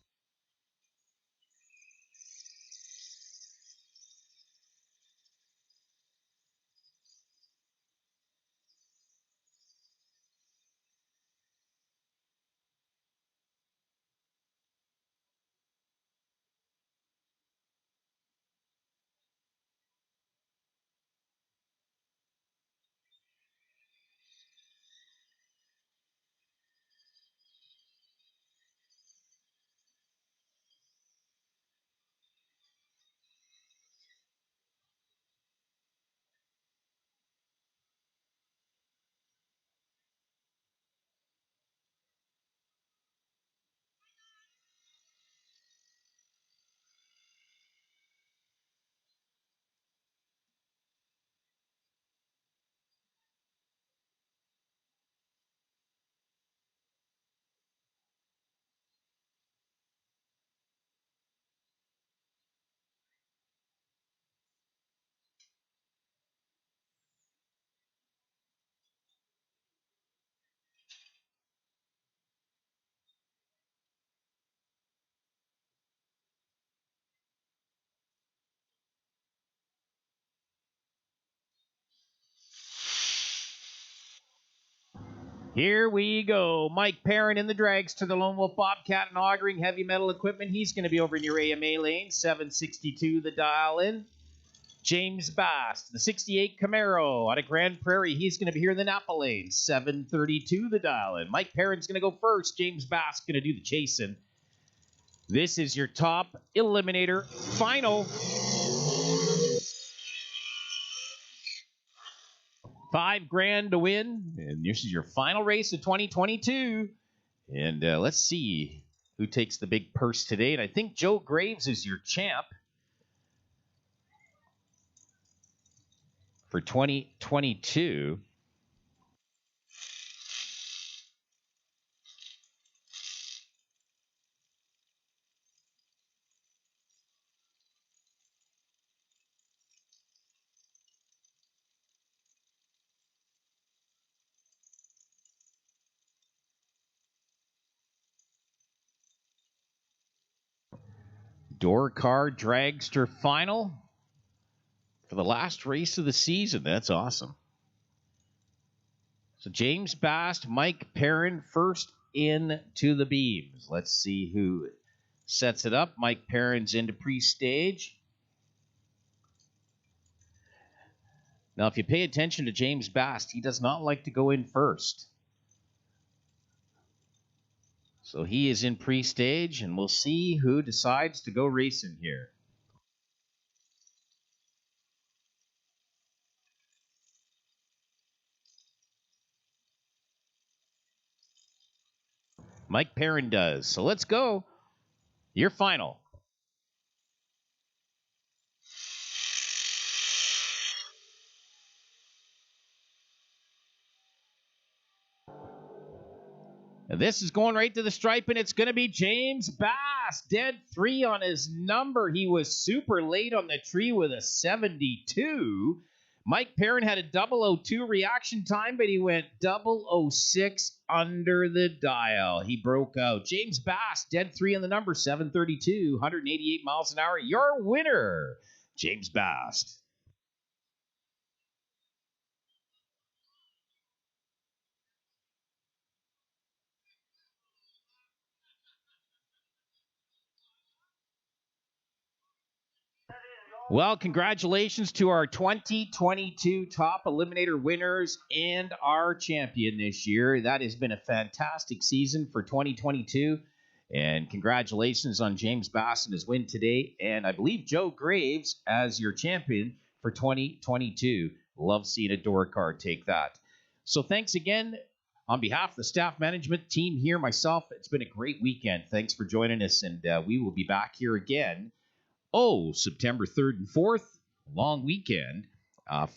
Here we go. Mike Perrin in the drags to the Lone Wolf Bobcat and Augering Heavy Metal Equipment. He's going to be over in your AMA lane. 762 the dial in. James Bast, the 68 Camaro out of Grand Prairie. He's going to be here in the Napa lane. 732 the dial in. Mike Perrin's going to go first. James Bast going to do the chasing. This is your top eliminator final. $5,000 to win, and this is your final race of 2022. And let's see who takes the big purse today. And I think Joe Graves is your champ for 2022. Dorkar Dragster final for the last race of the season. That's awesome. So James Bast, Mike Perrin first into the beams. Let's see who sets it up. Mike Perrin's into pre-stage. Now, if you pay attention to James Bast, he does not like to go in first. So he is in pre-stage, and we'll see who decides to go racing here. Mike Perrin does. So let's go. Your final. And this is going right to the stripe, and it's going to be James Bast. Dead 3 on his number. He was super late on the tree with a 72. Mike Perrin had a 002 reaction time, but he went 006 under the dial. He broke out. James Bast, dead 3 on the number, 732, 188 miles an hour. Your winner, James Bast. Well, congratulations to our 2022 top eliminator winners and our champion this year. That has been a fantastic season for 2022. And congratulations on James Bast and his win today. And I believe Joe Graves as your champion for 2022. Love seeing a Dorkar take that. So thanks again On behalf of the staff management team here, myself, it's been a great weekend. Thanks for joining us, and we will be back here again. September 3rd and 4th, long weekend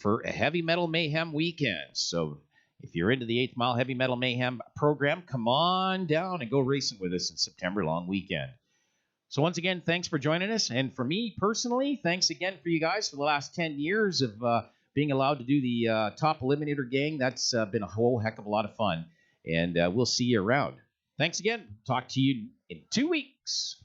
for a Heavy Metal Mayhem weekend. So if you're into the 8th Mile Heavy Metal Mayhem program, come on down and go racing with us in September, long weekend. So once again, thanks for joining us. And for me personally, thanks again for you guys for the last 10 years of being allowed to do the Top Eliminator gang. That's been a whole heck of a lot of fun. And we'll see you around. Thanks again. Talk to you in 2 weeks.